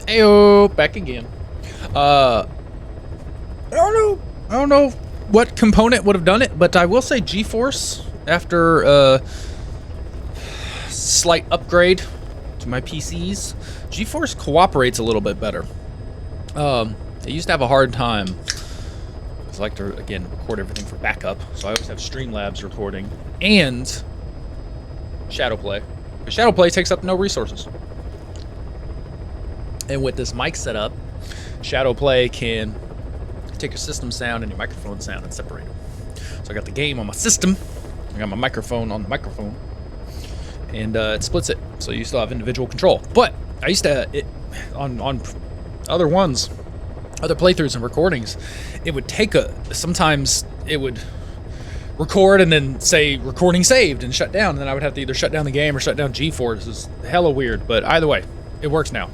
Heyo, back again. I don't know what component would have done it, but I will say GeForce, after a slight upgrade to my PCs, GeForce cooperates a little bit better. I used to have a hard time, because I like to, again, record everything for backup, so I always have Streamlabs recording, and Shadowplay. But Shadowplay takes up no resources. And with this mic setup, Shadowplay can take your system sound and your microphone sound and separate them. So I got the game on my system, I got my microphone on the microphone, and it splits it, so you still have individual control. But I used to, on other ones, other playthroughs and recordings, it would take sometimes it would record and then say recording saved and shut down, and then I would have to either shut down the game or shut down GeForce. It's hella weird, but either way, it works now.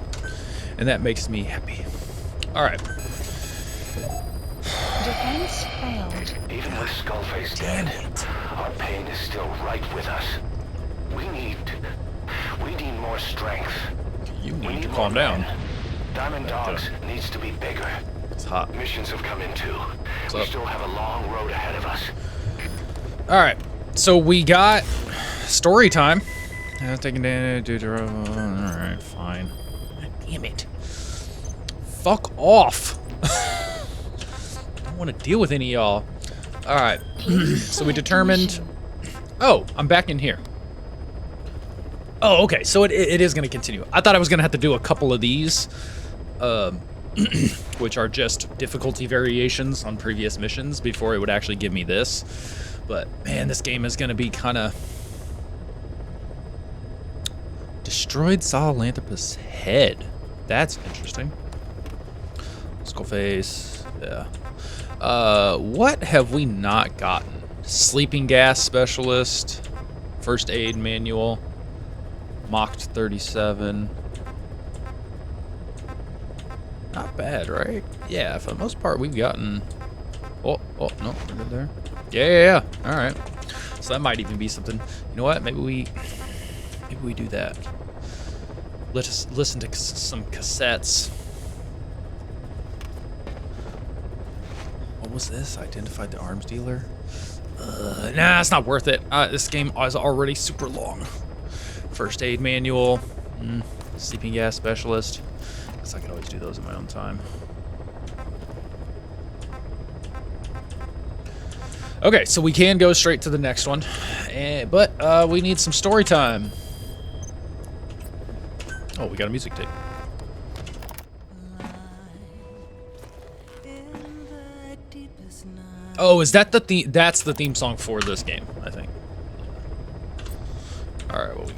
And that makes me happy. Alright. Defense failed. Even with Skullface dead, our pain is still right with us. We need more strength. You need to calm down. Diamond Dogs needs to be bigger. It's hot. Missions have come in too. We still have a long road ahead of us. Alright. So we got story time. Taking damage. Alright, fine. God damn it. Fuck off. I don't want to deal with any of y'all. Alright. So we determined... Oh, I'm back in here. Oh, okay. So it is going to continue. I thought I was going to have to do a couple of these, which are just difficulty variations on previous missions before it would actually give me this. But, man, this game is going to be kind of... Destroyed Sahelanthropus' head. That's interesting. Skullface. Yeah. What have we not gotten? Sleeping gas specialist. First aid manual. Mocked 37. Not bad, right? Yeah, for the most part, we've gotten... Oh, no, we're good there. Yeah. All right. So that might even be something. You know what? Maybe we do that. Let us listen to some cassettes. What was this? Identified the arms dealer? Nah, it's not worth it. This game is already super long. First aid manual. Sleeping gas specialist. Guess I could always do those in my own time. Okay, so we can go straight to the next one. But we need some story time. Oh, we got a music tape. Oh, is that the theme? That's the theme song for this game, I think. All right, well,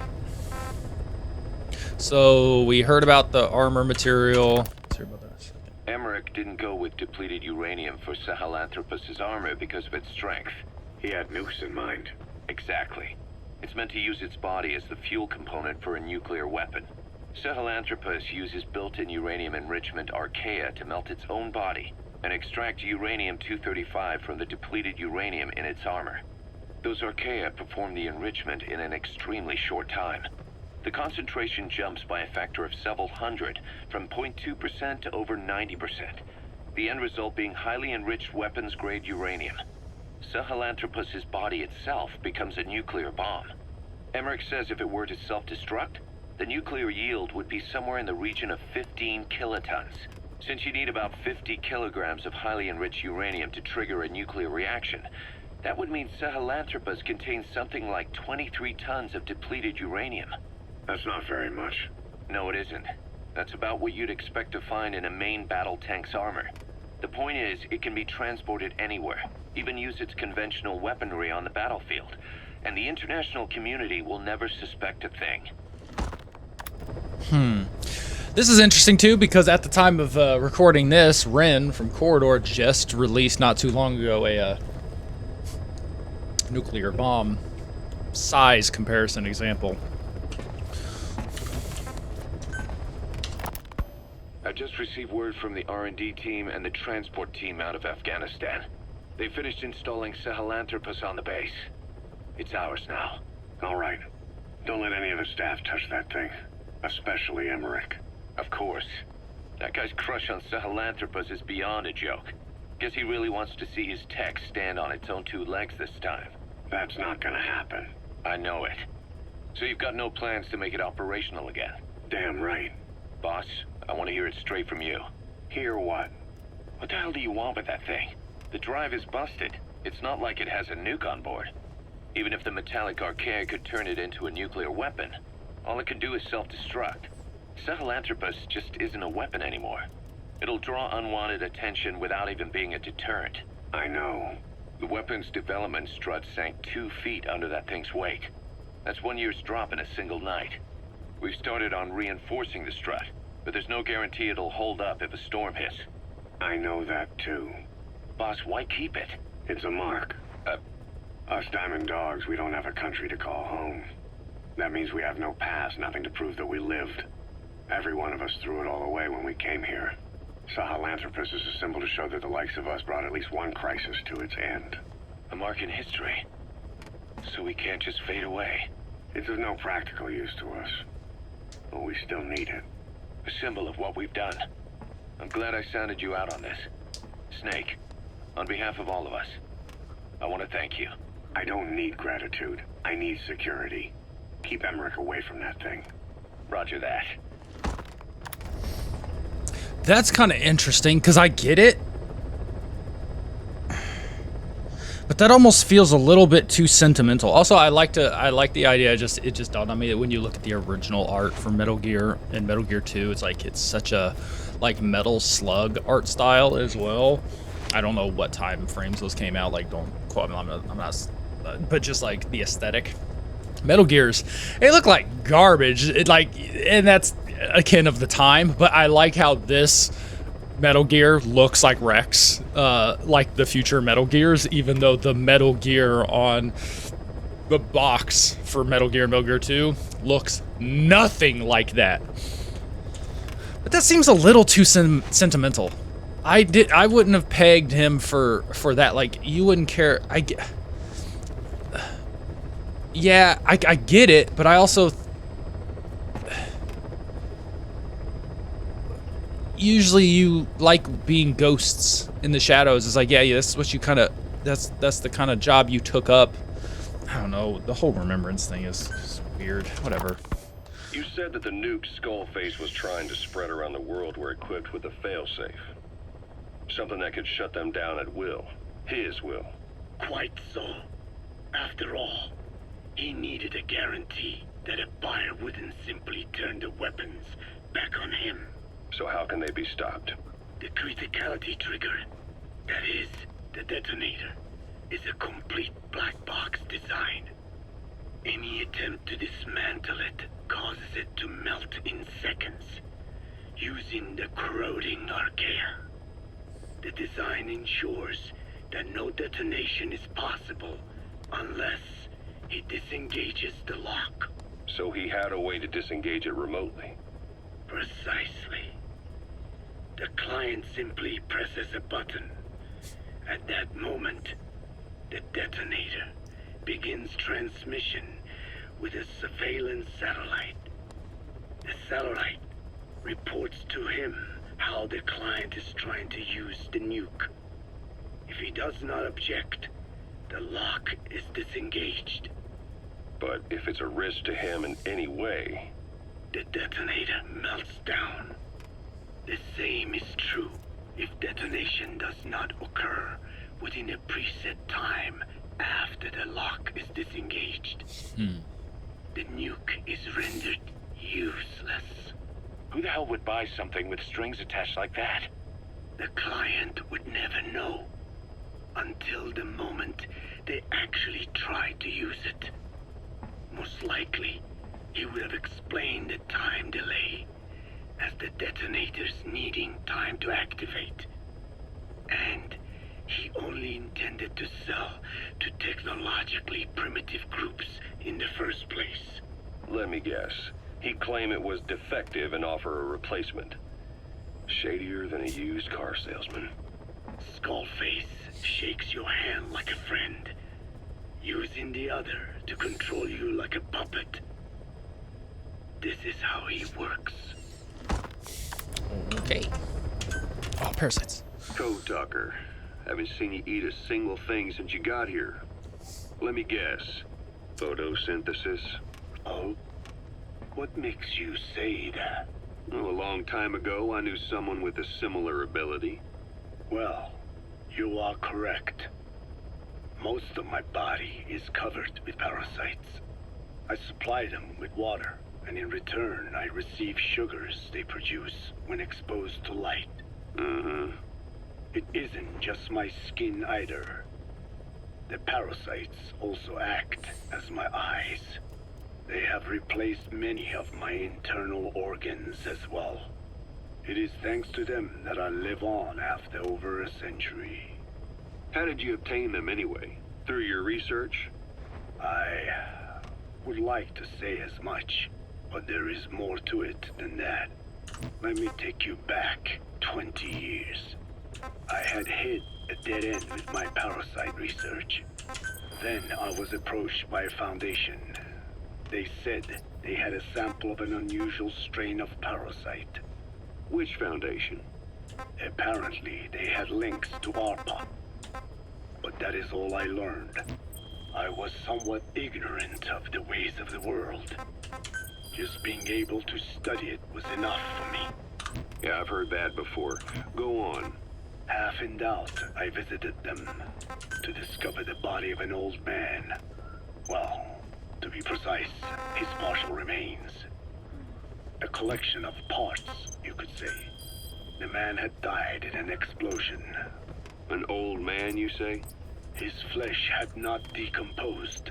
so we heard about the armor material. Let's hear about that. Emmerich didn't go with depleted uranium for Sahelanthropus' armor because of its strength. He had nukes in mind. Exactly. It's meant to use its body as the fuel component for a nuclear weapon. Sahelanthropus uses built-in uranium enrichment archaea to melt its own body and extract uranium-235 from the depleted uranium in its armor. Those archaea perform the enrichment in an extremely short time. The concentration jumps by a factor of several hundred, from 0.2% to over 90%. The end result being highly enriched weapons-grade uranium. Sahelanthropus' body itself becomes a nuclear bomb. Emmerich says if it were to self-destruct, the nuclear yield would be somewhere in the region of 15 kilotons. Since you need about 50 kilograms of highly enriched uranium to trigger a nuclear reaction, that would mean Sahelanthropus contains something like 23 tons of depleted uranium. That's not very much. No, it isn't. That's about what you'd expect to find in a main battle tank's armor. The point is, it can be transported anywhere, even use its conventional weaponry on the battlefield, and the international community will never suspect a thing. This is interesting too, because at the time of recording this, Ren from Corridor just released not too long ago a nuclear bomb size comparison example. I just received word from the R&D team and the transport team out of Afghanistan. They finished installing Sahelanthropus on the base. It's ours now. All right. Don't let any of the staff touch that thing. Especially Emmerich. Of course. That guy's crush on Sahelanthropus is beyond a joke. Guess he really wants to see his tech stand on its own two legs this time. That's not gonna happen. I know it. So you've got no plans to make it operational again? Damn right. Boss, I want to hear it straight from you. Hear what? What the hell do you want with that thing? The drive is busted. It's not like it has a nuke on board. Even if the metallic archaea could turn it into a nuclear weapon, all it can do is self-destruct. Sahelanthropus just isn't a weapon anymore. It'll draw unwanted attention without even being a deterrent. I know. The weapon's development strut sank 2 feet under that thing's weight. That's 1 year's drop in a single night. We've started on reinforcing the strut, but there's no guarantee it'll hold up if a storm hits. I know that too. Boss, why keep it? It's a mark. Us Diamond Dogs, we don't have a country to call home. That means we have no past, nothing to prove that we lived. Every one of us threw it all away when we came here. Sahelanthropus is a symbol to show that the likes of us brought at least one crisis to its end. A mark in history. So we can't just fade away. It's of no practical use to us, but we still need it. A symbol of what we've done. I'm glad I sounded you out on this. Snake, on behalf of all of us, I want to thank you. I don't need gratitude. I need security. Keep Emmerich away from that thing. Roger that. That's kind of interesting, because I get it. But that almost feels a little bit too sentimental. Also, I like the idea, it just dawned on me that when you look at the original art for Metal Gear and Metal Gear 2, it's such a like Metal Slug art style as well. I don't know what time frames those came out, like don't quote me, I'm not but just like the aesthetic. Metal Gears, they look like garbage. And that's akin of the time, but I like how this Metal Gear looks like Rex, like the future Metal Gears, even though the Metal Gear on the box for Metal Gear and Metal Gear 2 looks nothing like that. But that seems a little too sentimental. I wouldn't have pegged him for that. Like, you wouldn't care. I get it, but I also usually you like being ghosts in the shadows. It's like, yeah, this is what you kind of, that's the kind of job you took up. I don't know, the whole remembrance thing is weird. Whatever. You said that the nuke Skullface was trying to spread around the world were equipped with a failsafe. Something that could shut them down at will. His will. Quite so. After all, he needed a guarantee that a buyer wouldn't simply turn the weapons back on him. So how can they be stopped? The criticality trigger, that is, the detonator, is a complete black box design. Any attempt to dismantle it causes it to melt in seconds, using the corroding archaea. The design ensures that no detonation is possible unless he disengages the lock. So he had a way to disengage it remotely. Precisely. The client simply presses a button. At that moment, the detonator begins transmission with a surveillance satellite. The satellite reports to him how the client is trying to use the nuke. If he does not object, the lock is disengaged. But if it's a risk to him in any way... The detonator melts down. The same is true if detonation does not occur within a preset time after the lock is disengaged. The nuke is rendered useless. Who the hell would buy something with strings attached like that? The client would never know until the moment they actually try to use it. Most likely, he would have explained the time delay as the detonators needing time to activate. And he only intended to sell to technologically primitive groups in the first place. Let me guess. He'd claim it was defective and offer a replacement. Shadier than a used car salesman. Skullface shakes your hand like a friend, using the other to control you like a puppet. This is how he works. Okay. Okay. Oh, parasites. Code Talker. Haven't seen you eat a single thing since you got here. Let me guess. Photosynthesis? Oh? What makes you say that? Well, a long time ago, I knew someone with a similar ability. Well, you are correct. Most of my body is covered with parasites. I supply them with water, and in return I receive sugars they produce when exposed to light. It isn't just my skin either. The parasites also act as my eyes. They have replaced many of my internal organs as well. It is thanks to them that I live on after over a century. How did you obtain them anyway? Through your research? I would like to say as much, but there is more to it than that. Let me take you back 20 years. I had hit a dead end with my parasite research. Then I was approached by a foundation. They said they had a sample of an unusual strain of parasite. Which foundation? Apparently, they had links to ARPA. But that is all I learned. I was somewhat ignorant of the ways of the world. Just being able to study it was enough for me. Yeah, I've heard that before. Go on. Half in doubt, I visited them to discover the body of an old man. Well, to be precise, his partial remains. A collection of parts, you could say. The man had died in an explosion. An old man, you say? His flesh had not decomposed.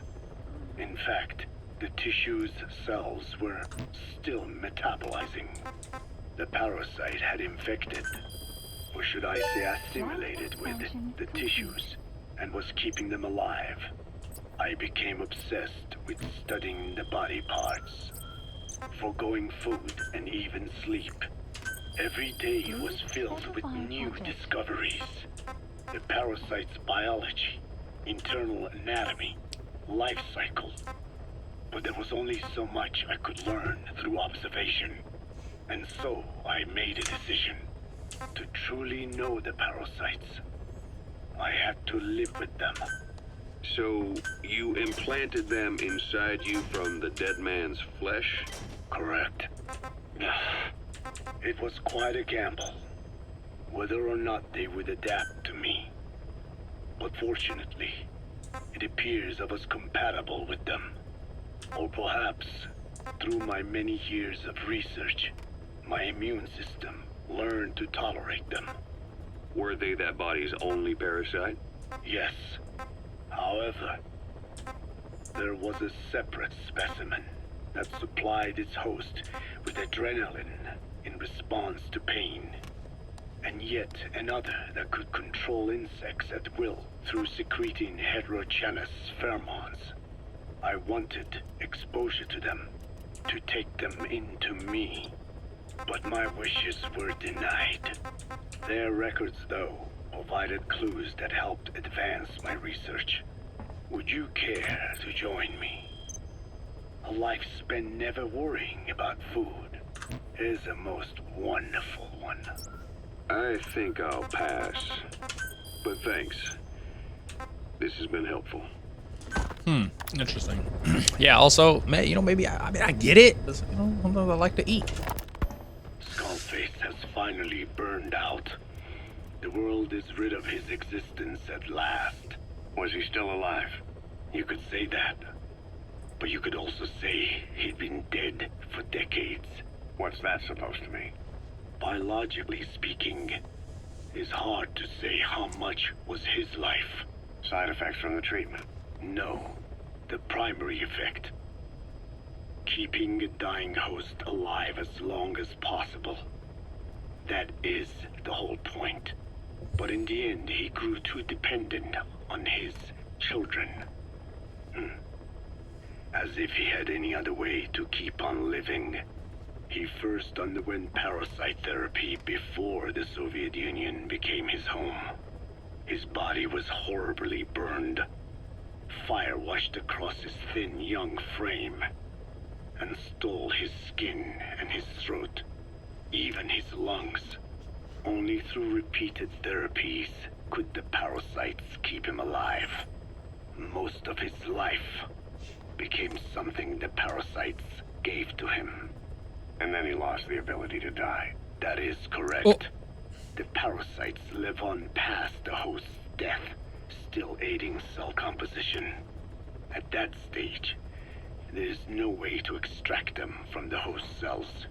In fact, the tissue's cells were still metabolizing. The parasite had infected, or should I say assimilated with the tissues, and was keeping them alive. I became obsessed with studying the body parts, foregoing food and even sleep. Every day was filled with new discoveries. The parasite's biology, internal anatomy, life cycle. But there was only so much I could learn through observation. And so I made a decision. To truly know the parasites, I had to live with them. So, you implanted them inside you from the dead man's flesh? Correct. It was quite a gamble, whether or not they would adapt to me. But fortunately, it appears I was compatible with them. Or perhaps, through my many years of research, my immune system learned to tolerate them. Were they that body's only parasite? Yes. However, there was a separate specimen that supplied its host with adrenaline in response to pain, and yet another that could control insects at will through secreting heterogeneous pheromones. I wanted exposure to them, to take them into me, but my wishes were denied. Their records, though, provided clues that helped advance my research. Would you care to join me? A life spent never worrying about food is a most wonderful one. I think I'll pass. But thanks. This has been helpful. Interesting. Yeah, also, maybe, I get it. Sometimes I like to eat. Skullface has finally burned out. The world is rid of his existence at last. Was he still alive? You could say that. But you could also say he'd been dead for decades. What's that supposed to mean? Biologically speaking, it's hard to say how much was his life. Side effects from the treatment? No, the primary effect. Keeping a dying host alive as long as possible. That is the whole point. But in the end, he grew too dependent on his children. As if he had any other way to keep on living. He first underwent parasite therapy before the Soviet Union became his home. His body was horribly burned. Fire washed across his thin young frame and stole his skin and his throat, even his lungs. Only through repeated therapies could the parasites keep him alive. Most of his life became something the parasites gave to him. And then he lost the ability to die. That is correct. Oh. The parasites live on past the host's death, still aiding cell composition. At that stage, there is no way to extract them from the host cells.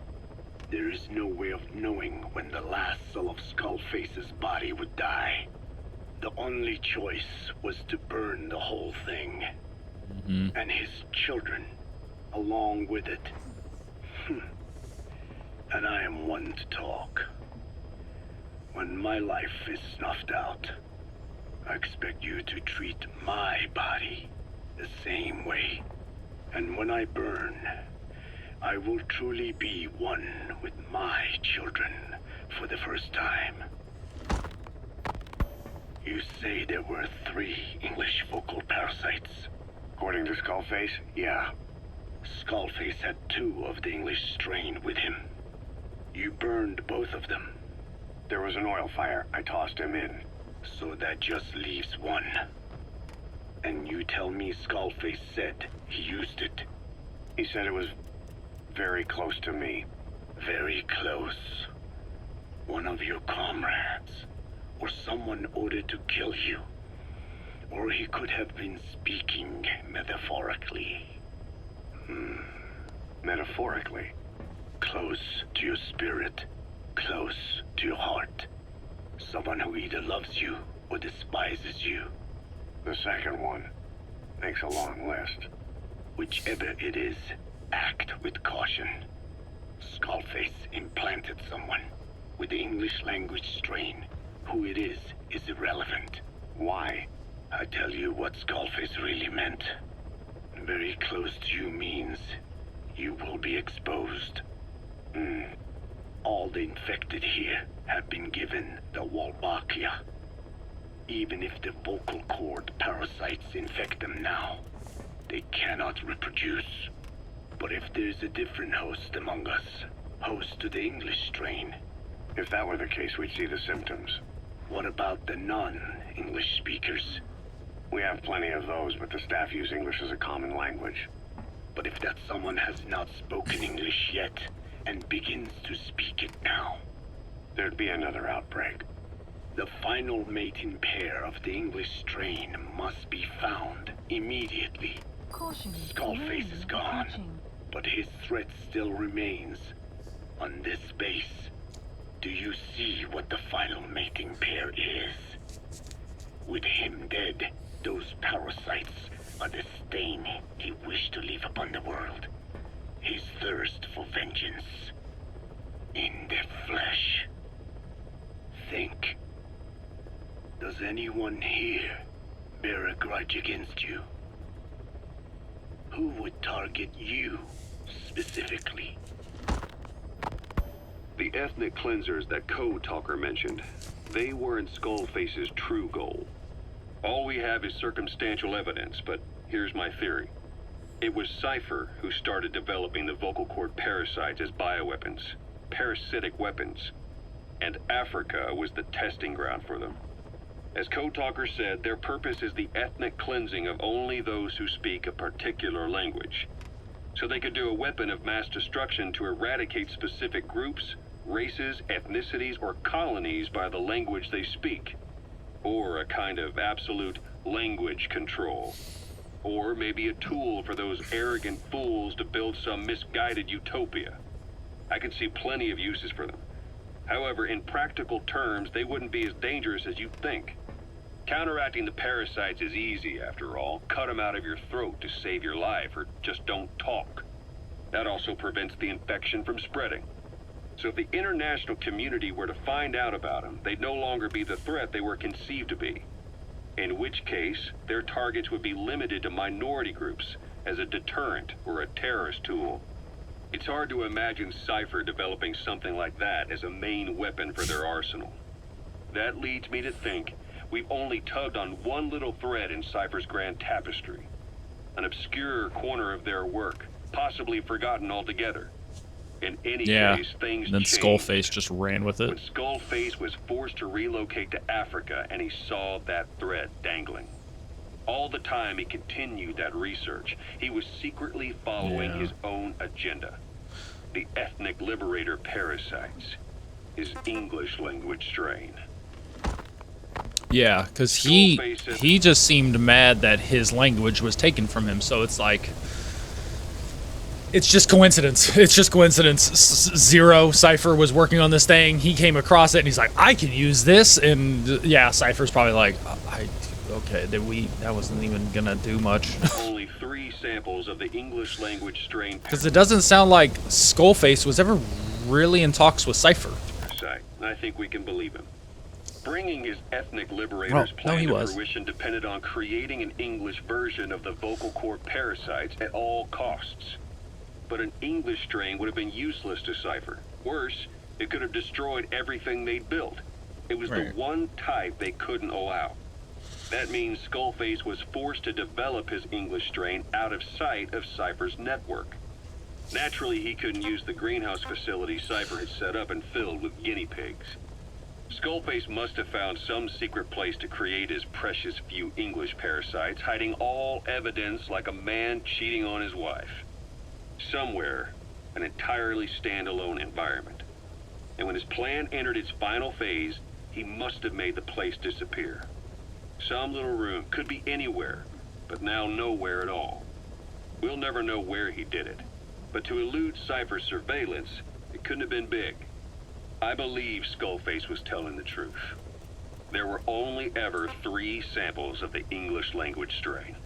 There is no way of knowing when the last cell of Skullface's body would die. The only choice was to burn the whole thing. And his children, along with it. And I am one to talk. When my life is snuffed out, I expect you to treat my body the same way. And when I burn, I will truly be one with my children for the first time. You say there were 3 English vocal parasites. According to Skullface, yeah. Skullface had 2 of the English strain with him. You burned both of them. There was an oil fire. I tossed him in. So that just leaves 1. And you tell me Skullface said he used it. He said it was very close to me. Very close. One of your comrades, or someone ordered to kill you. Or he could have been speaking metaphorically. Metaphorically. Close to your spirit, close to your heart. Someone who either loves you or despises you. The second one makes a long list. Whichever it is, act with caution. Skullface implanted someone with the English language strain. Who it is irrelevant. Why? I tell you what Skullface really meant. Very close to you means you will be exposed. All the infected here have been given the Wolbachia. Even if the vocal cord parasites infect them now, they cannot reproduce. But if there's a different host among us, host to the English strain. If that were the case, we'd see the symptoms. What about the non-English speakers? We have plenty of those, but the staff use English as a common language. But if that someone has not spoken English yet, and begins to speak it now, There'd be another outbreak. the final mating pair of the English strain must be found immediately. Caution. Skullface is gone, but his threat still remains. On this base, do you see what the final mating pair is? With him dead, those parasites are the stain he wished to leave upon the world. His thirst for vengeance. In their flesh. Think. Does anyone here bear a grudge against you? Who would target you, specifically? The ethnic cleansers that Code Talker mentioned, they weren't Skullface's true goal. All we have is circumstantial evidence, but here's my theory. It was Cypher who started developing the vocal cord parasites as bioweapons, parasitic weapons, and Africa was the testing ground for them. As Code Talker said, their purpose is the ethnic cleansing of only those who speak a particular language. So they could do a weapon of mass destruction to eradicate specific groups, races, ethnicities, or colonies by the language they speak. Or a kind of absolute language control. Or maybe a tool for those arrogant fools to build some misguided utopia. I can see plenty of uses for them. However, in practical terms, they wouldn't be as dangerous as you'd think. Counteracting the parasites is easy, after all. Cut them out of your throat to save your life, or just don't talk. That also prevents the infection from spreading. So if the international community were to find out about them, they'd no longer be the threat they were conceived to be. In which case, their targets would be limited to minority groups as a deterrent or a terrorist tool. It's hard to imagine Cypher developing something like that as a main weapon for their arsenal. That leads me to think we've only tugged on one little thread in Cypher's grand tapestry. An obscure corner of their work, possibly forgotten altogether. In any Yeah. case, things And then changed. Skullface just ran with When it. Skullface was forced to relocate to Africa and he saw that thread dangling. All the time he continued that research. He was secretly following Yeah. his own agenda. The ethnic liberator parasites. His English language strain. Yeah, because he just seemed mad that his language was taken from him. So it's like, it's just coincidence. It's just coincidence. Zero Cypher was working on this thing. He came across it and he's like, I can use this. And yeah, Cypher's probably like, okay, that wasn't even gonna do much. Only 3 samples of the English language strain Because it doesn't sound like Skullface was ever really in talks with Cypher. parasite. I think we can believe him. Bringing his ethnic liberator's No, plan he to was. fruition depended on creating an English version of the vocal cord parasites at all costs. But an English strain would have been useless to Cypher. Worse, it could have destroyed everything they'd built. It was the Right. one type they couldn't allow. That means Skullface was forced to develop his English strain out of sight of Cypher's network. Naturally, he couldn't use the greenhouse facility Cypher had set up and filled with guinea pigs. Skullface must have found some secret place to create his precious few English parasites, hiding all evidence like a man cheating on his wife. Somewhere, an entirely standalone environment. And when his plan entered its final phase, he must have made the place disappear. Some little room, could be anywhere, but now nowhere at all. We'll never know where he did it, but to elude Cypher's surveillance, it couldn't have been big. I believe Skullface was telling the truth. There were only ever 3 samples of the English language strain.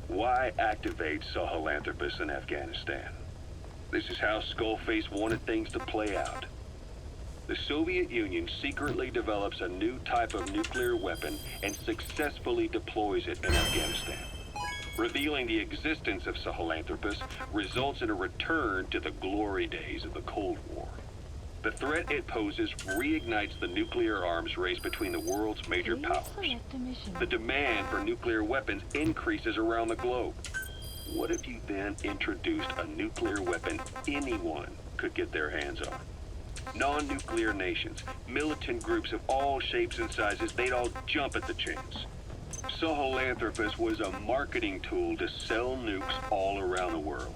Why activate Sahelanthropus in Afghanistan? This is how Skullface wanted things to play out. The Soviet Union secretly develops a new type of nuclear weapon and successfully deploys it in Afghanistan. Revealing the existence of Sahelanthropus results in a return to the glory days of the Cold War. The threat it poses reignites the nuclear arms race between the world's major Please powers. select a mission. The demand for nuclear weapons increases around the globe. What if you then introduced a nuclear weapon anyone could get their hands on? Non-nuclear nations, militant groups of all shapes and sizes, they'd all jump at the chance. Sahelanthropus was a marketing tool to sell nukes all around the world.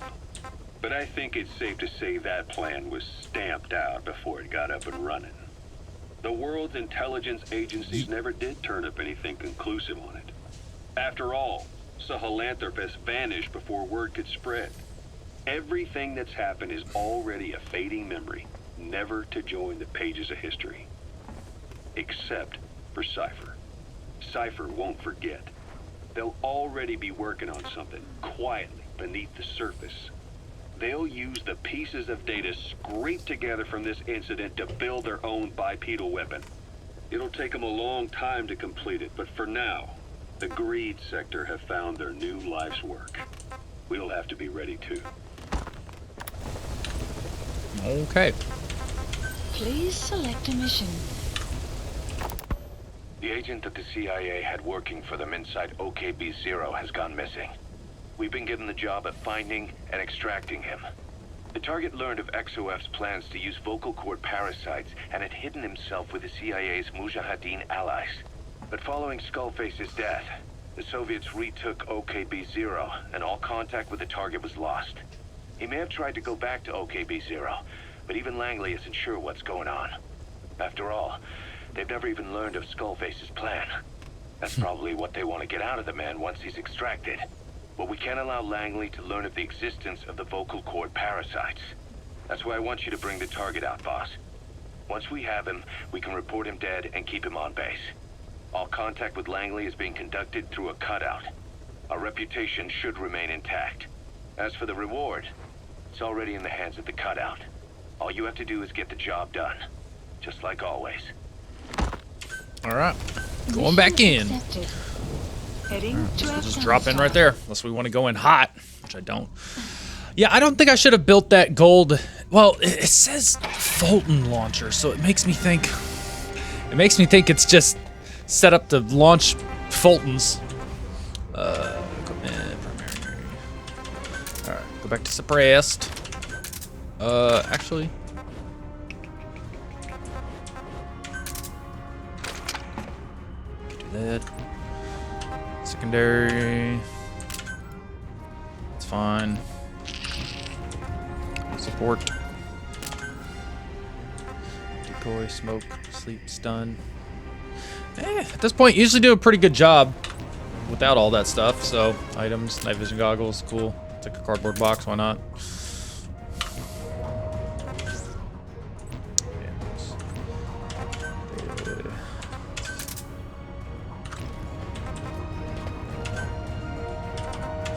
But I think it's safe to say that plan was stamped out before it got up and running. The world's intelligence agencies never did turn up anything conclusive on it. After all, Sahelanthropus vanished before word could spread. Everything that's happened is already a fading memory, never to join the pages of history. Except for Cypher. Cypher won't forget. They'll already be working on something, quietly beneath the surface. They'll use the pieces of data scraped together from this incident to build their own bipedal weapon. It'll take them a long time to complete it, but for now, the greed sector have found their new life's work. We'll have to be ready too. Okay. Please select a mission. The agent that the CIA had working for them inside OKB-0 has gone missing. We've been given the job of finding and extracting him. The target learned of XOF's plans to use vocal cord parasites and had hidden himself with the CIA's Mujahideen allies. But following Skullface's death, the Soviets retook OKB-0 and all contact with the target was lost. He may have tried to go back to OKB-0, but even Langley isn't sure what's going on. After all, they've never even learned of Skullface's plan. That's probably what they want to get out of the man once he's extracted. But we can't allow Langley to learn of the existence of the vocal cord parasites. That's why I want you to bring the target out, boss. Once we have him, we can report him dead and keep him on base. All contact with Langley is being conducted through a cutout. Our reputation should remain intact. As for the reward, it's already in the hands of the cutout. All you have to do is get the job done. Just like always. All right. Going back in. Mission accepted. Heading to We'll just drop in Afghanistan. right there, unless we want to go in hot, which I don't. Yeah, I don't think I should have built that gold. Well, it says Fulton launcher, so it makes me think. It makes me think it's just set up to launch Fultons. Equipment, primary. All right, go back to suppressed. Actually. Do that. Secondary. It's fine. Support. Decoy, smoke, sleep, stun. At this point, you usually do a pretty good job without all that stuff. So, items, night vision goggles, cool. Take a cardboard box, why not?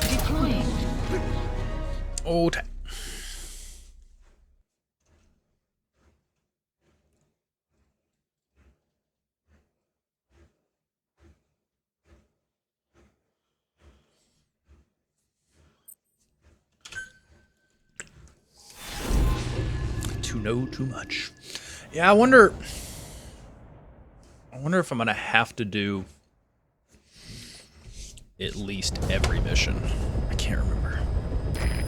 Deploying. Oh, tight. To know too much. Yeah, I wonder if I'm gonna have to do at least every mission. I can't remember.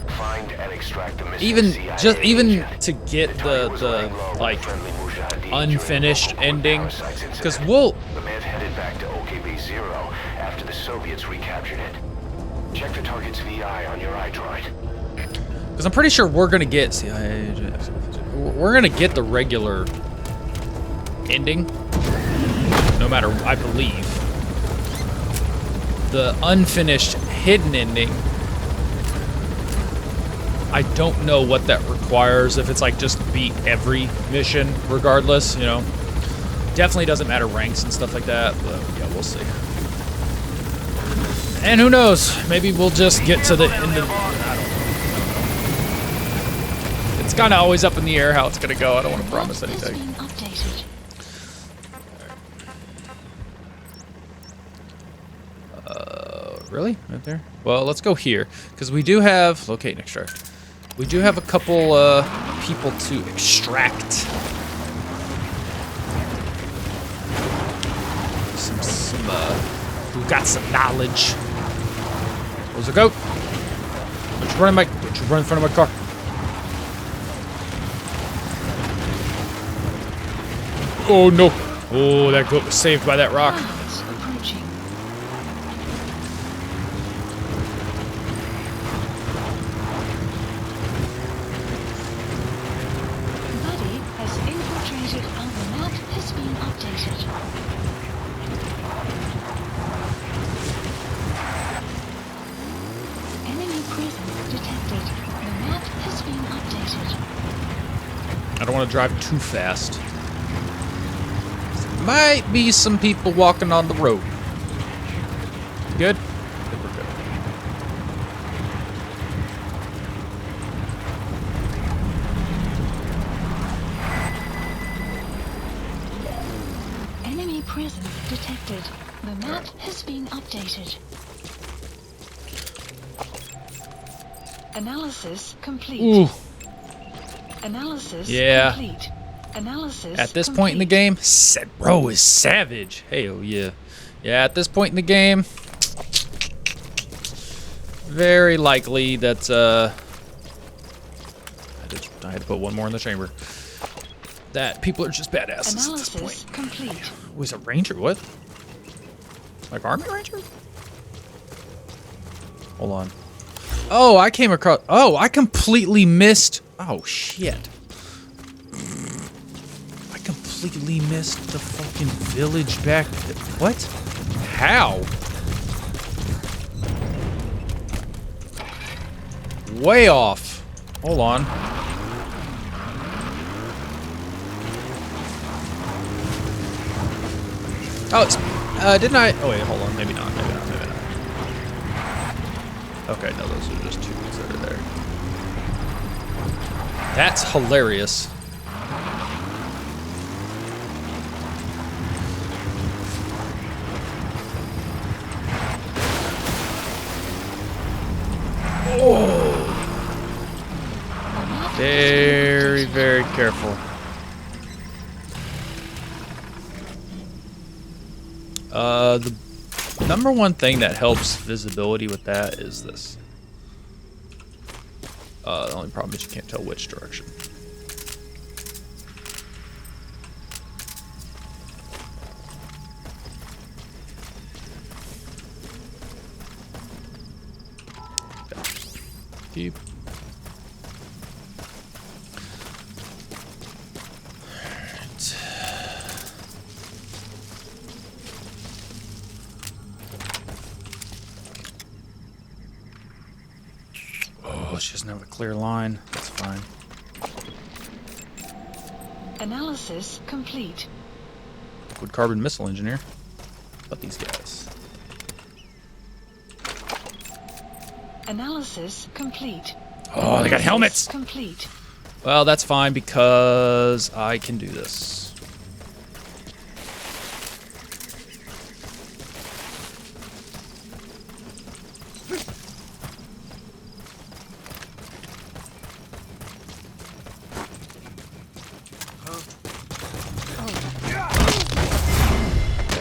Find and extract the missing Even CIA just even agent. to get target was laying low the with like friendly Mujahideen during the unfinished multiple ending, parasites because incident. we'll The man headed back to OKB-0 after the Soviets recaptured it. Check the target's VI on your iDroid. because I'm pretty sure we're gonna get CIA. We're gonna get the regular ending, no matter. I believe the unfinished hidden ending. I don't know what that requires. If it's like just beat every mission, regardless, you know. Definitely doesn't matter ranks and stuff like that. But yeah, we'll see. And who knows? Maybe we'll just get to the end of. I don't know. It's kind of always up in the air how it's gonna go. I don't want to promise Map has anything. been updated. Really? Right there? Well, let's go here because we do have locate and extract. We do have a couple people to extract. Some who got some knowledge. Where's the goat? Don't you run in front of my car? Oh no! Oh, that goat was saved by that rock. Pilots approaching. Buddy has infiltrated and the map has been updated. Enemy presence detected. The map has been updated. I don't want to drive too fast. Might be some people walking on the road. Good? I think we're good. Enemy presence detected. The map has been updated. Analysis complete. Ooh. Analysis Yeah. complete. Analysis At this point in the game, bro is savage. Hell yeah. Yeah, at this point in the game, very likely that I had to put one more in the chamber. That people are just badasses at this point. Analysis complete. Was a ranger? What? Like army ranger? Hold on. Oh, I came across. Oh, I completely missed. Oh shit. I completely missed the fucking village back. What? How? Way off. Hold on. Oh, it's, didn't I? Oh wait, hold on. Maybe not. Maybe not. Maybe not. Okay, no, those are just two that are there. That's hilarious. Oh. Very, very careful. The number one thing that helps visibility with that is this. The only problem is you can't tell which direction. Keep. Oh, she doesn't have a clear line. That's fine. Analysis complete. Liquid carbon missile engineer. About these guys. Analysis complete. Oh, they got helmets! Complete. Well, that's fine because I can do this.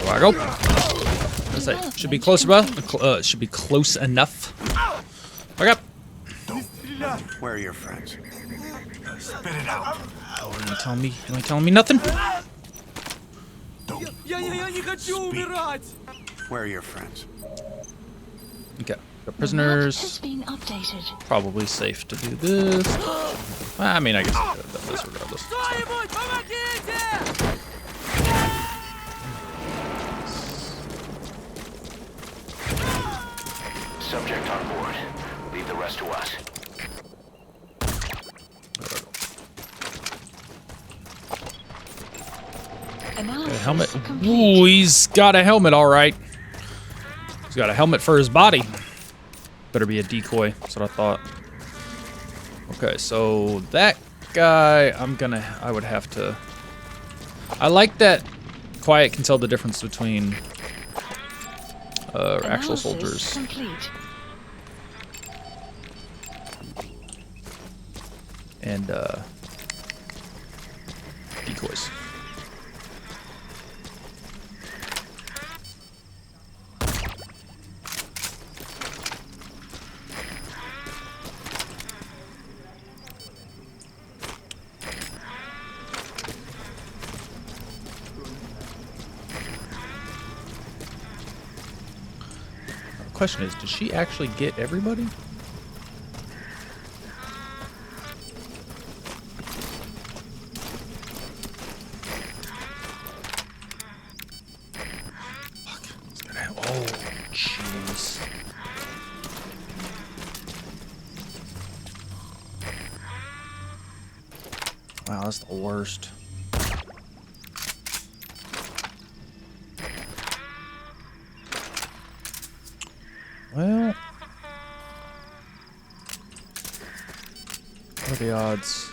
There I go. Let's say, should be close enough. Should be close enough. Back up. Where are your friends? Spit it out. Oh, you telling me? You ain't telling me nothing? Where are your friends? Okay. The Map prisoners. has been updated. Probably safe to do this. I mean, I guess I could have done this regardless. Subject on board. Leave the rest to us. Analysis Helmet. complete. Ooh, he's got a helmet, all right. He's got a helmet for his body. Better be a decoy. That's what I thought. Okay, so that guy, I would have to. I like that Quiet can tell the difference between actual Analysis soldiers. Complete. And decoys. The question is, did she actually get everybody? Fuck. It's gonna have, oh, jeez. Wow, that's the worst. Well, what are the odds?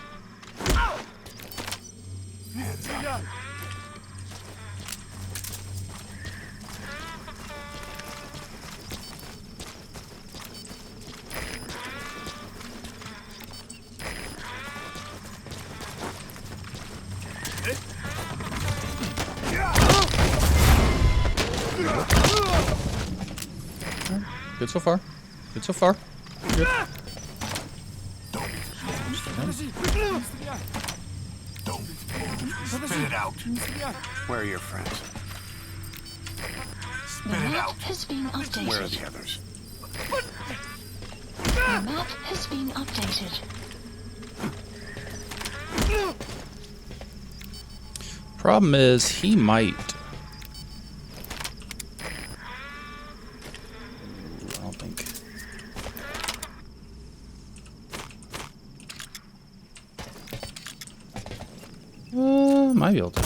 Good so far. Good so far. Good. Spit it out. Where are your friends? The Spit it map out. has been updated. Where are the others? The map has been updated. Problem is, he might. I don't think. Might be able to.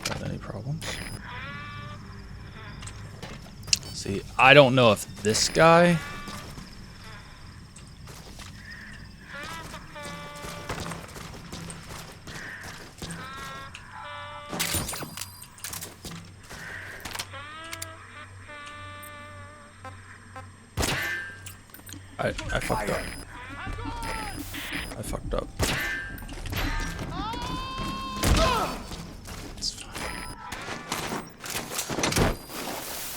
Got any problems? See, I don't know if this guy. I fucked up. I fucked up. It's fine.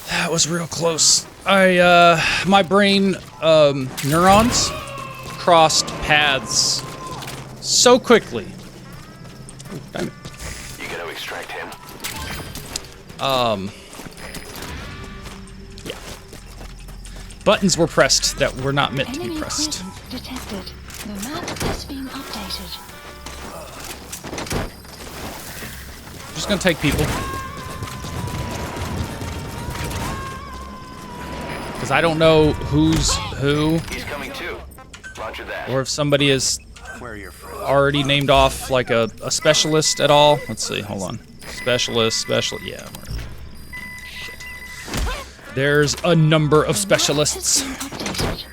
That was real close. My brain, neurons crossed paths so quickly. Oh, damn it. You gonna extract him? Yeah. Buttons were pressed that were not meant to be Enemy pressed. presence detected. The map has been updated. I'm just gonna take people. Because I don't know who's who, He's coming too. Roger that. or if somebody is Where are your friends? already named off like a specialist at all. Let's see, hold on. Specialist, yeah. Shit. There's a number of specialists. The map has been updated.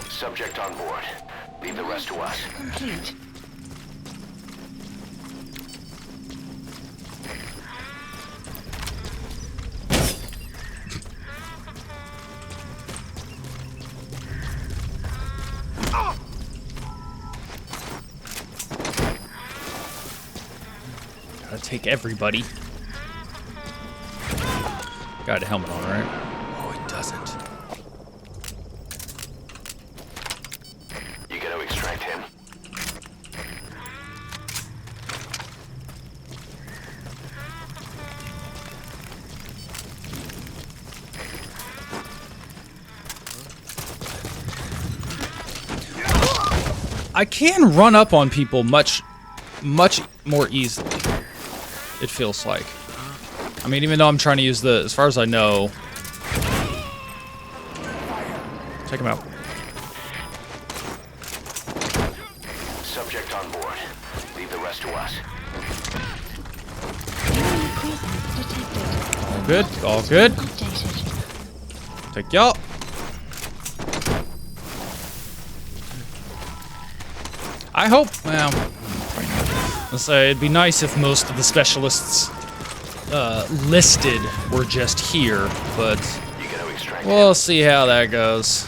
Subject on board. Leave the rest to us. Complete. Gotta take everybody. Got a helmet on, right? Oh, it doesn't. You gonna extract him? I can run up on people much more easily. It feels like. I mean, even though I'm trying to use the, as far as I know. Take him out. Subject on board. Leave the rest to us. Enemy presence detected. All good, all good. Updated. Take y'all. I hope, well, let's say it'd be nice if most of the specialists listed were just here, but You gonna extract him? we'll see how that goes.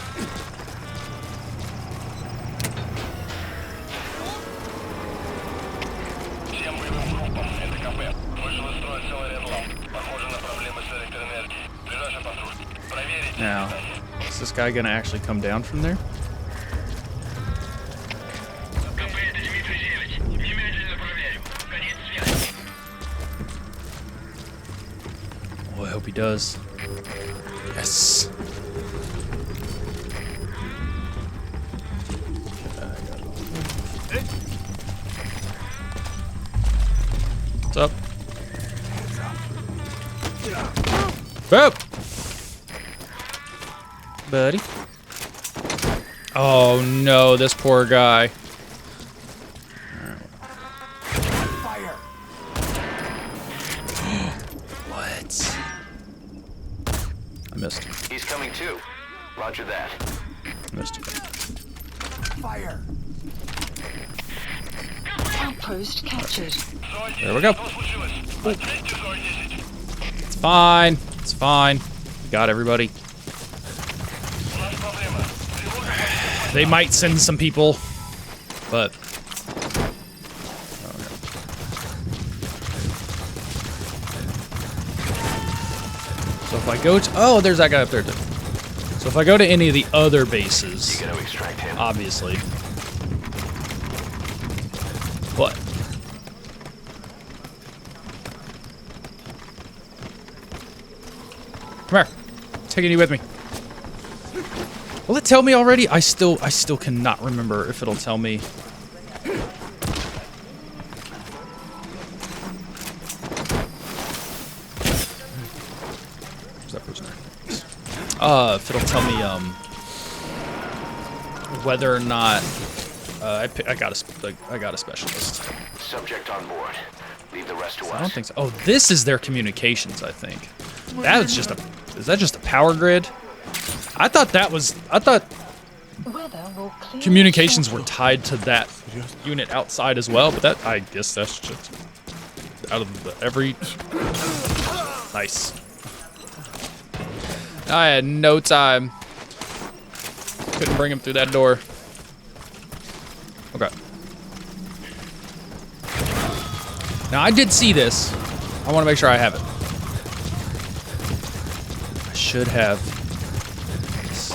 Now, is this guy gonna actually come down from there? Oh, I hope he does. Yes. What's up? Boop! Buddy. Oh no, this poor guy. Fire! What? I missed him. He's coming too. Roger that. Missed him. Fire! Outpost captured. There we go. It's fine. It's fine. We got everybody. They might send some people, but so if I go to, oh, there's that guy up there too. So if I go to any of the other bases, You gonna extract him? obviously. What? Come here. Taking you with me. Will it tell me already? I still cannot remember if it'll tell me. Where's that prisoner? If it'll tell me whether or not I got a specialist. Subject on board. Leave the rest to us. I don't think so. Oh, this is their communications, I think. That is just a, is that just a power grid? I thought Weather will clear communications were shortly. tied to that unit outside as well, but that, I guess that's just out of every... Nice. I had no time. Couldn't bring him through that door. Now, I did see this. I want to make sure I have it. I should have.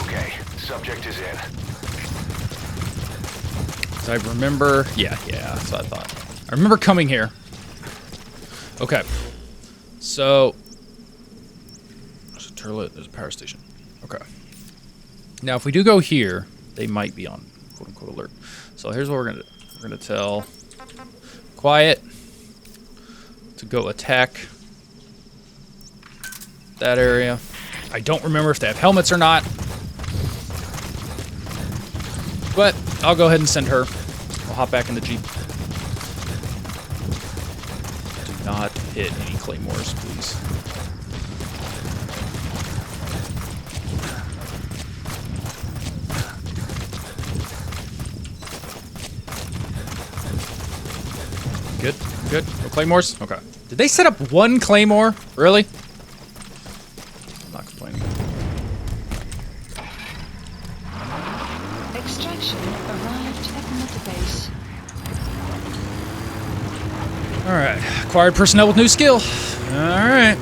Okay, subject is in. 'Cause I remember... Yeah, that's what I thought. I remember coming here. Okay. So... There's a turlet. There's a power station. Okay. Now, if we do go here, they might be on quote-unquote alert. So here's what we're going to do. We're going to tell Quiet to go attack that area. I don't remember if they have helmets or not. But I'll go ahead and send her. I'll hop back in the Jeep. Do not hit any claymores, please. Good, good. No claymores? Okay. Did they set up one claymore? Really? I'm not complaining. Extraction arrived at Metabase. Alright. Acquired personnel with new skill. Alright.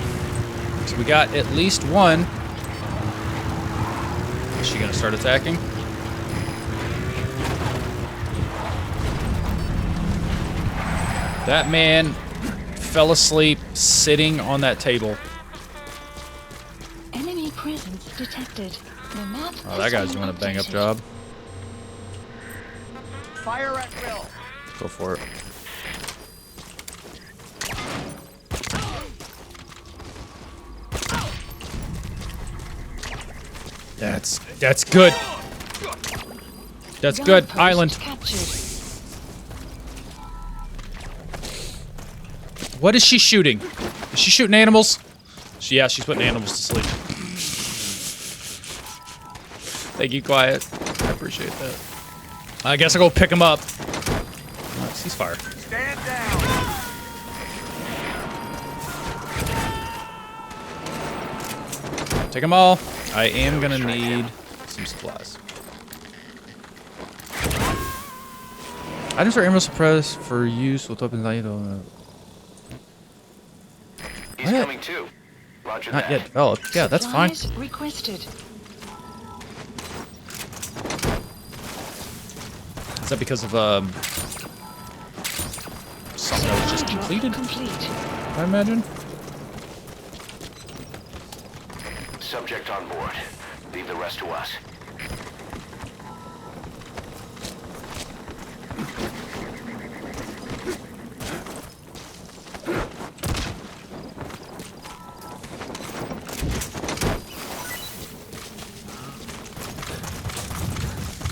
So we got at least one. Is she gonna start attacking? That man fell asleep sitting on that table. Enemy presence detected. The map Oh, that guy's doing a bang-up job. Fire at will. Go for it. That's good. That's good. Outpost Island. captured. What is she shooting? Is she shooting animals? Yeah, she's putting animals to sleep. Thank you, Quiet. I appreciate that. I guess I'll go pick him up. Ceasefire. Stand down. Take them all. I am gonna need some supplies. Items are ammo suppressed for use with weapons. He's What? coming too. Roger Not that. yet developed. Yeah, that's fine. Supplies requested. Is that because of something that was just completed? Complete. I imagine. Subject on board. Leave the rest to us.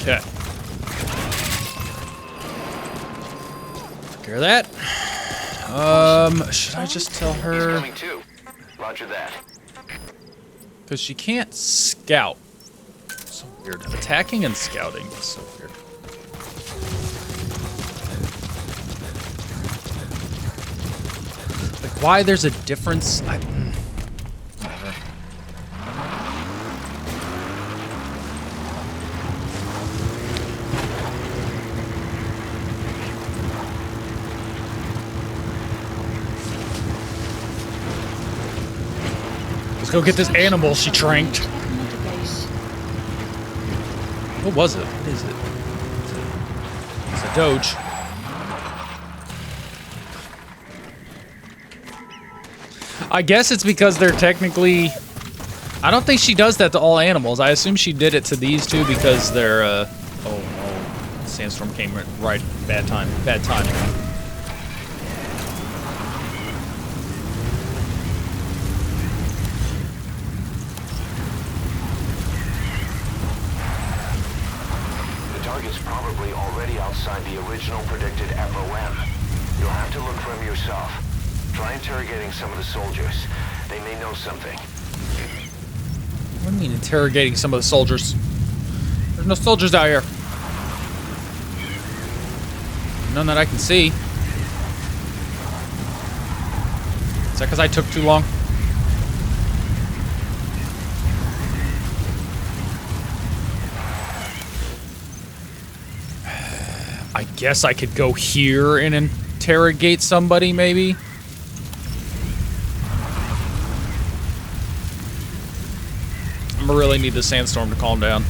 Okay. Take care of that. Should I just tell He's her? coming too. Roger that. Because she can't scout. So weird. Attacking and scouting is so weird. Like, why there's a difference? Whatever. Let's go get this animal she tranked. At Metabase. What was it? What is it? It's a Doge. I guess it's because they're technically... I don't think she does that to all animals. I assume she did it to these two because they're, oh no. Sandstorm came right. Bad time. Bad timing. The target's probably already outside the original predicted FOM. You'll have to look for him yourself. Try interrogating some of the soldiers. They may know something. What do you mean interrogating some of the soldiers? There's no soldiers out here. None that I can see. Is that because I took too long? I guess I could go here and interrogate somebody, maybe? I'm gonna really need the sandstorm to calm down.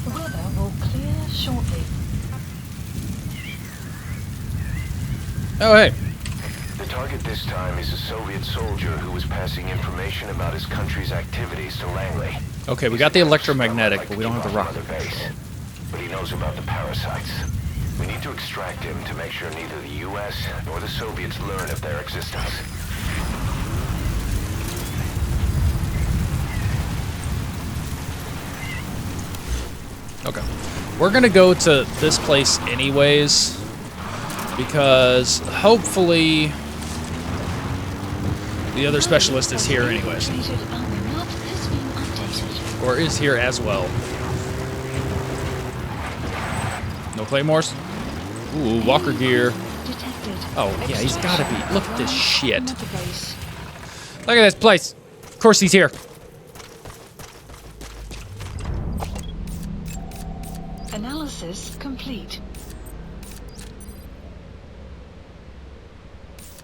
The weather will clear shortly. Oh, hey. The target this time is a Soviet soldier who was passing information about his country's activities to Langley. Okay, we got the electromagnetic, but we don't have the rocket. Base, but he knows about the parasites. We need to extract him to make sure neither the U.S. nor the Soviets learn of their existence. Okay. We're gonna go to this place anyways, because hopefully the other specialist is here anyways. Infiltrated armor map has been updated. Or is here as well. No claymores? Ooh, walker gear. Detected. Oh, yeah, he's gotta be. Look at this shit. Another base. Look at this place. Of course he's here. Analysis complete.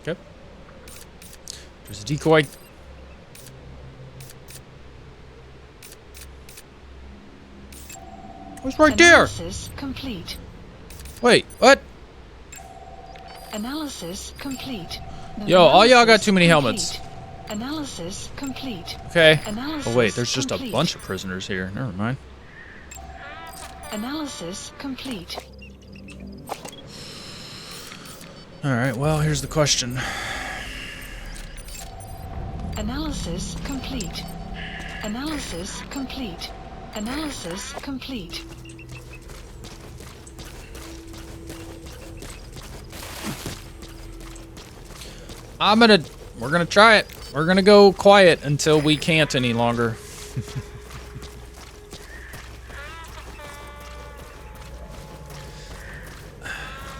Okay. There's a decoy. What's right there? Analysis complete. Wait, what? Analysis complete. Yo, all y'all got Analysis too many complete. helmets. Analysis complete. Okay. Analysis Oh wait, there's just a complete. bunch of prisoners here. Never mind. Analysis complete. Alright, well, here's the question. Analysis complete. Analysis complete. Analysis complete. We're gonna try it. We're gonna go quiet until we can't any longer.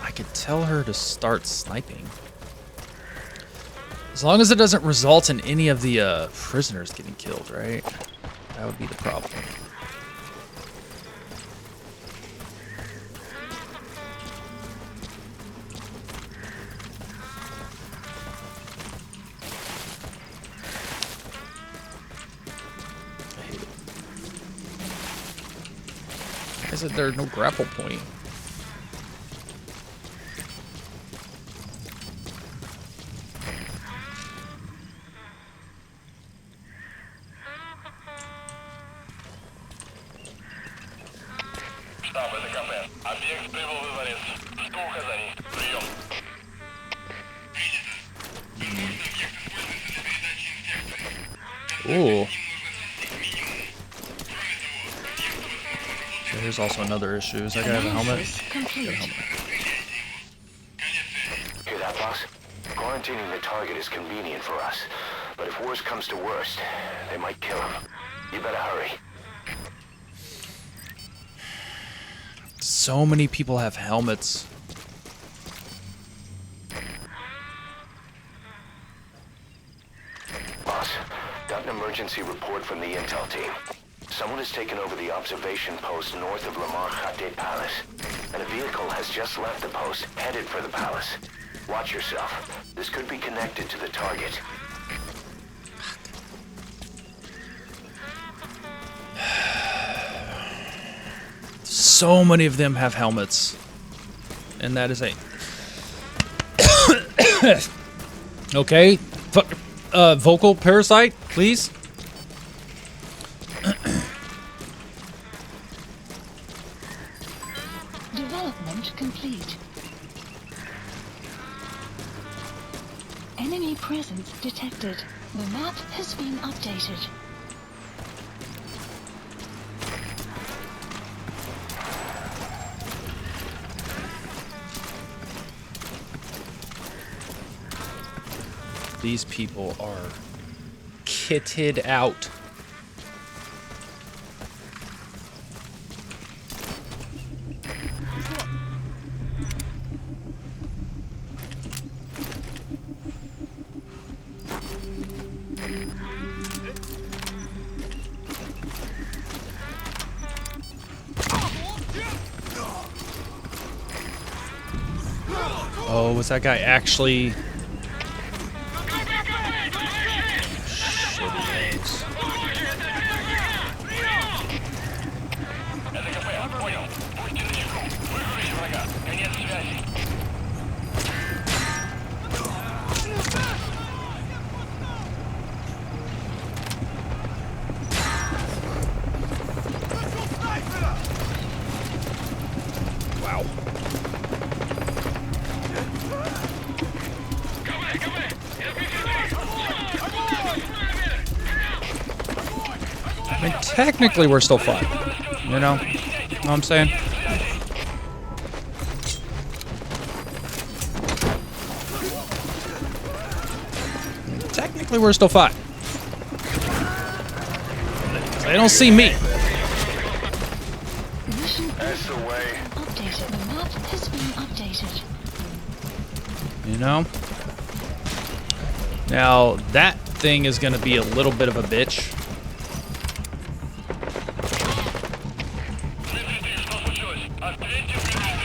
I could tell her to start sniping. As long as it doesn't result in any of the prisoners getting killed, right? That would be the problem. I hate it. Why is it there's no grapple point? Штаб, это КП. Объект прибыл в дворец. Жду указаний. Прием. Ooh. So here's also another issue. Is that guy have a helmet? Analysis complete. Hear that, boss? Quarantining the target is convenient for us, but if worst comes to worst, they might kill him. You better hurry. So many people have helmets. Boss, got an emergency report from the intel team. Someone has taken over the observation post north of Lamar Khatay Palace, and a vehicle has just left the post, headed for the palace. Watch yourself. This could be connected to the target. So many of them have helmets. And that is a... Okay. Vocal parasite, please. Development complete. Enemy presence detected. The map has been updated. These people are kitted out. Oh, was that guy actually... Shitty names. Понял. Будьте начеку. Выкрутить врага. Конец связи. Wow. I mean, technically we're still fine. You know? Know what I'm saying? Technically we're still fine. They don't see me. Mission That's the way. updated. The map has been updated. You know? Now, that thing is going to be a little bit of a bitch. Что случилось? Ответьте в минуты.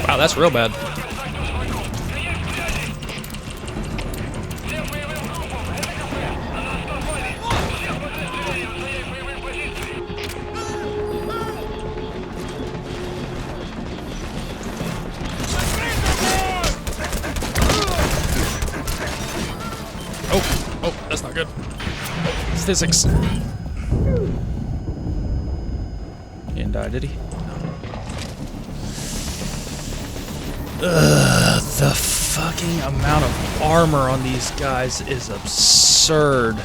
Wow, that's real bad. Oh, that's not good. Physics. He didn't die, did he? Ugh, the fucking amount of armor on these guys is absurd.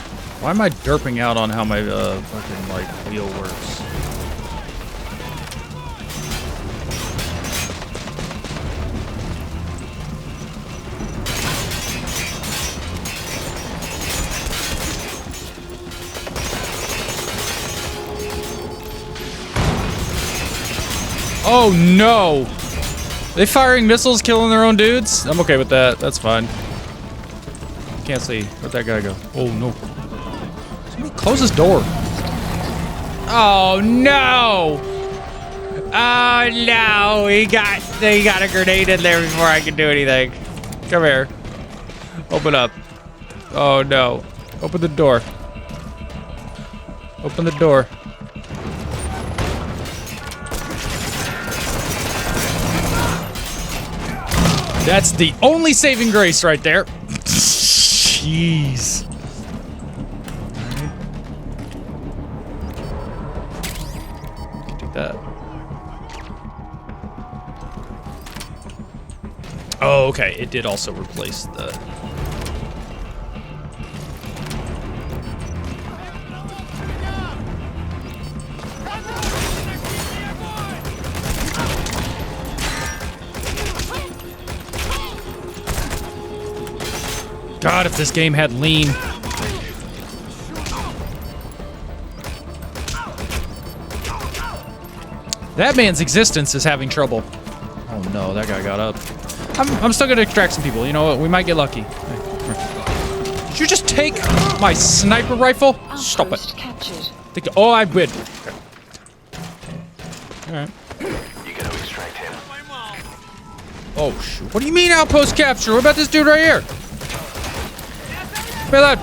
Why am I derping out on how my fucking like wheel works? Oh no! They firing missiles, killing their own dudes? I'm okay with that. That's fine. Can't see. Where'd that guy go? Oh no! Somebody close this door. Oh no! Oh no! He got a grenade in there before I could do anything. Come here. Open up. Oh no! Open the door. Open the door. That's the only saving grace right there. Jeez. Take that. Oh, okay. It did also replace the... God, if this game had lean. That man's existence is having trouble. Oh no, that guy got up. I'm still gonna extract some people. You know what? We might get lucky. Did you just take my sniper rifle? Stop it. Outpost captured. Oh, I win. Okay. All right. You gotta extract him. Oh shoot! What do you mean outpost capture? What about this dude right here? Come here, lad.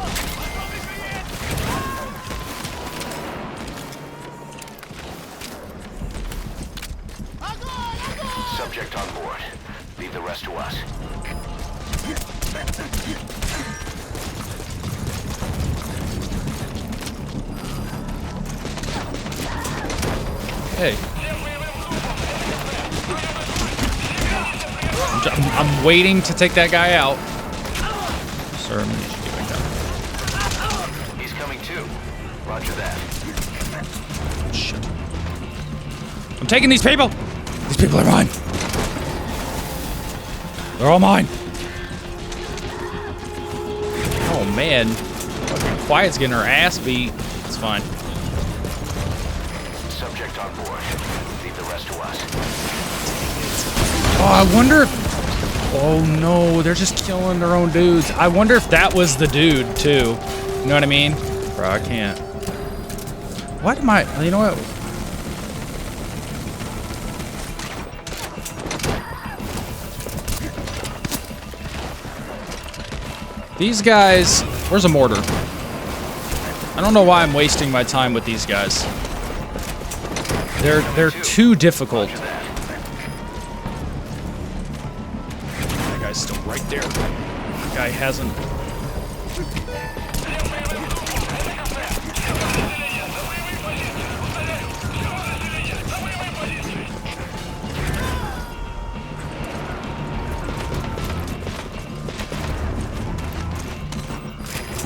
Subject on board. Leave the rest to us. Hey. I'm waiting to take that guy out. Sir, I'm gonna get back down. He's coming too. Roger that. Shit. I'm taking these people! These people are mine. They're all mine. Oh man. Fucking Quiet's getting her ass beat. It's fine. Subject on board. Leave the rest to us. Oh, I wonder if Oh no, they're just killing their own dudes. I wonder if that was the dude too. You know what I mean? Bro, I can't. What am I? You know what? These guys. Where's a mortar? I don't know why I'm wasting my time with these guys. They're too difficult. That guy's still right there. That guy hasn't.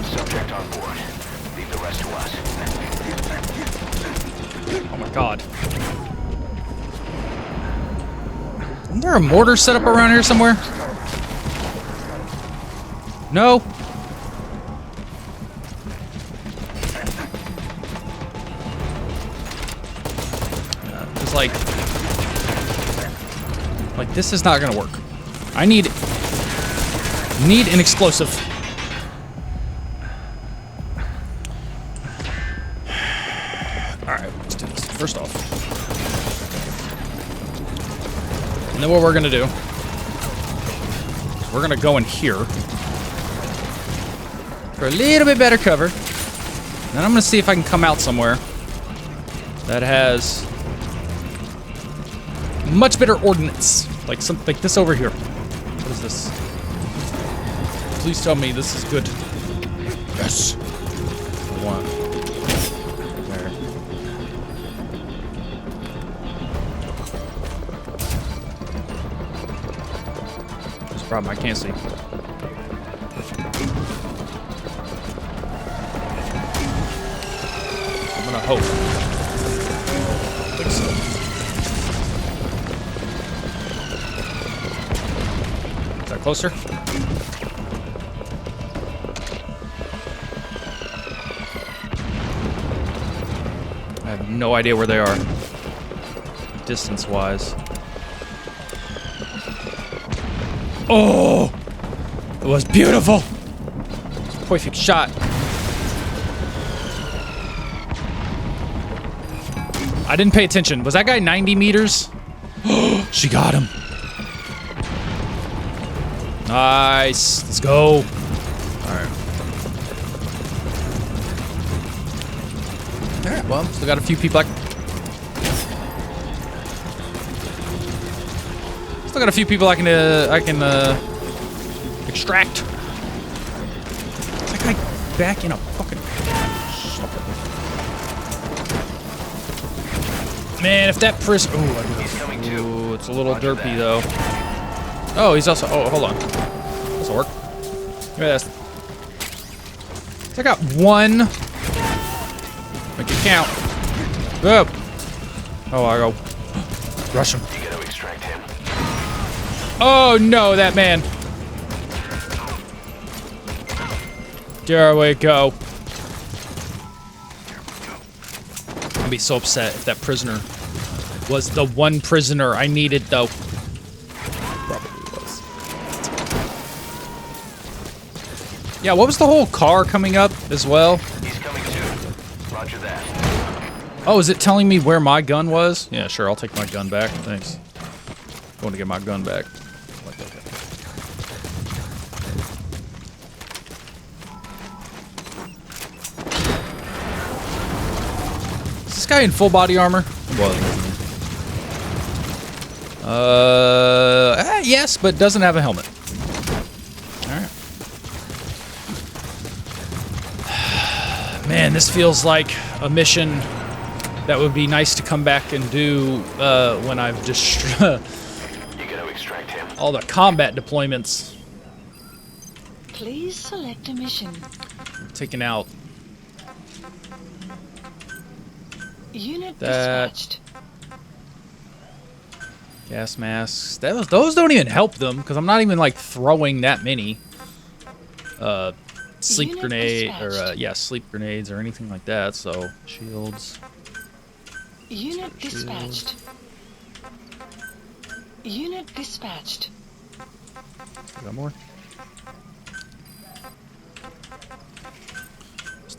Subject on board. Leave the rest to us. Oh my god. Isn't there a mortar set up around here somewhere? No? It's like this is not gonna work. I need an explosive. Alright, let's do this. First off. And then what we're gonna do is we're gonna go in here for a little bit better cover. Then I'm gonna see if I can come out somewhere that has much better ordnance. Like something like this over here. What is this? Please tell me this is good. Yes. One. There. There's a problem, I can't see. I'm gonna hope. I think so. Is that closer? I have no idea where they are, distance-wise. Oh! It was beautiful! Perfect shot. I didn't pay attention. Was that guy 90 meters? She got him. Nice. Let's go. Alright. Alright, well, still got a few people I can extract. Is that guy back in a fucking... Man, if that prison... Ooh, it's a little derpy, though. Oh, he's also... Oh, hold on. This'll work. Give me this. I got one. Make it count. Oh. Oh, I go. Rush him. You gotta extract him. Oh, no, that man. There we go. I'd be so upset if that prisoner was the one prisoner I needed, though. Probably was. Yeah, what was the whole car coming up as well? He's coming too. Roger that. Oh, is it telling me where my gun was? Yeah, sure, I'll take my gun back. Thanks. Going to get my gun back. Like that. Is this guy in full body armor? Well, yes, but doesn't have a helmet. Alright. Man, this feels like a mission that would be nice to come back and do when I've just You gotta extract him. all the combat deployments. Please select a mission. Taken out Unit that. dispatched. Gas masks. Those don't even help them because I'm not even like throwing that many. Sleep Unit grenade dispatched. or sleep grenades or anything like that. So shields. Unit dispatched. Unit dispatched. Got more?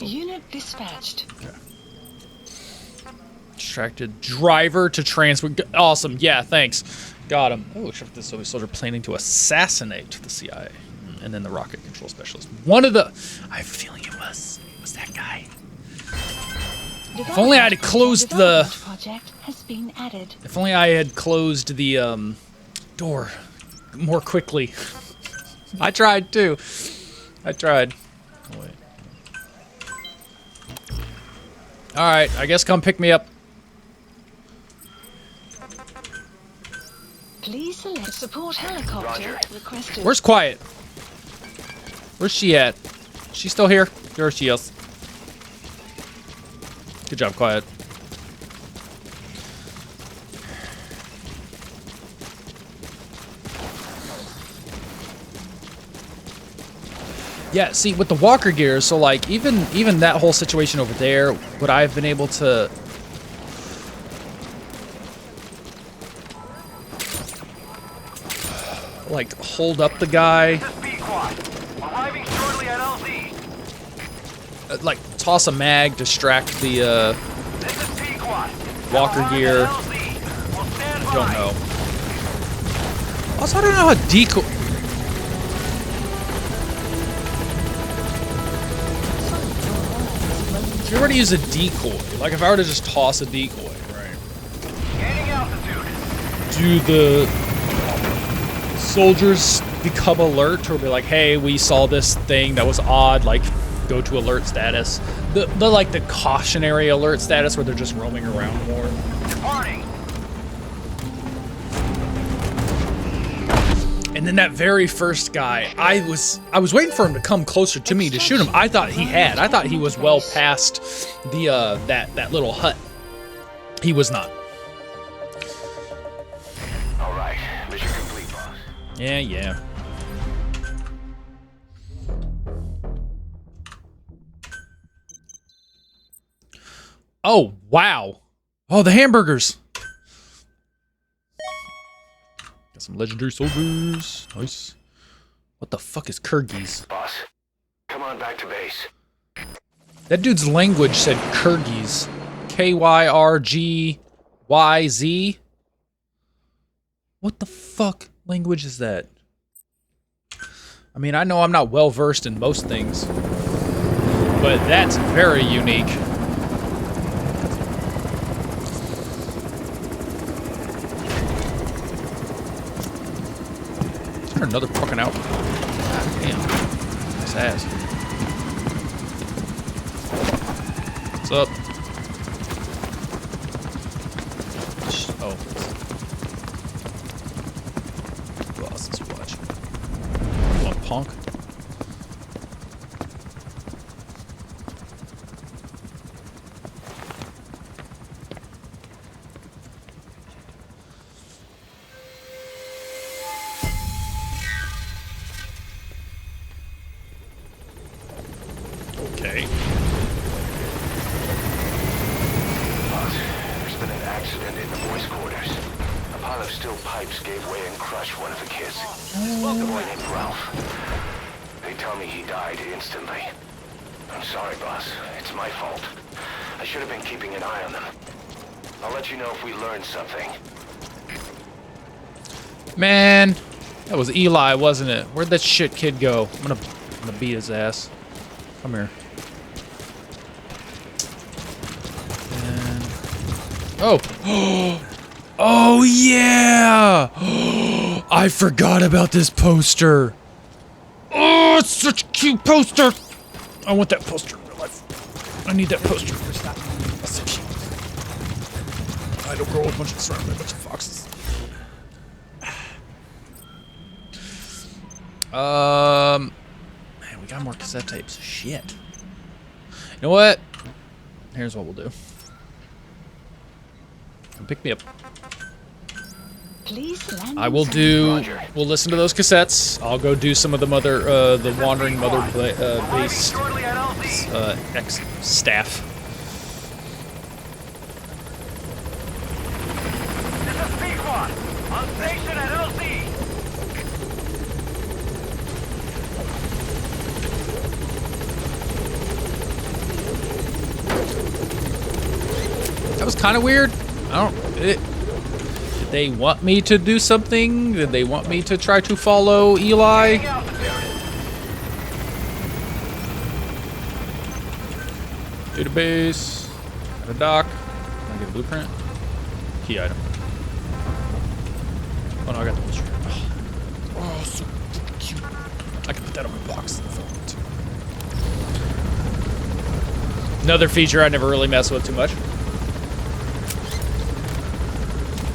Unit dispatched. Okay. Distracted driver to transfer. Awesome. Yeah, thanks. Got him. Oh, except this Soviet soldier planning to assassinate the CIA. And then the rocket control specialist. One of the... I have a feeling it was that guy. If only I had closed the... Project has been added. If only I had closed the door more quickly. I tried too. I tried. Oh, wait. Alright, I guess come pick me up. Please select support helicopter requested. Where's Quiet? Where's she at? She still here? There she is. Good job, Quiet. Yeah, see, with the walker gear, so like even that whole situation over there, would I have been able to like hold up the guy? Arriving shortly at LZ. Like toss a mag, distract the This is Pequot. walker gear. We'll stand by. Don't know. Also, I don't know how decoy. If you were to use a decoy, like if I were to just toss a decoy, right? Gaining altitude. Do the soldiers become alert or be like, hey, we saw this thing that was odd, like go to alert status? The like the cautionary alert status where they're just roaming around more. Departing. And then that very first guy, I was waiting for him to come closer to me to shoot him. I thought he was well past the that little hut. He was not. All right, mission complete, boss. Yeah. Oh, wow. Oh, the hamburgers. Got some legendary soldiers. Nice. What the fuck is Kyrgyz? Boss, come on back to base. That dude's language said Kyrgyz. K-Y-R-G-Y-Z? What the fuck language is that? I mean, I know I'm not well versed in most things, but that's very unique. Is there another fucking out? God damn. Nice ass. What's up? Oh. Boss's watch. You want punk? Okay. Boss, there's been an accident in the boys' quarters. A pile of steel pipes gave way and crushed one of the kids. The boy named Ralph. They tell me he died instantly. I'm sorry, boss. It's my fault. I should have been keeping an eye on them. I'll let you know if we learn something. Man, that was Eli, wasn't it? Where'd that shit kid go? I'm gonna beat his ass. Come here. And... Oh! Oh yeah! I forgot about this poster. Oh, it's such a cute poster. I want that poster in real life. I need that poster. That's so cute. I don't grow a bunch of surrounded by a bunch of foxes. Man, we got more cassette tapes. Shit. You know what? Here's what we'll do. Come pick me up. Please land. I will do. We'll listen to those cassettes. I'll go do some of the the Wandering Mother based ex staff. This is Pequot. On station at LZ. was kind of weird. Did they want me to do something? Did they want me to try to follow Eli? Gaining altitude. Database. Got a dock. Can I get a blueprint? Key item. Oh no, I got the blueprint. Oh, so cute. I can put that on my box. Another feature I never really mess with too much.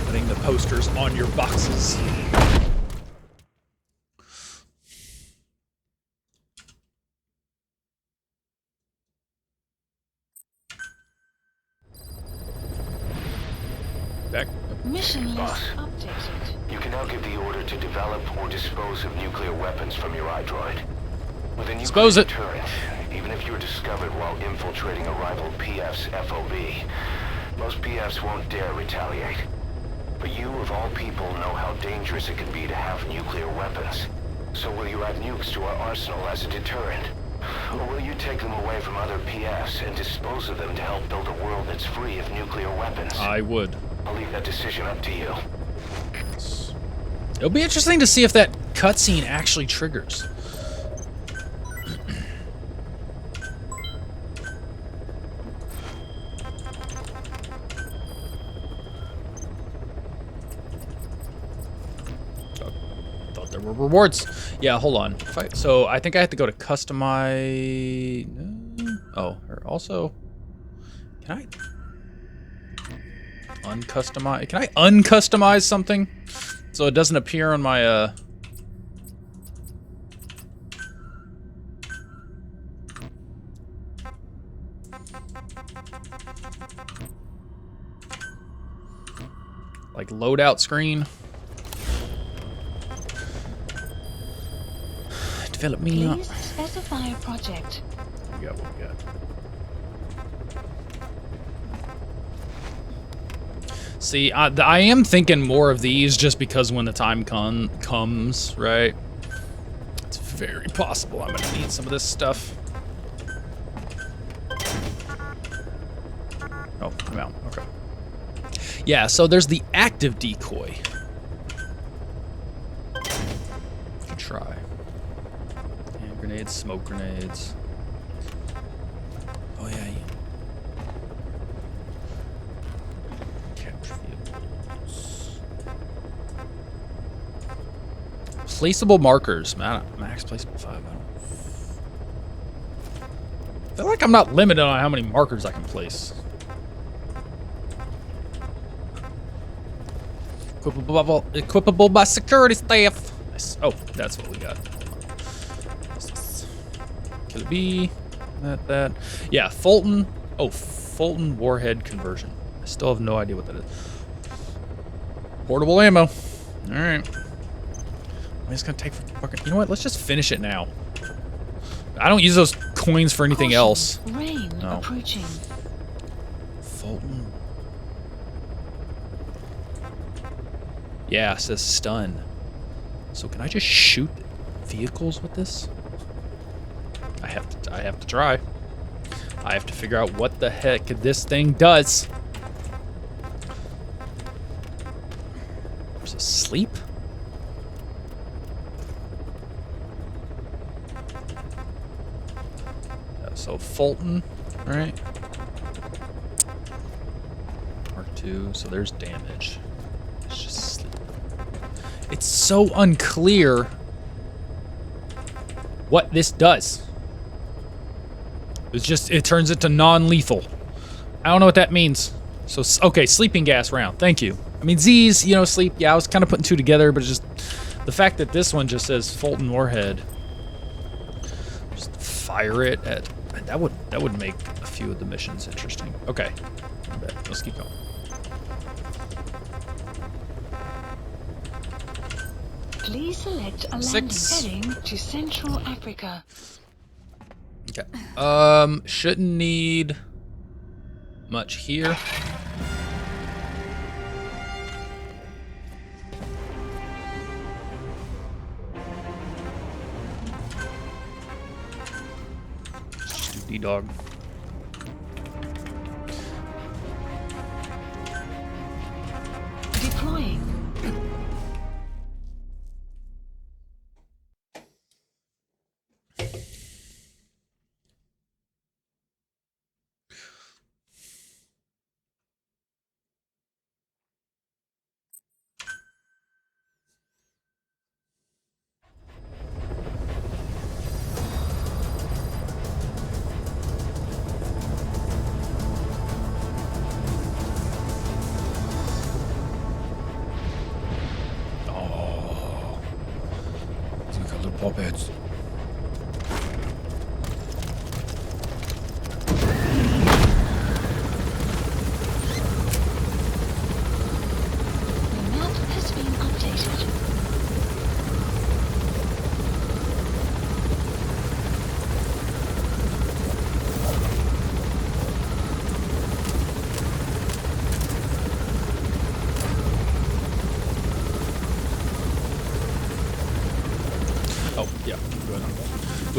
Putting the posters on your boxes. Back. Mission list Boss. updated. You can now give the order to develop or dispose of nuclear weapons from your iDroid. With a nuclear Dispose it. deterrent, even if you're discovered while infiltrating a rival PF's FOB, most PFs won't dare retaliate. But you, of all people, know how dangerous it can be to have nuclear weapons. So will you add nukes to our arsenal as a deterrent? Or will you take them away from other PFs and dispose of them to help build a world that's free of nuclear weapons? I would. I'll leave that decision up to you. It'll be interesting to see if that cutscene actually triggers. Thought there were rewards. Yeah, hold on. So I think I have to go to customize. Oh, or also, can I uncustomize? Can I uncustomize something so it doesn't appear on my like loadout screen? Develop me up. Please specify a project. We got what we got. See, I am thinking more of these just because when the time comes, right? It's very possible I'm gonna need some of this stuff. Oh, I'm out. Okay. Yeah, so there's the active decoy. Good try. Hand grenades, smoke grenades. Oh yeah. Capture vehicles. Placeable markers. Max placeable 5. I feel like I'm not limited on how many markers I can place. Equipable by security staff. Nice. Oh, that's what we got. Kill B. That. Yeah, Fulton. Oh, Fulton warhead conversion. I still have no idea what that is. Portable ammo. All right. I'm just gonna take fucking. You know what? Let's just finish it now. I don't use those coins for anything else. Rain No. approaching. Fulton. Yeah, it says stun. So can I just shoot vehicles with this? I have to try. I have to figure out what the heck this thing does. There's a sleep? So Fulton, right? Mark 2, so there's damage. It's just sleep. It's so unclear what this does. It turns into non-lethal. I don't know what that means. So, okay, sleeping gas round. Thank you. I mean, Z's, you know, sleep. Yeah, I was kind of putting two together, but it's just the fact that this one just says Fulton Warhead. Just fire it at. That would make a few of the missions interesting. Okay, let's keep going. Please select a Six. landing heading to Central Africa. Okay. Shouldn't need much here. Just do D-Dog.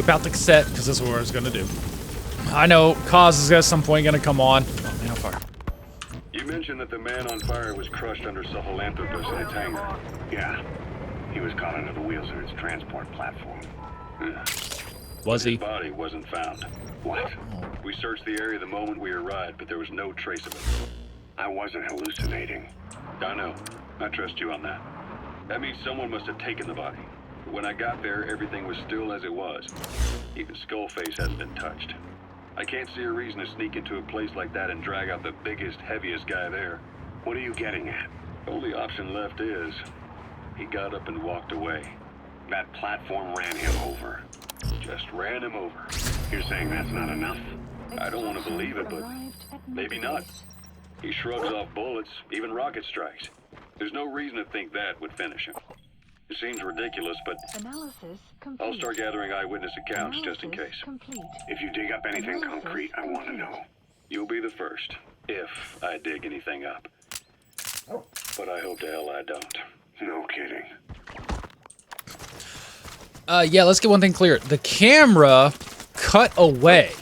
about the cassette because this is what I was gonna do. I know Kaz is at some point gonna come on. Oh man, on fire. You mentioned that the man on fire was crushed under Sahelanthropus in its hangar. Yeah. He was caught under the wheels of its transport platform. Yeah. Was His he? body wasn't found. What? We searched the area the moment we arrived, but there was no trace of it. I wasn't hallucinating. I know. I trust you on that. That means someone must have taken the body. But when I got there, everything was still as it was. Even Skullface hasn't been touched. I can't see a reason to sneak into a place like that and drag out the biggest, heaviest guy there. What are you getting at? Only option left is... he got up and walked away. That platform ran him over. Just ran him over. You're saying that's not enough? I don't want to believe it, but maybe not. He shrugs off bullets, even rocket strikes. There's no reason to think that would finish him. It seems ridiculous, but Analysis complete. I'll start gathering eyewitness accounts just in Analysis case. Complete. If you dig up anything concrete, I want to know. You'll be the first, if I dig anything up. But I hope to hell I don't. No kidding. Yeah, let's get one thing clear. The camera cut away.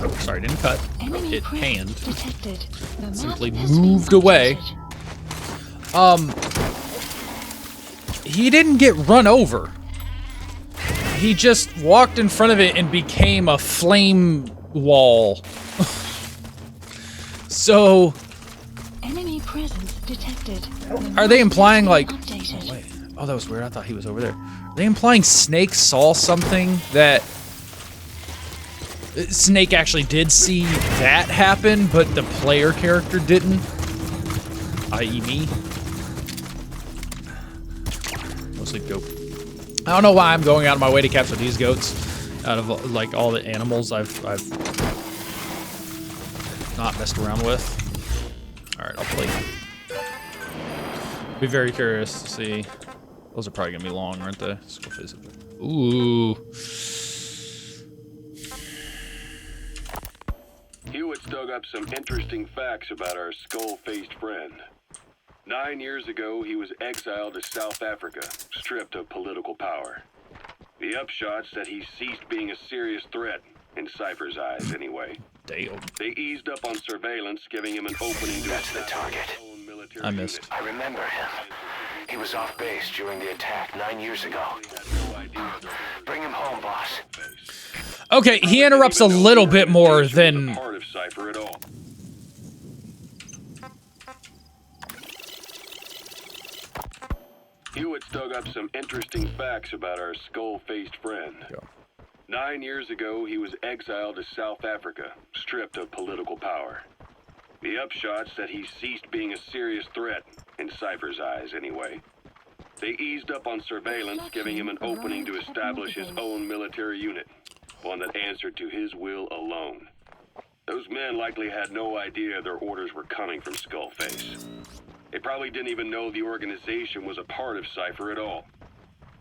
Oh, sorry, didn't cut. Enemy It presence panned. detected. The map Simply has been moved away. updated. He didn't get run over. He just walked in front of it and became a flame wall. So, Enemy presence detected. are they implying like... Updated. Wait, oh, that was weird. I thought he was over there. Are they implying Snake saw something that... Snake actually did see that happen, but the player character didn't? I.e. me? Mostly goat. I don't know why I'm going out of my way to capture these goats. Out of, like, all the animals I've not messed around with. Alright, I'll play. Be very curious to see. Those are probably gonna be long, aren't they? Ooh. Hewitt's dug up some interesting facts about our skull-faced friend. 9 years ago, he was exiled to South Africa, stripped of political power. The upshot's that he ceased being a serious threat, in Cypher's eyes anyway. Damn. They eased up on surveillance, giving him an opening to That's the establish target. his own military I missed. unit. I remember him. He was off base during the attack 9 years ago. Bring him home, boss. Okay, he interrupts a little bit more than... part of Cypher at all. Hewitt's dug up some interesting facts about our skull-faced friend. Yeah. 9 years ago, he was exiled to South Africa, stripped of political power. The upshot's that he ceased being a serious threat, in Cypher's eyes anyway. They eased up on surveillance, giving him an opening to establish his own military unit, one that answered to his will alone. Those men likely had no idea their orders were coming from Skullface. They probably didn't even know the organization was a part of Cypher at all.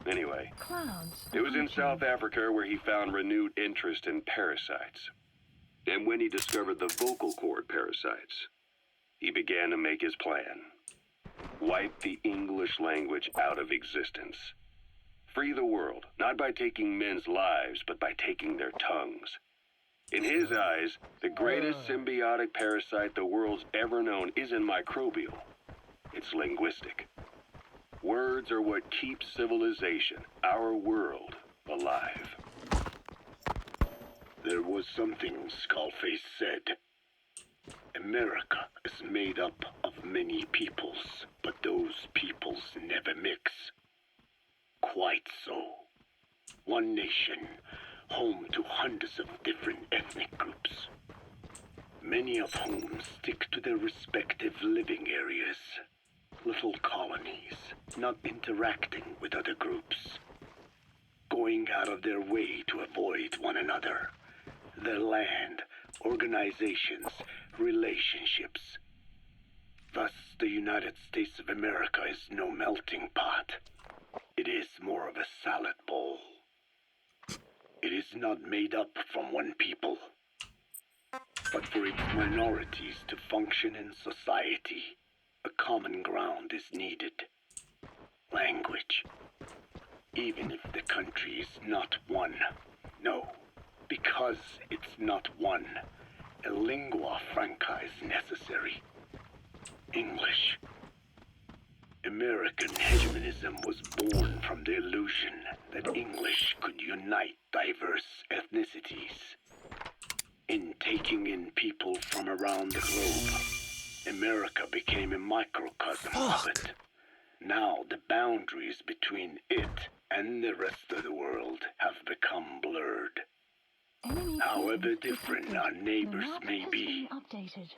Anyway, Clouds. it was in South Africa where he found renewed interest in parasites. And when he discovered the vocal cord parasites, he began to make his plan. Wipe the English language out of existence. Free the world, not by taking men's lives, but by taking their tongues. In his eyes, the greatest symbiotic parasite the world's ever known isn't microbial. It's linguistic. Words are what keeps civilization, our world, alive. There was something Skullface said. America is made up of many peoples, but those peoples never mix. Quite so. One nation, home to hundreds of different ethnic groups, many of whom stick to their respective living areas. Little colonies, not interacting with other groups, going out of their way to avoid one another, their land, organizations, relationships. Thus, the United States of America is no melting pot. It is more of a salad bowl. It is not made up from one people, but for its minorities to function in society, a common ground is needed. Language. Even if the country is not one. No. because it's not one. A lingua franca is necessary. English. American hegemonism was born from the illusion that English could unite diverse ethnicities. In taking in people from around the globe, America became a microcosm of it. Now the boundaries between it and the rest of the world have become blurred. However different our neighbors may be,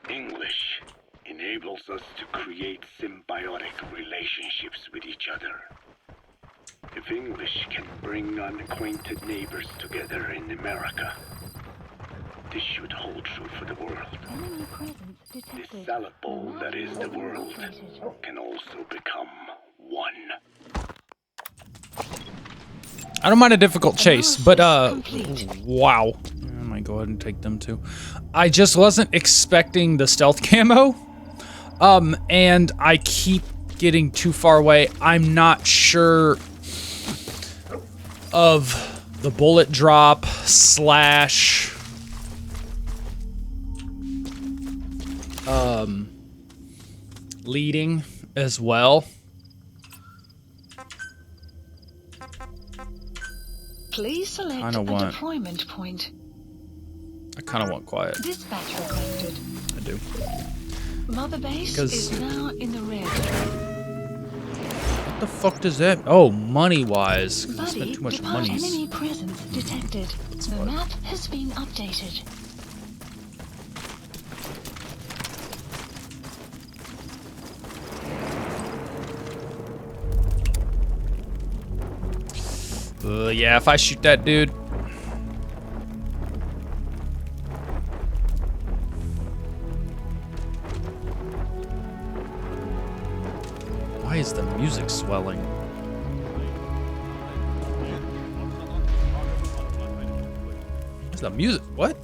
English enables us to create symbiotic relationships with each other. If English can bring unacquainted neighbors together in America, this should hold true for the world. This salad bowl that is the world can also become one. I don't mind a difficult chase, but wow. I might go ahead and take them too. I just wasn't expecting the stealth camo. And I keep getting too far away. I'm not sure of the bullet drop slash leading as well. Please select a deployment point. I kind of want quiet. Dispatch requested. I do. Mother base is now in the red. What the fuck does that? Oh, money-wise. I Buddy, spent too much depart money. enemy presence detected. The map has been updated. Yeah, if I shoot that dude. Why is the music swelling? What's the music? What?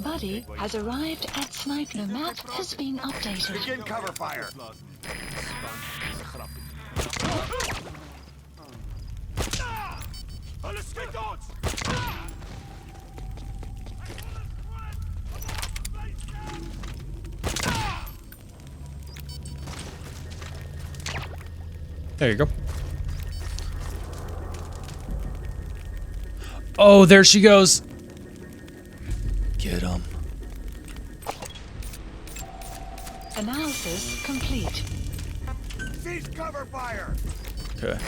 Buddy has arrived at sniper. The map has been updated. Begin cover fire. There you go. Oh, there she goes. Get him. Analysis complete. Cease cover fire. Okay.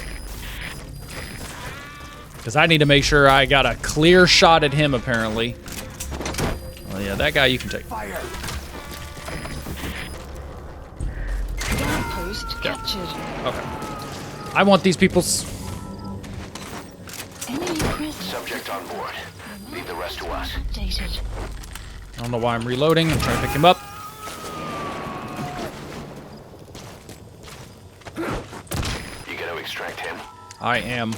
Because I need to make sure I got a clear shot at him, apparently. Well, yeah, that guy you can take. Fire. Post captured. Okay. I want these people's... Enemy presence. Subject on board. Leave the rest to us. Updated. I don't know why I'm reloading. I'm trying to pick him up. You gonna extract him? I am.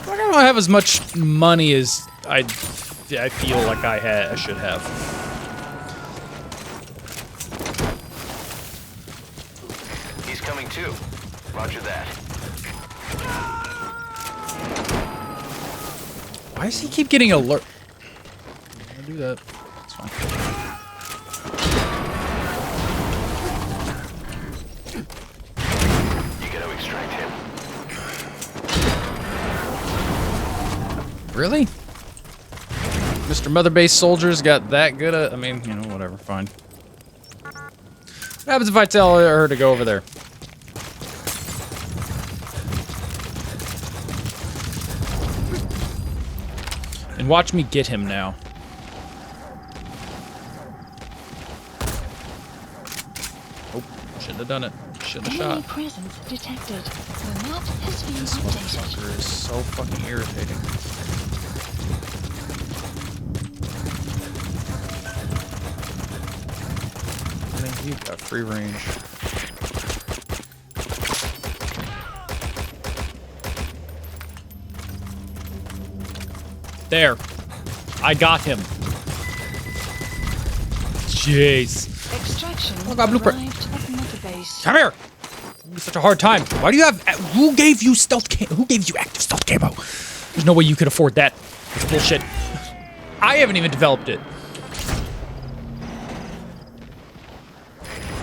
I don't have as much money as I feel like I should have. He's coming too. Roger that. Why does he keep getting alert? I'll do that. It's fine. You gonna extract him? Really? Mr. Mother Base Soldiers got that good at... I mean, you know, whatever, fine. What happens if I tell her to go over there? And watch me get him now. Oh, shouldn't have done it. Shouldn't have Enemy shot. presence detected. The map has been This updated. motherfucker is so fucking irritating. I think you've got free range. There. I got him. Jeez. Extraction Oh, got blueprint. arrived at Mother Base. Come here. It's such a hard time. Why do you have... Who gave you stealth camo? Who gave you active stealth camo? There's no way you could afford that. It's bullshit. I haven't even developed it.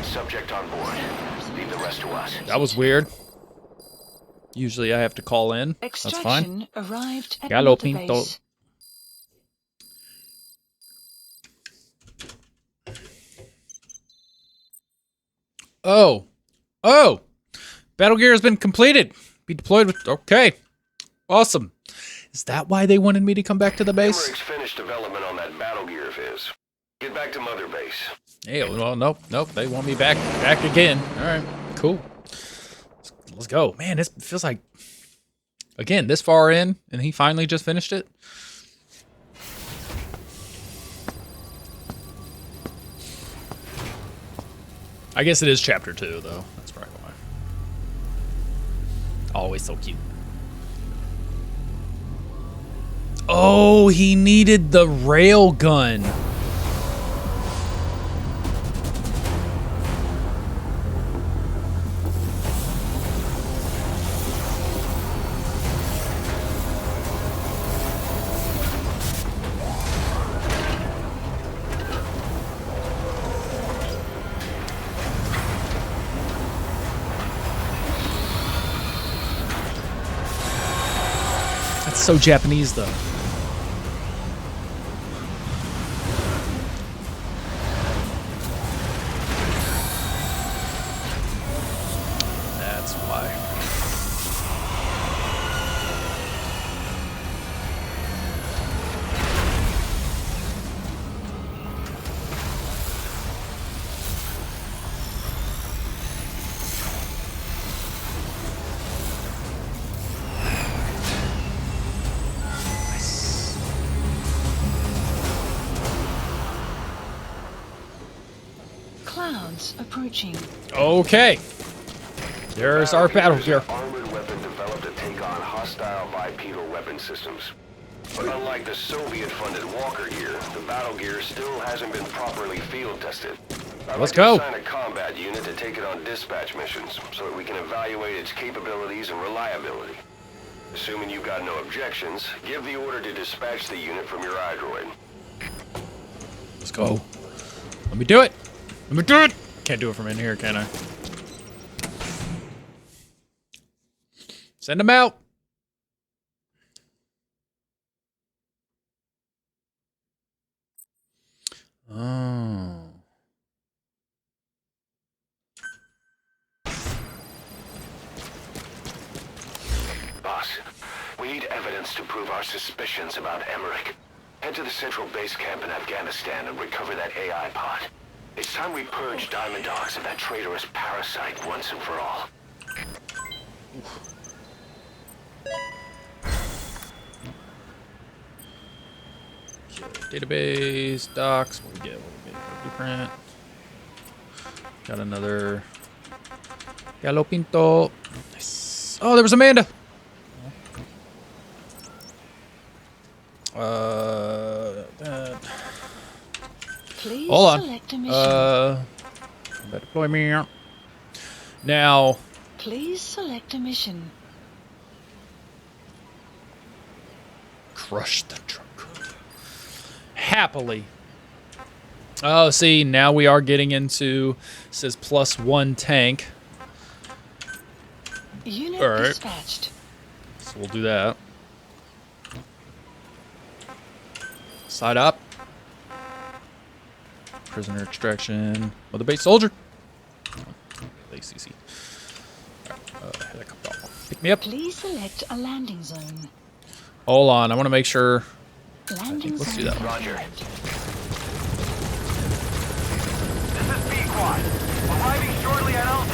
Subject on board. Leave the rest to us. That was weird. Usually I have to call in. That's fine. Extraction arrived at Gallo Pinto. Pinto. Oh. Oh! Battle gear has been completed. Be deployed with... Okay. Awesome. Is that why they wanted me to come back to the base? Emmerich's finished development on that battle gear of his. Get back to Mother Base. Hey, well, nope. They want me back again. All right. Cool. Let's go. Man, this feels like... Again, this far in, and he finally just finished it. I guess it is chapter 2, though. That's probably why. Always so cute. Oh, he needed the rail gun. That's so Japanese, though. That's why. Clouds approaching. Okay. There's our battle gear. Armored weapon developed to take on hostile bipedal weapon systems. But unlike the Soviet-funded Walker gear, the battle gear still hasn't been properly field tested. Let's go. Assign a combat unit to take it on dispatch missions so that we can evaluate its capabilities and reliability. Assuming you've got no objections, give the order to dispatch the unit from your iDroid. Let's go. Let me do it. Let me do it. Can't do it from in here, can I? Send them out. Oh. Boss, we need evidence to prove our suspicions about Emmerich. Head to the central base camp in Afghanistan and recover that AI pod. It's time we purge Diamond Dogs of that traitorous parasite once and for all. Database, docs, what do we get? Blueprint. Got another Gallo Pinto. Nice. Oh, there was Amanda. That. Please Hold on. select a mission. Deploy me. Now. Please select a mission. Crush the truck. Happily. Oh, see, now we are getting into, it says +1 tank. Unit All right. dispatched. So we'll do that. Side up. Prisoner extraction. Mother base soldier. Base CC. Alright, helicopter. Pick me up. Please select a landing zone. Hold on, I want to make sure. Landing Let's zone. do that. Roger. This is Pequod. Arriving shortly at LZ.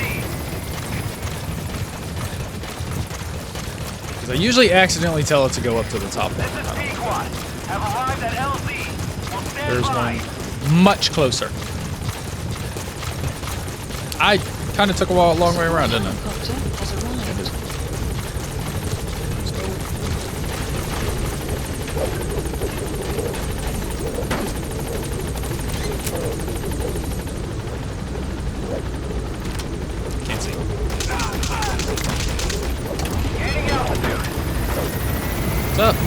Because I usually accidentally tell it to go up to the top. This is Pequod. Have arrived at LZ. We'll stand There's by. one much closer. I kind of took a long way around, didn't I? Helicopter has arrived. Let's go. Can't see. Gaining altitude. What's up?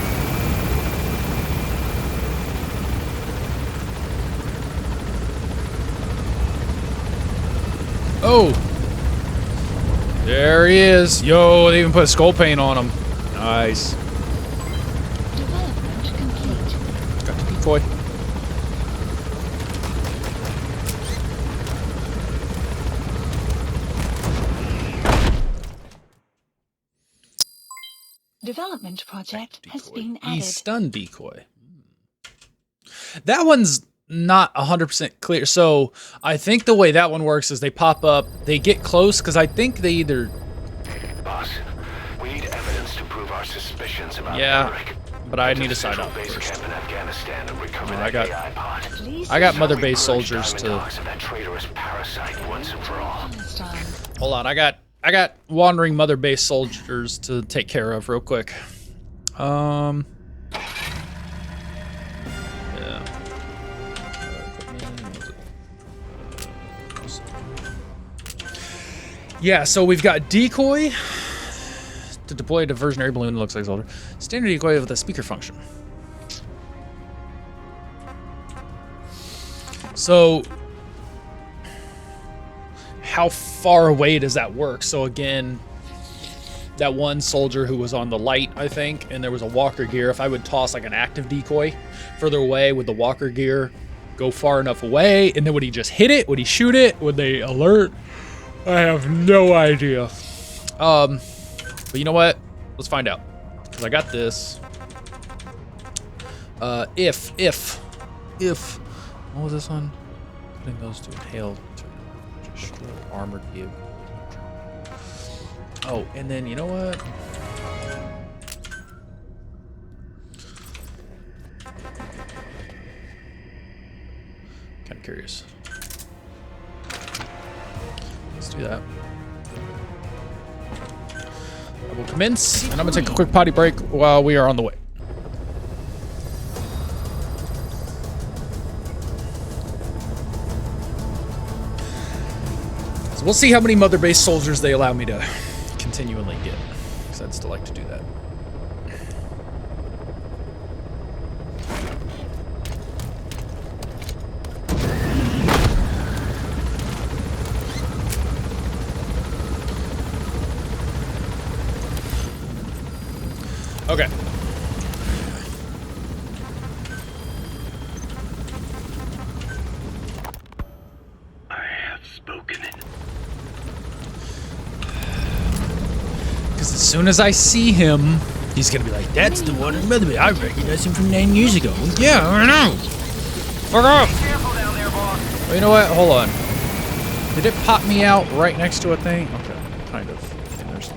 Oh! There he is. Yo, they even put skull paint on him. Nice. Development complete. Got the decoy. Development project has Decoy. been added. E-stun decoy. That one's not 100% clear. So I think the way that one works is they pop up, they get close, because I think they either... Boss, we need evidence to prove our suspicions about Yeah, Maverick. but I Get to need the to sign central up base first. camp in Afghanistan and recover I that got- AI pod. Please I got decide mother We base purge soldiers Diamond to... Dogs of that traitorous parasite once and for all. Palestine. Hold on, I got wandering mother base soldiers to take care of real quick. Yeah. Yeah, so we've got decoy to deploy a diversionary balloon that looks like a soldier. Standard decoy with a speaker function. So how far away does that work? So again, that one soldier who was on the light, I think, and there was a walker gear. If I would toss like an active decoy further away with the walker gear, go far enough away, and then would he just hit it? Would he shoot it? Would they alert? I have no idea. But you know what? Let's find out. Because I got this. If, what was this one? Putting those to inhale to destroy armored vehicle. Oh, and then you know what? Kind of curious. Let's do that. I will commence, and I'm gonna take a quick potty break while we are on the way. So we'll see how many mother base soldiers they allow me to continually get, because I'd still like to do that. Okay. I have spoken it. Because as soon as I see him, he's gonna be like, "That's the one in Mother Base. I recognize him from 9 years ago." Yeah, I know. Fuck off. Careful down there, boss. Well, you know what? Hold on. Did it pop me out right next to a thing? Okay, kind of. And there's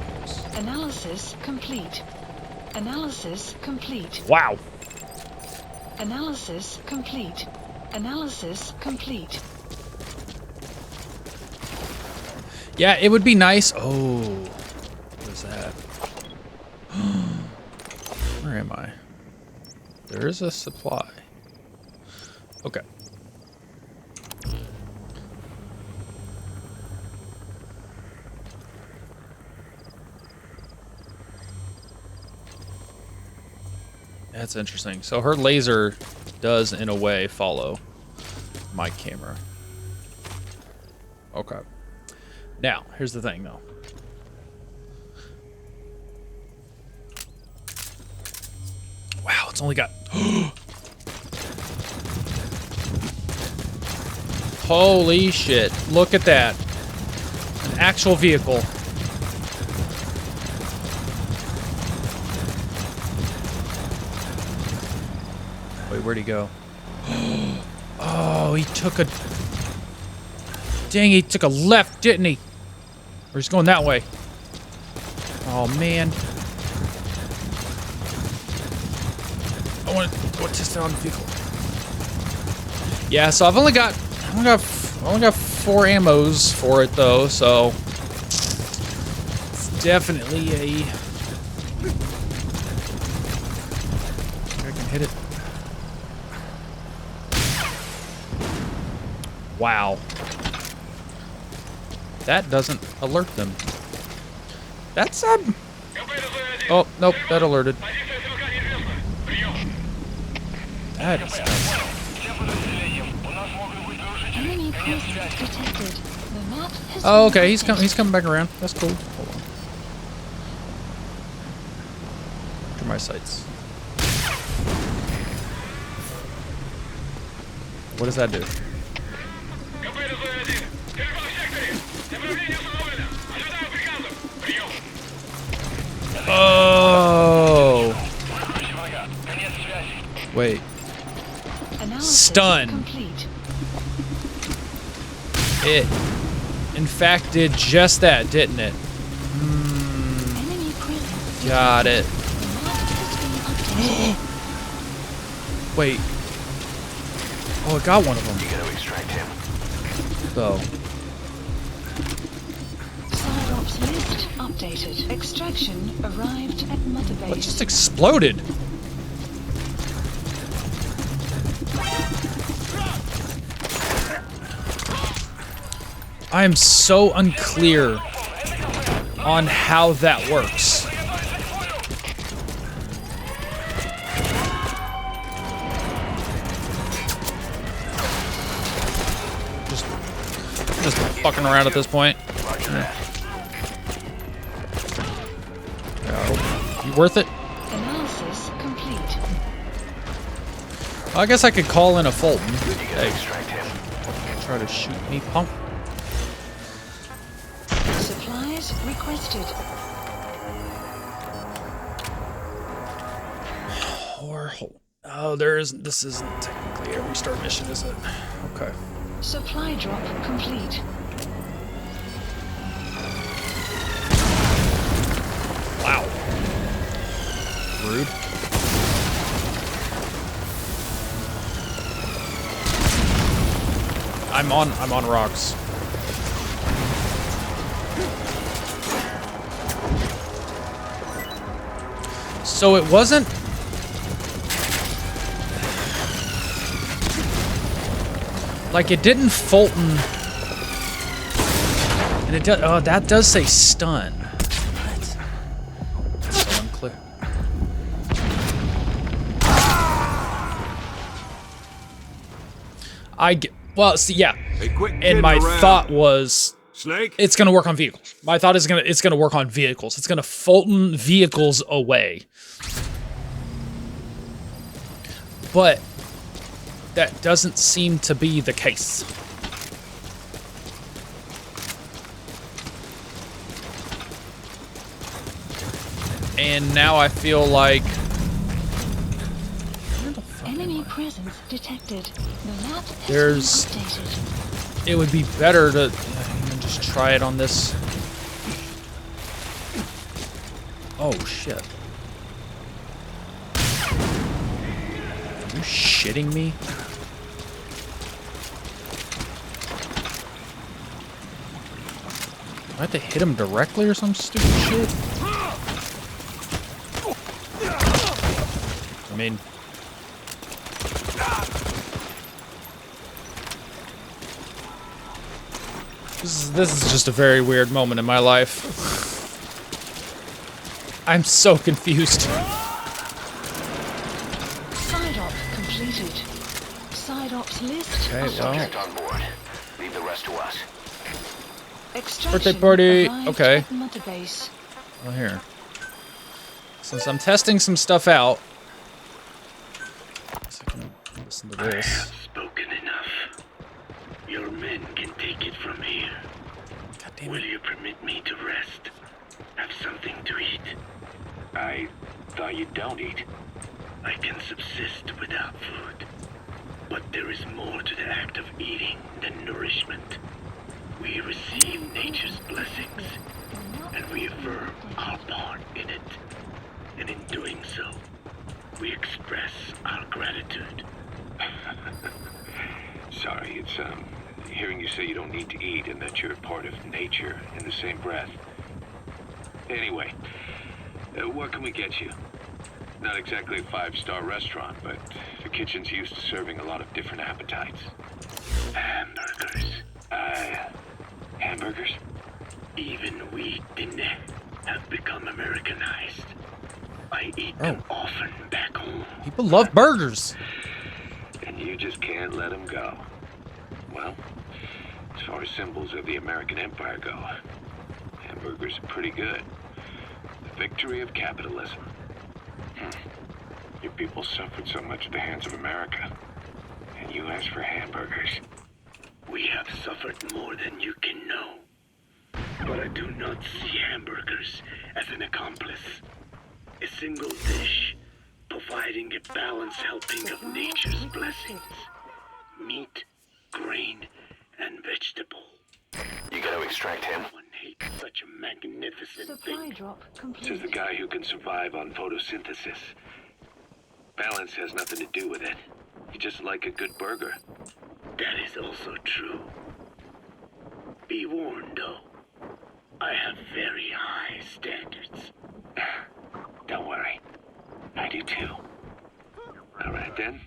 Analysis complete. Analysis complete. wow. Analysis complete. Analysis complete. Yeah, it would be nice. Oh, what is that? Where am I? There is a supply. Okay. That's interesting. So her laser does, in a way, follow my camera. Okay. Now, here's the thing, though. Wow, it's only got... Holy shit. Look at that. An actual vehicle. Wait, where'd he go? Oh, he took a... Dang, he took a left, didn't he? Or he's going that way. Oh, man. I want to test it on the vehicle. Yeah, so I've only got 4 ammos for it though, so it's definitely a... I can hit it. Wow. That doesn't alert them. That's oh, nope, that alerted. That is nice. Enemy presence detected. The map has Oh, been okay. He's updated. coming back around. That's cool. Hold on. To my sights. What does that do? Oh. Wait. Analysis Stun. complete. It, in fact, did just that, didn't it? Enemy presence Got it. The map has been updated. Wait. Oh, I got one of them. You gotta extract him. So, Side ops list updated. Extraction arrived at Mother what Base. just exploded? I am so unclear on how that works. Just fucking around at this point. You worth it? Analysis complete. I guess I could call in a Fulton. You gotta Hey, extract him. try to shoot me, punk. Supplies requested. Or oh, there isn't. This isn't technically a restart mission, is it? Okay. Supply drop complete. Wow. Rude. I'm on rocks. So it wasn't. Like it didn't Fulton. And it does. Oh, that does say stun. What? So unclear. Well, see, yeah. Hey, quit And kidding my around. thought was Snake? it's gonna work on vehicles. My thought is it's gonna work on vehicles. It's gonna Fulton vehicles away. But that doesn't seem to be the case. And now I feel like Enemy presence detected. The map has There's- been updated. it would be better to even just try it on this. Oh shit. Are you shitting me? Do I have to hit him directly or some stupid shit? I mean... This is just a very weird moment in my life. I'm so confused. Side op completed. Side ops list Okay, well. Subject on board. Leave the rest to us. Extraction Birthday party, arrived okay. at Mother Base. Well, here. Since I'm testing some stuff out, I guess I can listen to I this. have spoken enough. Your men can take it from here. God damn Will it. you permit me to rest? Have something to eat? I thought you don't eat. I can subsist without food. But there is more to the act of eating than nourishment. We receive nature's blessings, and we affirm our part in it. And in doing so, we express our gratitude. Sorry, it's, hearing you say you don't need to eat and that you're part of nature in the same breath. Anyway, what can we get you? Not exactly a five-star restaurant, but the kitchen's used to serving a lot of different appetites. Hamburgers. Hamburgers? Even we didn't have become Americanized. I eat them often back home. People love burgers. you just can't let them go. Well, as far as symbols of the American Empire go, hamburgers are pretty good. The victory of capitalism. Your people suffered so much at the hands of America. And you asked for hamburgers. We have suffered more than you can know. But I do not see hamburgers as an accomplice. A single dish, providing a balanced helping of nature's blessings. Meat, grain, and vegetable. You gotta extract him. One hates such a magnificent Supply thing. drop This complete. is the guy who can survive on photosynthesis. Balance has nothing to do with it. You just like a good burger. That is also true. Be warned, though. I have very high standards. Don't worry. I do too. All right then.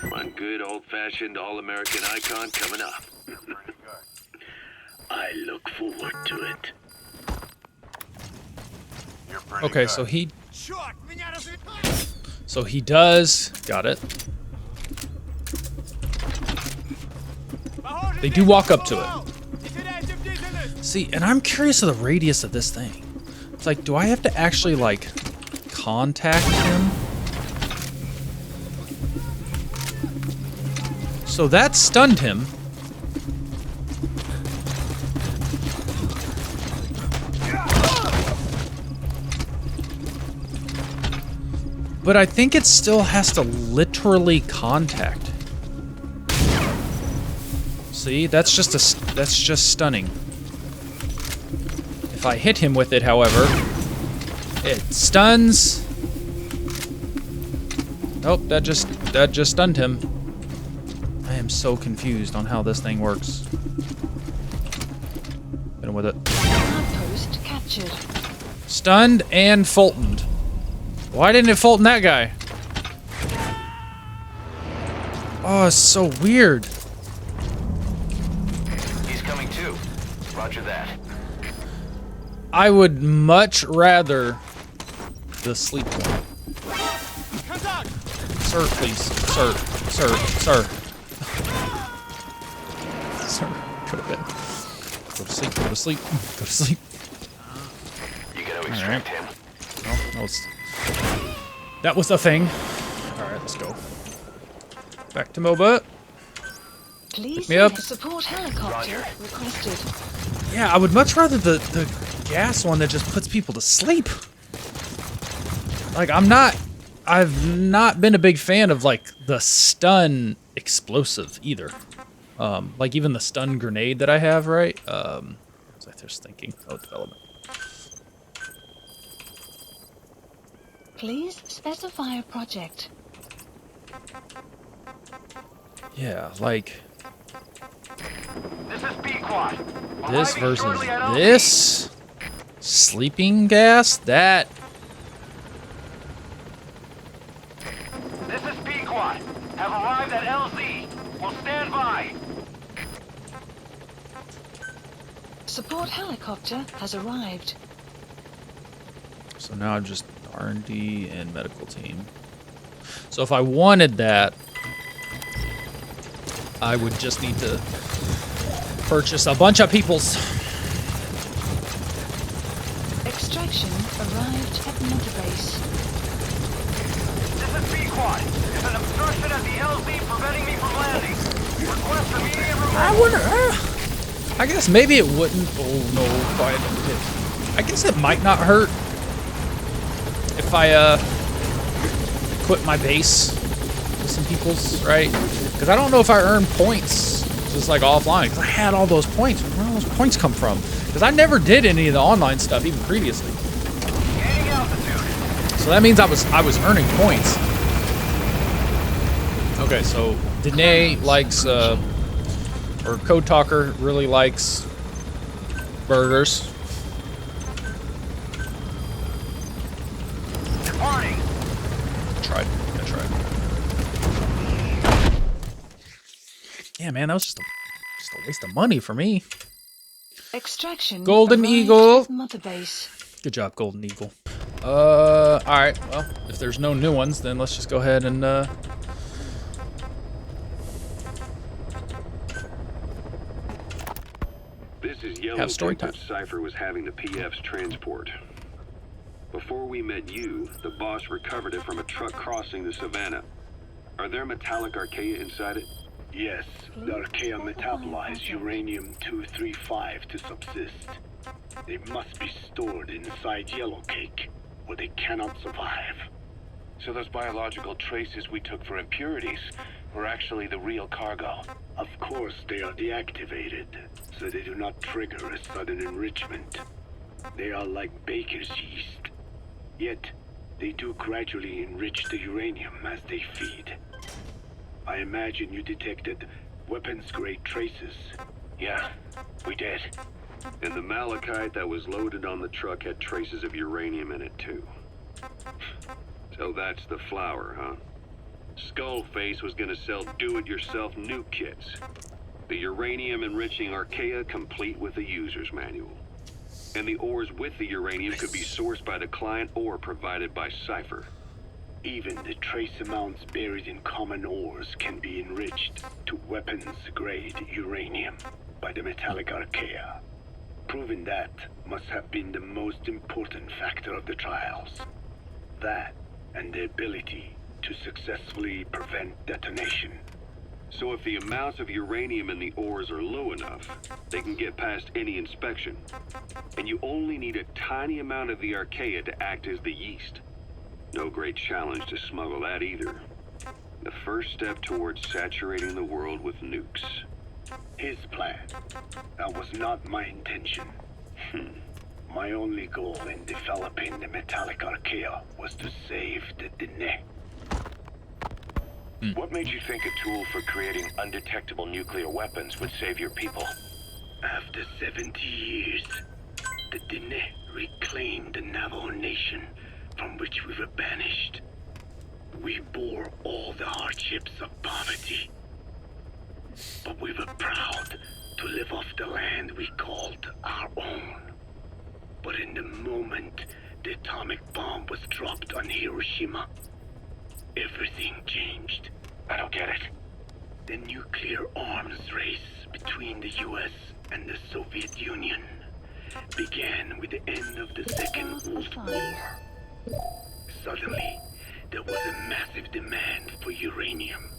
One good old-fashioned all-American icon coming up. I look forward to it. You're pretty Okay, good. so he does. Got it. They do walk up to it. See, and I'm curious of the radius of this thing. It's like, do I have to actually, like, contact him? So that stunned him. But I think it still has to literally contact. See, that's just stunning. If I hit him with it, however, it stuns. Nope, that just stunned him. I am so confused on how this thing works. Hit him with it. Outpost captured. Stunned and Fultoned. Why didn't it Fulton that guy? Oh, it's so weird. He's coming too. Roger that. I would much rather the sleep one. Sir, please. Sir. Sir. Sir. Sir. Go to bed. Go to sleep. Go to sleep. Go to sleep. You gotta extract him. No, that was the thing. Alright, let's go. Back to MOBA. Please me up. support helicopter Roger. requested. Yeah, I would much rather the gas one that just puts people to sleep. Like, I've not been a big fan of, like, the stun explosive either. Like, even the stun grenade that I have, right? I was just thinking. Oh, development. Please specify a project. Yeah, like, This is B-Quad. this Arriving versus shortly at LZ. this sleeping gas, that This is B-Quad. Have arrived at LZ. Will stand by. Support helicopter has arrived. so now I'm just R&D and medical team. So if I wanted that, I would just need to purchase a bunch of people's. Extraction arrived at Motorbase. This is B-Quad. There's an obstruction at the LZ preventing me from landing. Request immediate removal. I wonder. I guess maybe it wouldn't. Oh no, quiet. I guess it might not hurt if I quit my base with some people's, right? Because I don't know if I earn points just like offline. Because I had all those points. Where did all those points come from? Because I never did any of the online stuff even previously. Gaining altitude. So that means I was earning points. Okay, so Danae likes or Code Talker really likes burgers. Departing. I tried. Yeah, man, that was just a waste of money for me. Extraction Golden arrived Eagle. at Motorbase. Good job, Golden Eagle. Alright, well, if there's no new ones, then let's just go ahead and have story think time. that Cypher was having the PF's transport. Before we met you, the boss recovered it from a truck crossing the savannah. Are there metallic archaea inside it? Yes, the archaea metabolize uranium-235 to subsist. They must be stored inside yellow cake, or they cannot survive. So those biological traces we took for impurities were actually the real cargo. Of course, they are deactivated, so they do not trigger a sudden enrichment. They are like baker's yeast. Yet, they do gradually enrich the uranium as they feed. I imagine you detected weapons-grade traces. Yeah, we did. And the malachite that was loaded on the truck had traces of uranium in it too. So that's the flower, huh? Skullface was gonna sell do-it-yourself nuke kits. The uranium-enriching archaea complete with a user's manual. And the ores with the uranium could be sourced by the client or provided by Cypher. Even the trace amounts buried in common ores can be enriched to weapons-grade uranium by the metallic archaea. Proving that must have been the most important factor of the trials. That and the ability to successfully prevent detonation. So if the amounts of uranium in the ores are low enough, they can get past any inspection. And you only need a tiny amount of the archaea to act as the yeast. No great challenge to smuggle that either. The first step towards saturating the world with nukes. His plan. That was not my intention. My only goal in developing the metallic archaea was to save the Dene. What made you think a tool for creating undetectable nuclear weapons would save your people? After 70 years, the Dene reclaimed the Navajo nation from which we were banished. We bore all the hardships of poverty, but we were proud to live off the land we called our own. But in the moment the atomic bomb was dropped on Hiroshima, everything changed. I don't get it. The nuclear arms race between the US and the Soviet Union began with the end of the Second World War. Suddenly, there was a massive demand for uranium.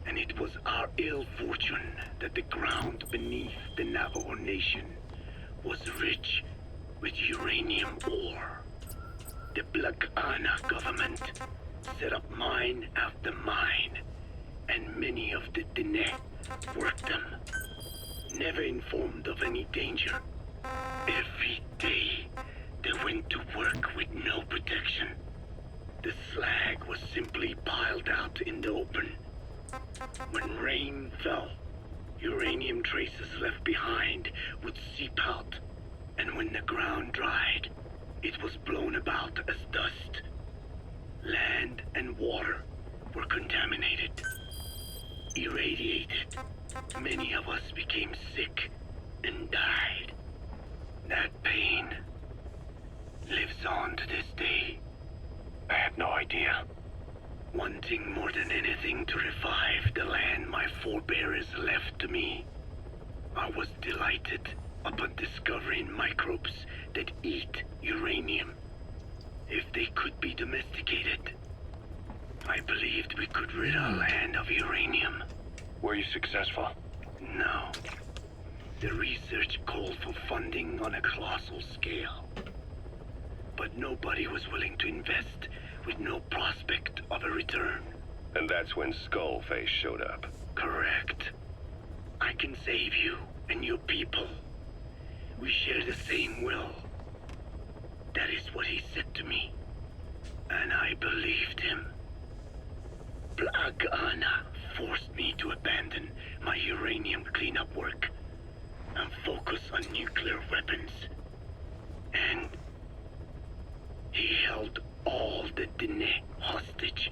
And it was our ill fortune that the ground beneath the Navajo Nation was rich with uranium ore. The Black Ana government set up mine after mine, and many of the Dene worked them, never informed of any danger. Every day, they went to work with no protection. The slag was simply piled out in the open. When rain fell, uranium traces left behind would seep out, and when the ground dried, it was blown about as dust. Land and water were contaminated, irradiated. Many of us became sick and died. That pain lives on to this day. I had no idea. Wanting more than anything to revive the land my forebears left to me, I was delighted upon discovering microbes that eat uranium. If they could be domesticated, I believed we could rid our land of uranium. Were you successful? No. The research called for funding on a colossal scale. But nobody was willing to invest with no prospect of a return. And that's when Skullface showed up. Correct. I can save you and your people. We share the same will. That is what he said to me. And I believed him. Black Ana forced me to abandon my uranium cleanup work and focus on nuclear weapons. And he held all the Dene hostage.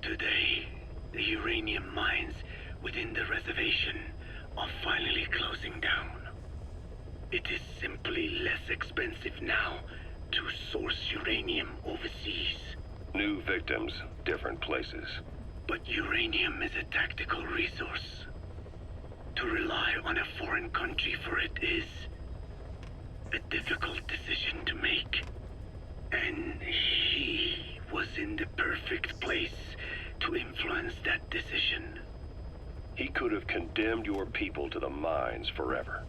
Today, the uranium mines within the reservation are finally closing down. It is simply less expensive now to source uranium overseas. New victims, different places. But uranium is a tactical resource. To rely on a foreign country for it is a difficult decision to make. And he was in the perfect place to influence that decision. He could have condemned your people to the mines forever.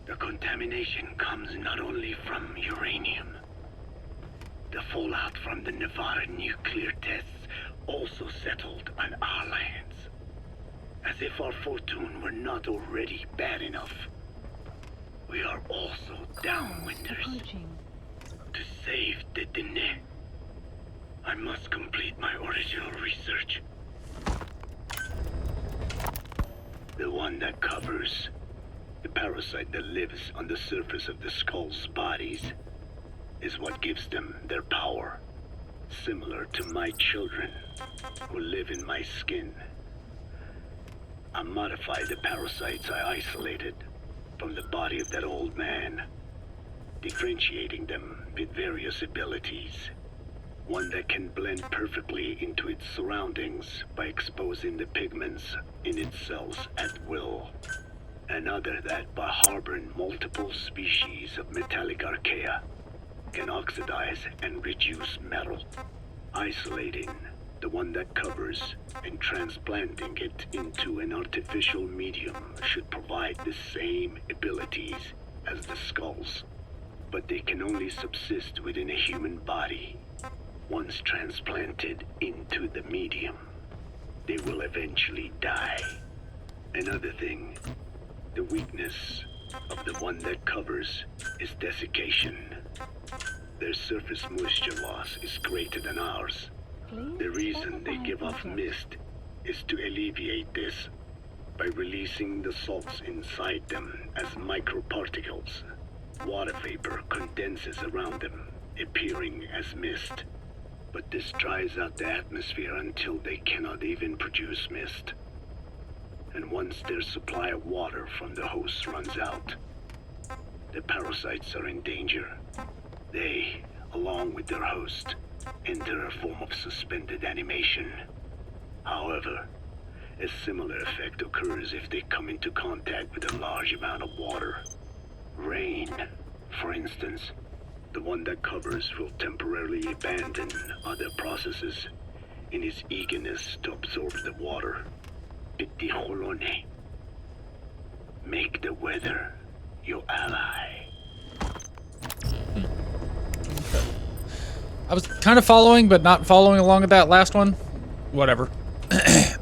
The contamination comes not only from uranium. The fallout from the Nevada nuclear tests also settled on our lands. As if our fortune were not already bad enough. We are also downwinders. Approaching. To save the Dene, I must complete my original research. The one that covers the parasite that lives on the surface of the skull's bodies is what gives them their power. Similar to my children who live in my skin. I modified the parasites I isolated from the body of that old man, differentiating them with various abilities. One that can blend perfectly into its surroundings by exposing the pigments in its cells at will. Another that, by harboring multiple species of metallic archaea, can oxidize and reduce metal. Isolating the one that covers and transplanting it into an artificial medium should provide the same abilities as the skulls. But they can only subsist within a human body. Once transplanted into the medium, they will eventually die. Another thing, the weakness of the one that covers is desiccation. Their surface moisture loss is greater than ours. The reason they give off mist is to alleviate this by releasing the salts inside them as microparticles. Water vapor condenses around them, appearing as mist. But this dries out the atmosphere until they cannot even produce mist. And once their supply of water from the host runs out, the parasites are in danger. They, along with their host, enter a form of suspended animation. However, a similar effect occurs if they come into contact with a large amount of water. Rain, for instance. The one that covers will temporarily abandon other processes in his eagerness to absorb the water. Pitijolone. Make the weather your ally. I was kind of following, but not following along with that last one. Whatever.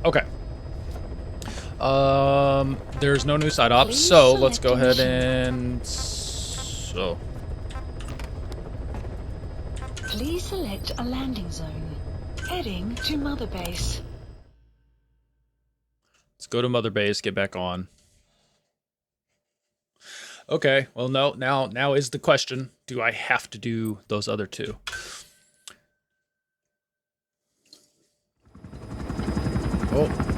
Okay. There's no new side ops, so let's go ahead and... So... Please select a landing zone. Heading to Mother Base. Let's go to Mother Base, get back on. Okay, well, no, now is the question. Do I have to do those other two? Oh.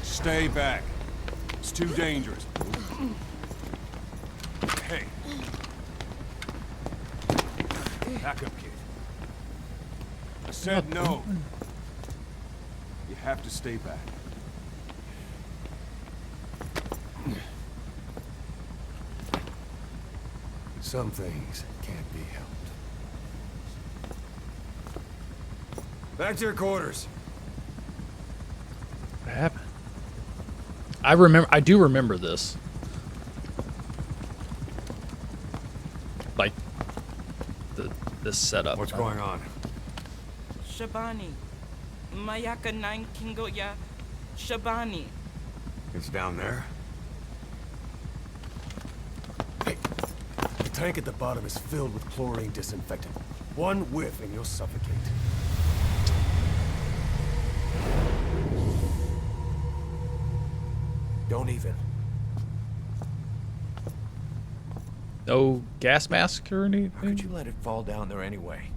Stay back. It's too dangerous. Hey. Back up, kid. I said no. You have to stay back. Some things can't be helped. Back to your quarters. What happened? I do remember this. Like, this setup. What's going on? Shabani. Mayaka 9 Kingoya. Shabani. It's down there. Hey, the tank at the bottom is filled with chlorine disinfectant. One whiff and you'll suffocate. Don't even. No gas mask or anything? How could you let it fall down there anyway?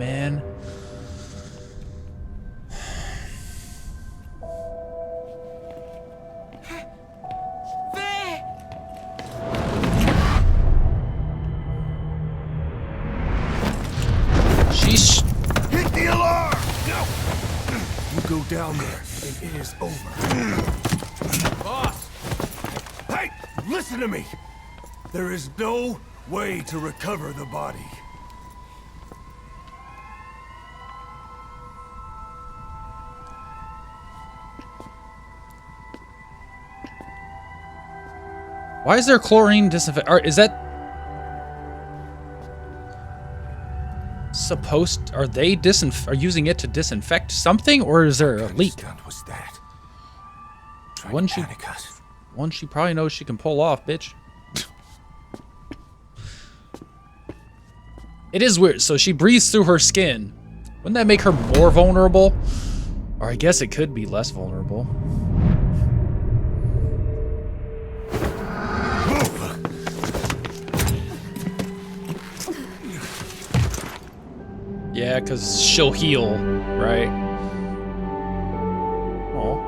man. She's... Hit the alarm! No! You go down there, and it is over. Boss! Hey! Listen to me! There is no way to recover the body. Why is there chlorine disinfect? Or is that supposed? Are they are using it to disinfect something, or is there a leak? What was that? One she probably knows she can pull off, bitch. It is weird. So she breathes through her skin. Wouldn't that make her more vulnerable? Or I guess it could be less vulnerable. Yeah, because she'll heal, right? Oh.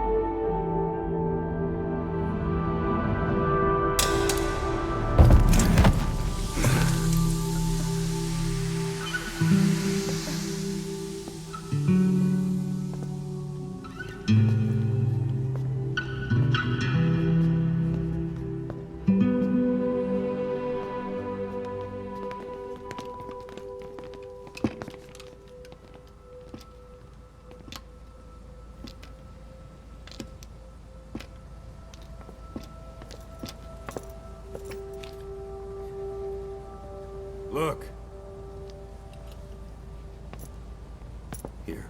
Look. Here.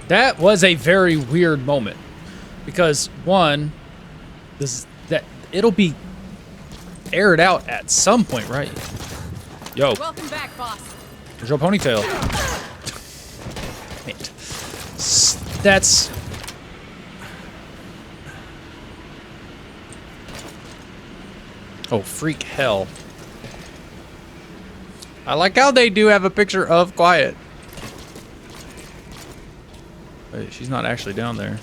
That was a very weird moment, because one, it'll be aired out at some point, right? Yo. Welcome back, boss. There's your ponytail. That's... Oh, freak hell. I like how they do have a picture of Quiet. Wait, she's not actually down there.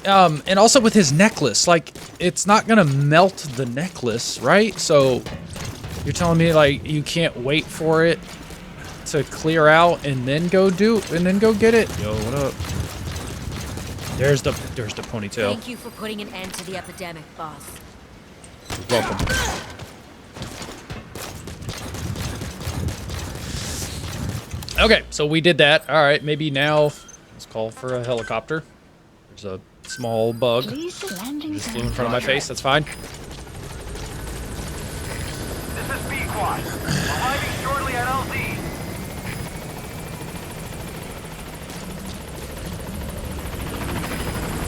And also with his necklace, like, it's not gonna melt the necklace, right? So you're telling me, like, you can't wait for it to clear out and then go get it? Yo, what up? There's the ponytail. Thank you for putting an end to the epidemic, boss. You're welcome. Okay, so we did that. All right, maybe now let's call for a helicopter. There's a small bug. Just flew in front of my face. That's fine. This is B-Quad. Arriving shortly at LZ.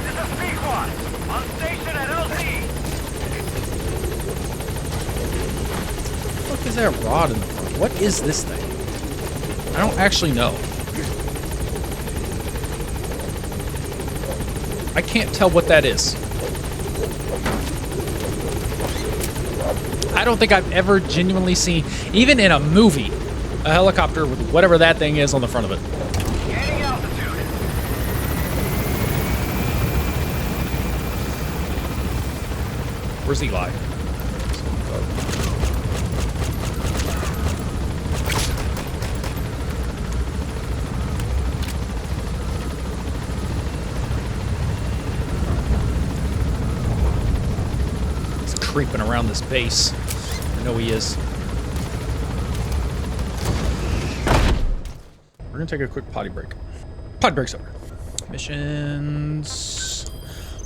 This is B-Quad. On station at LZ. What the fuck is that rod in the front? What is this thing? I don't actually know. I can't tell what that is. I don't think I've ever genuinely seen, even in a movie, a helicopter with whatever that thing is on the front of it. Gaining altitude. Where's Eli? Creeping around this base. I know he is. We're gonna take a quick potty break. Potty break's over. Missions.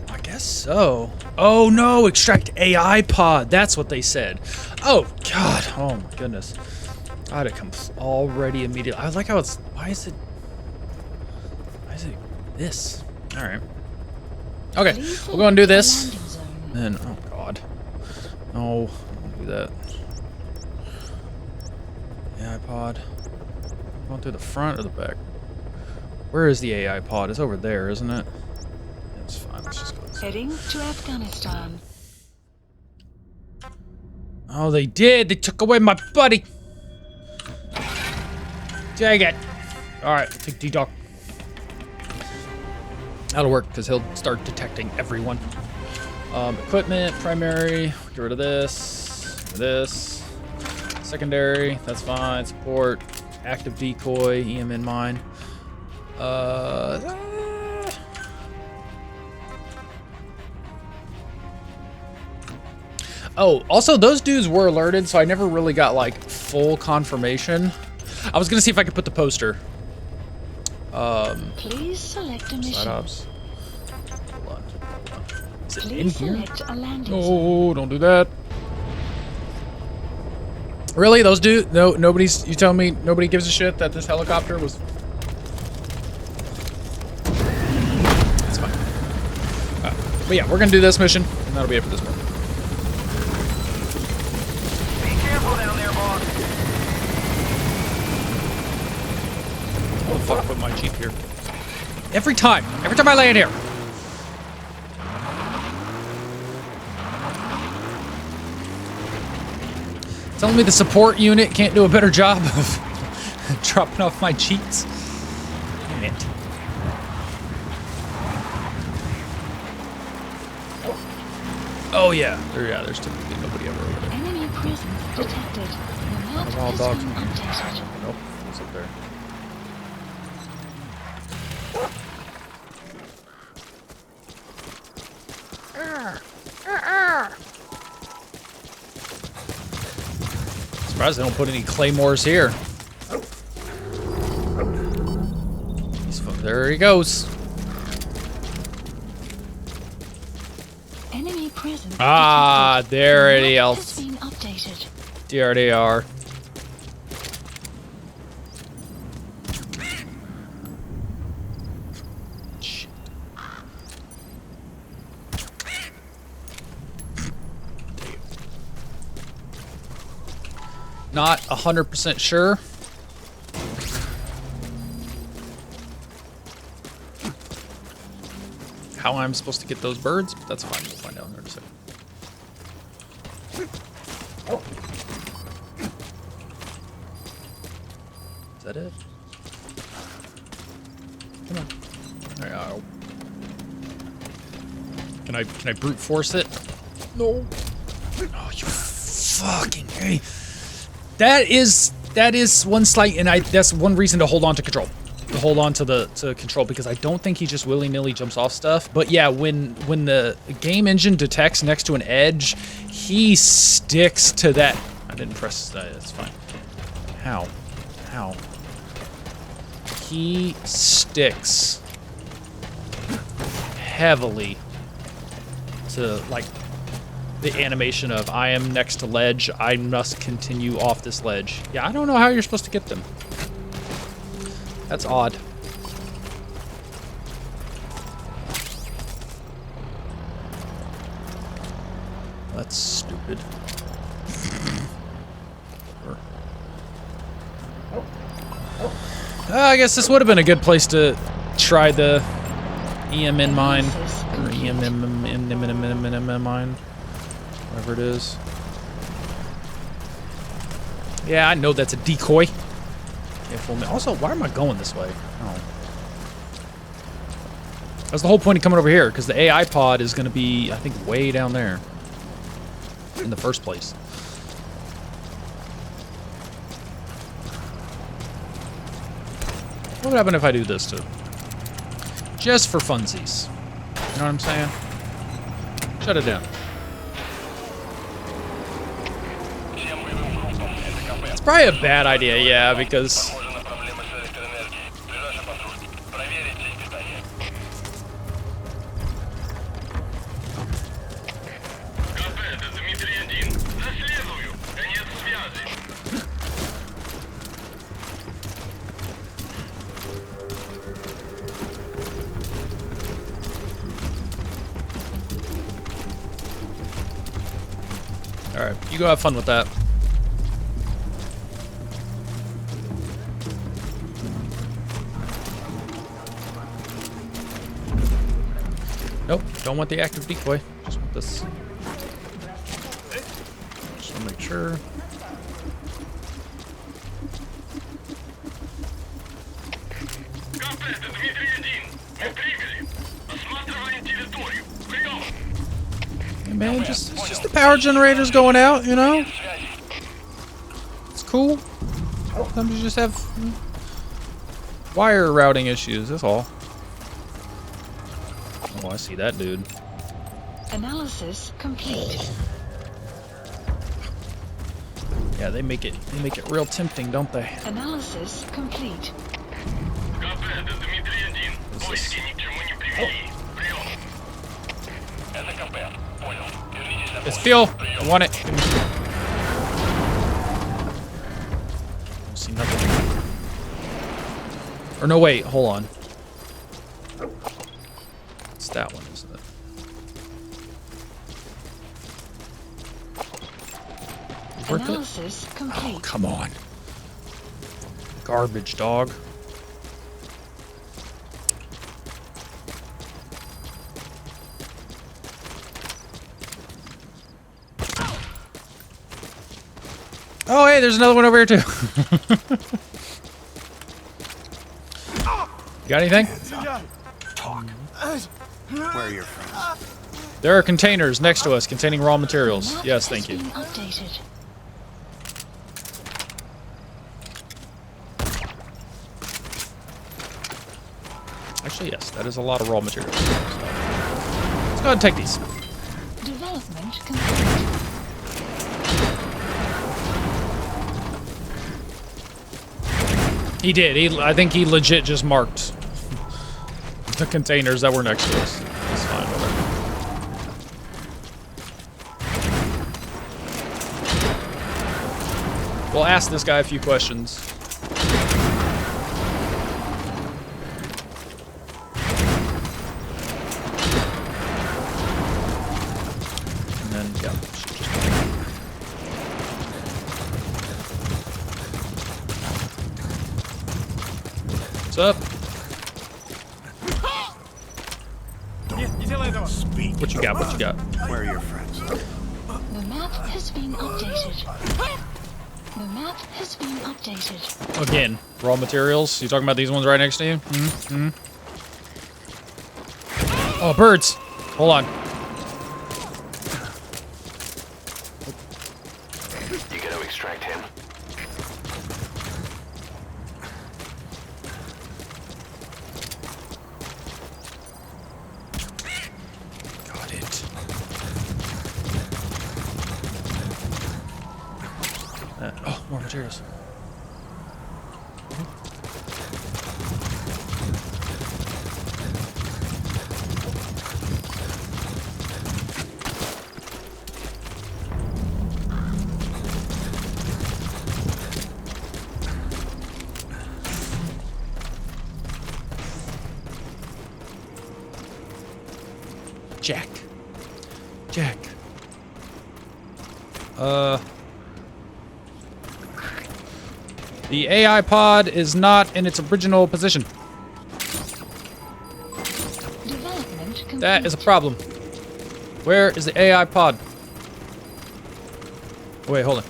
I guess guess so. Oh no, extract AI pod. That's what they said. Oh god. Oh my goodness. God, it comes already immediately. I like how it's. Why is it this? All right. Okay, we'll go and do this. Then, oh god. No, don't do that. AI pod. Going through the front or the back? Where is the AI pod? It's over there, isn't it? It's fine. Let's just go this way. Heading to Afghanistan. Oh, they did. They took away my buddy. Dang it. All right, take D-Doc. That'll work because he'll start detecting everyone. Equipment, primary. Get rid of this. Secondary. That's fine. Support. Active decoy. EM in mine. Oh, also those dudes were alerted, so I never really got like full confirmation. I was gonna see if I could put the poster. Please select a mission. Side ops. Hold on. Is it in Please here? select a landing No, don't do that. Really? Those dudes? No, nobody's. You tell me nobody gives a shit that this helicopter was. It's fine. But yeah, we're gonna do this mission, and that'll be it for this one. Be careful down there, boss. Oh fuck! Put my Jeep here. Every time I land here. Telling me the support unit can't do a better job of dropping off my cheats. Damn it. Oh yeah, there's typically nobody ever over there. Enemy presence detected. The map Wild has dogs. been updated. Nope, it's up there. Surprised they don't put any claymores here. There he goes. Enemy presence Ah, detected. there The it map is. has been updated. There they are. Shit. Not 100% sure. How I'm supposed to get those birds, but that's fine. We'll find out in a second. Is that it? Come on. There you go. Can I brute force it? No. Oh, you fucking hey. That is one slight, and that's one reason to hold on to control. To hold on to control, because I don't think he just willy-nilly jumps off stuff. But yeah, when the game engine detects next to an edge, he sticks to that. I didn't press that. That's fine. How? He sticks heavily to like the animation of I am next to ledge. I must continue off this ledge. Yeah, I don't know how you're supposed to get them. That's odd. That's stupid. I guess this would have been a good place to try the EM in mine. Or EM mine. Whatever it is. Yeah, I know that's a decoy. Also, why am I going this way? Oh. That's the whole point of coming over here, because the AI pod is going to be, I think, way down there. In the first place. What would happen if I do this too? Just for funsies. You know what I'm saying? Shut it down. It's probably a bad idea, yeah, because... Alright, you go have fun with that. Nope, don't want the active decoy. Just want this. Just want to make sure. Hey man, it's just the power generators going out, you know? It's cool. Sometimes you just have wire routing issues, that's all. Oh, I see that dude. Analysis complete. Yeah, they make it real tempting, don't they? Analysis complete. What's this? It's fuel. I want it. See nothing. Or no, wait, hold on. It's that one, isn't it? Worth it? Analysis complete. Oh, come on. Garbage, dog. Oh, hey, there's another one over here, too. You got anything? Talk. Where are your friends? There are containers next to us containing raw materials. Yes, thank you. Updated. Actually, yes, that is a lot of raw materials. So, let's go ahead and take these. Development complete. He did. I think he legit just marked the containers that were next to us. That's fine, whatever. We'll ask this guy a few questions. And then, yeah, should just... What's up? What you got? What you got? Where are your friends? The map has been updated. The map has been updated. Again, raw materials. You talking about these ones right next to you? Mm-hmm. Oh, birds! Hold on. You gonna extract him? Got it. Oh, more materials. Jack. Jack. The AI pod is not in its original position. Development complete. That is a problem. Where is the AI pod? Oh, wait, hold on.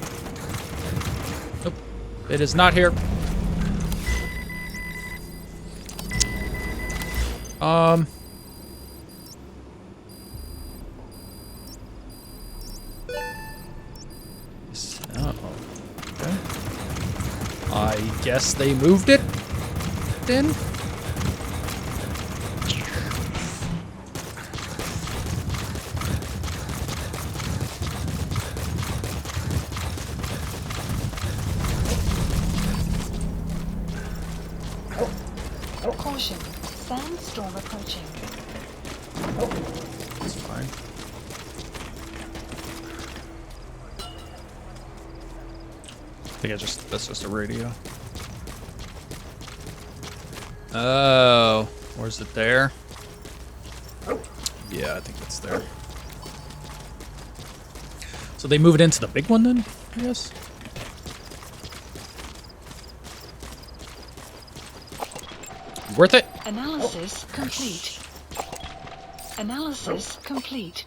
Nope. It is not here. Oh, okay. I guess they moved it then? Caution. Sandstorm approaching. That's fine. I think that's just a radio. Oh, or is it there? So So they move it into the big one then, I guess? Worth it? Analysis complete. Analysis complete.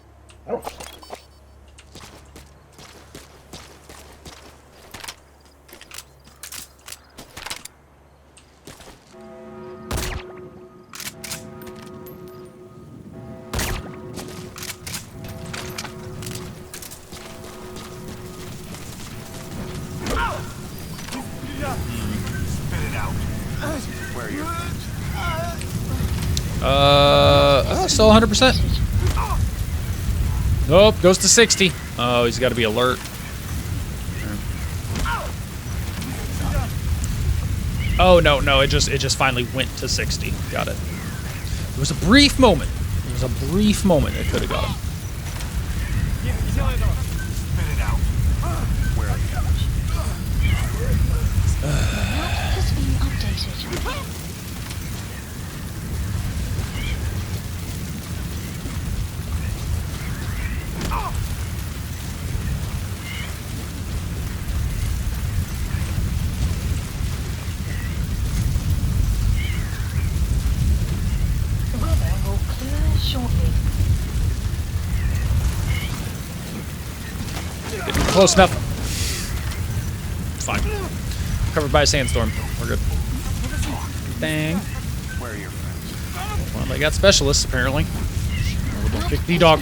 Still 100%. Nope, goes to 60. Oh, he's got to be alert. Oh no, it just finally went to 60. Got it. It was a brief moment. It was a brief moment. It could have got him. Has been updated. Weather will clear shortly. Close enough. It's fine. Covered by a sandstorm. We're good. Dang. Where are your friends? Well, they got specialists, apparently. Oh, don't kick D-Dog.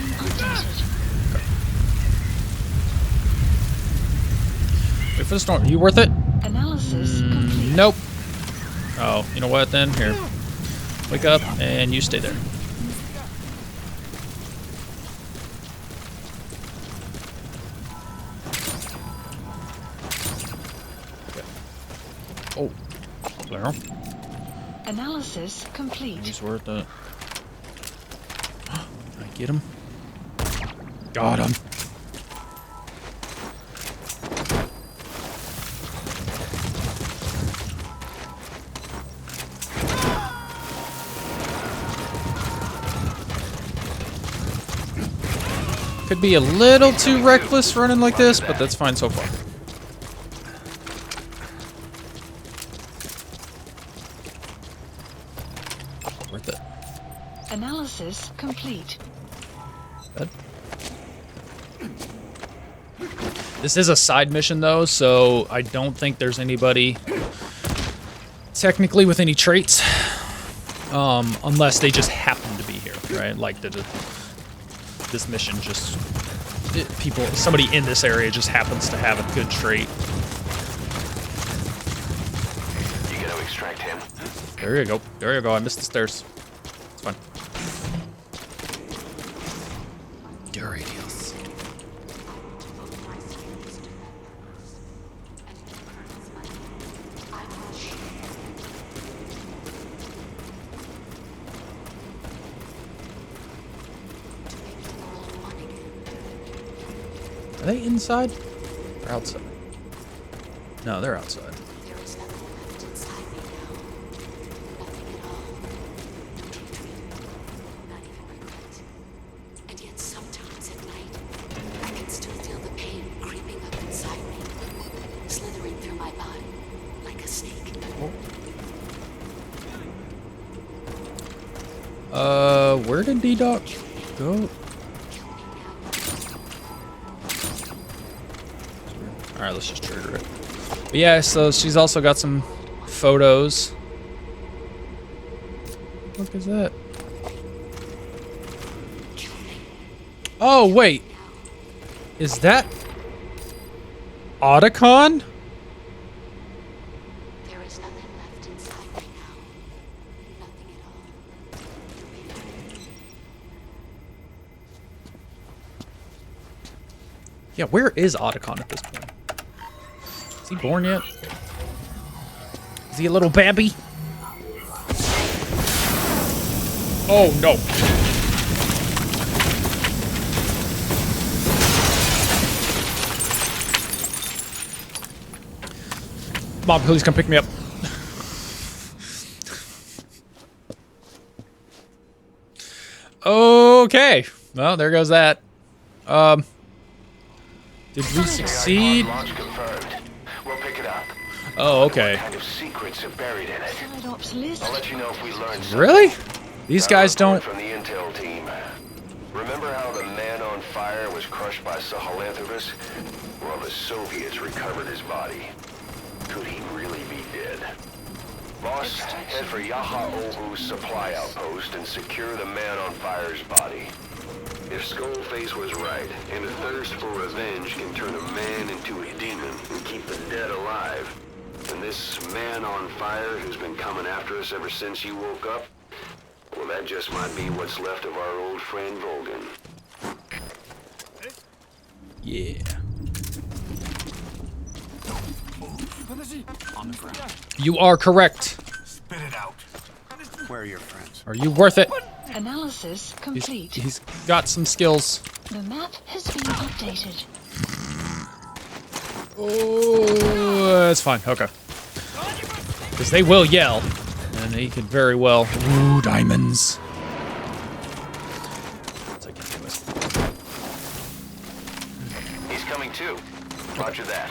Wait for the storm. Are you worth it? Analysis complete. Nope. Oh, you know what then? Here. Wake up, and you stay there. Oh, there. Analysis complete. He's worth it. Can I get him? Got him. Could be a little too reckless running like this, but that's fine so far. Worth it. Analysis complete. Good. This is a side mission though, so I don't think there's anybody technically with any traits, unless they just happen to be here, right? Like this mission just somebody in this area just happens to have a good trait. You gotta extract him. There you go. There you go. I missed the stairs. It's fine. Duridius. Are they inside or outside? No, they're outside. Where did D-Doc go? Alright, let's just trigger it. But yeah, so she's also got some photos. What is that? Oh, wait. Is that Otacon? There is nothing left inside me now. Nothing at all. Yeah, where is Otacon at this point? Is he born yet? Is he a little babby? Oh, no. Mom, please come pick me up. Okay. Well, there goes that. Did we succeed? Launch confirmed. We'll pick it up. Oh, okay. What kind of secrets are buried in it? Side ops list. I'll let you know if we learn something. Really? These guys Report don't. From the intel team. Remember how the man on fire was crushed by Sahelanthropus? Well, the Soviets recovered his body. Could he really be dead? Boss, head for Yaha Ohu's supply outpost and secure the man on fire's body. If Skullface was right, and a thirst for revenge can turn a man into a demon and keep the dead alive, then this man on fire who's been coming after us ever since you woke up, well, that just might be what's left of our old friend Volgin. Yeah. You are correct. Spit it out. Where are your friends? Are you worth it? Analysis complete. He's got some skills. The map has been updated. Oh, that's fine. Okay. Because they will yell. And he could very well. Ooh, diamonds. He's coming too. Roger that.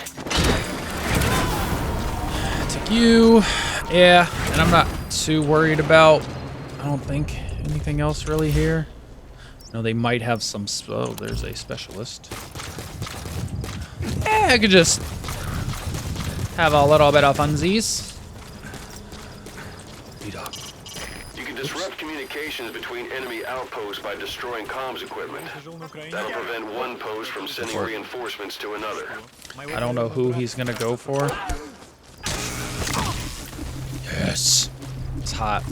Take you. Yeah, and I'm not too worried about, I don't think, anything else really here. No, they might have some, oh, there's a specialist. Yeah, I could just have a little bit of funsies. You can disrupt communications between enemy outposts by destroying comms equipment. That'll prevent one post from sending reinforcements to another. I don't know who he's gonna go for. Yes. It's hot.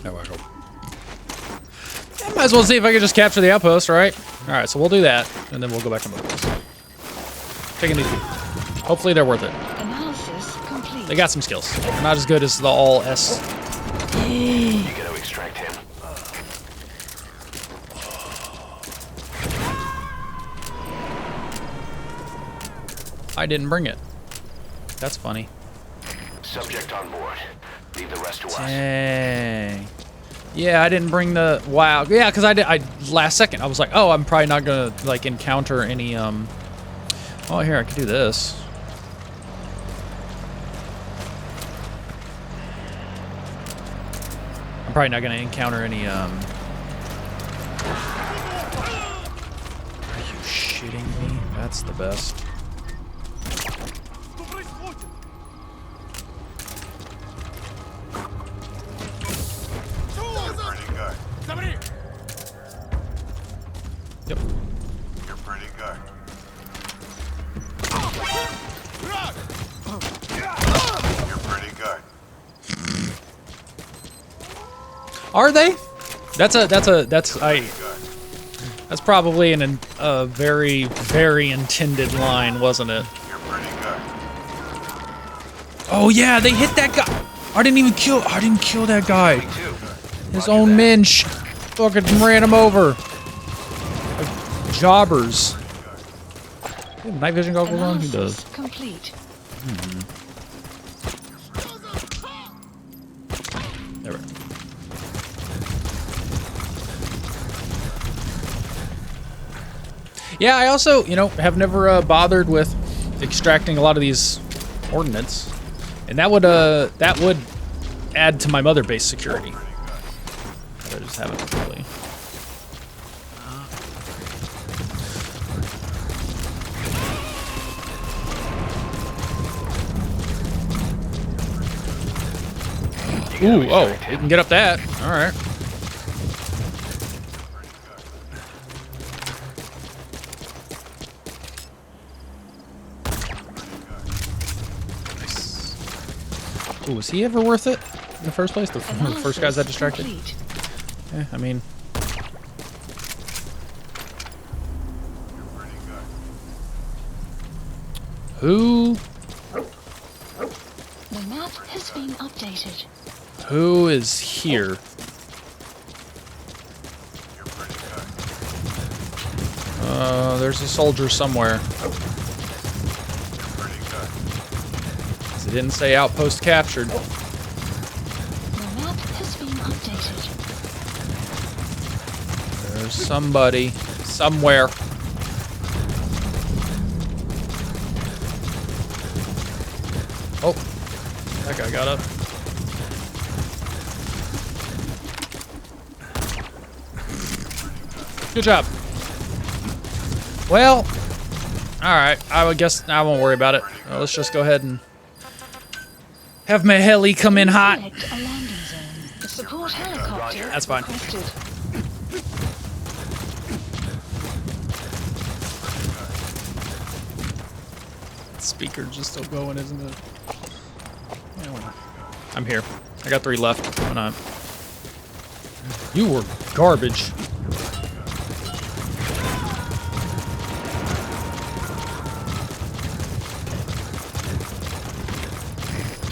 There we go. Yeah, might as well see if I can just capture the outpost, right? Alright, so we'll do that, and then we'll go back to mobiles. Taking these people. Hopefully they're worth it. Analysis complete. They got some skills. They're not as good as the all S. You gotta extract him. I didn't bring it. That's funny. Subject on board. Leave the rest to us. Dang. Yeah, I didn't bring the... Wow. Yeah, because I last second, I was like, oh, I'm probably not going to, like, encounter any, Oh, here, I could do this. I'm probably not going to encounter any, Are you shitting me? That's the best. Yep. You're pretty good. You're pretty good. Are they? That's probably a very, very intended line, wasn't it? You're pretty good. Oh yeah, they hit that guy. I didn't kill that guy. His own men fucking ran him over. Like jobbers. You have night vision goggles on? Who does? Complete. There we go. Yeah, I also, have never bothered with extracting a lot of these ordnance, and that would add to my mother base security. I just haven't really. Ooh, oh, we can get up that. All right. Ooh, was he ever worth it in the first place? The first guys that distracted? Yeah, I mean... Who? The map has been updated. Who is here? There's a soldier somewhere. It didn't say outpost captured. The map has been updated. There's somebody somewhere. Oh, that guy got up. Good job. Well, alright. I would guess I won't worry about it. Let's just go ahead and have my heli come in hot. Select a landing zone. The support helicopter That's fine. requested. Speaker's just still going, isn't it? I'm here. I got 3 left. Why not? You were garbage.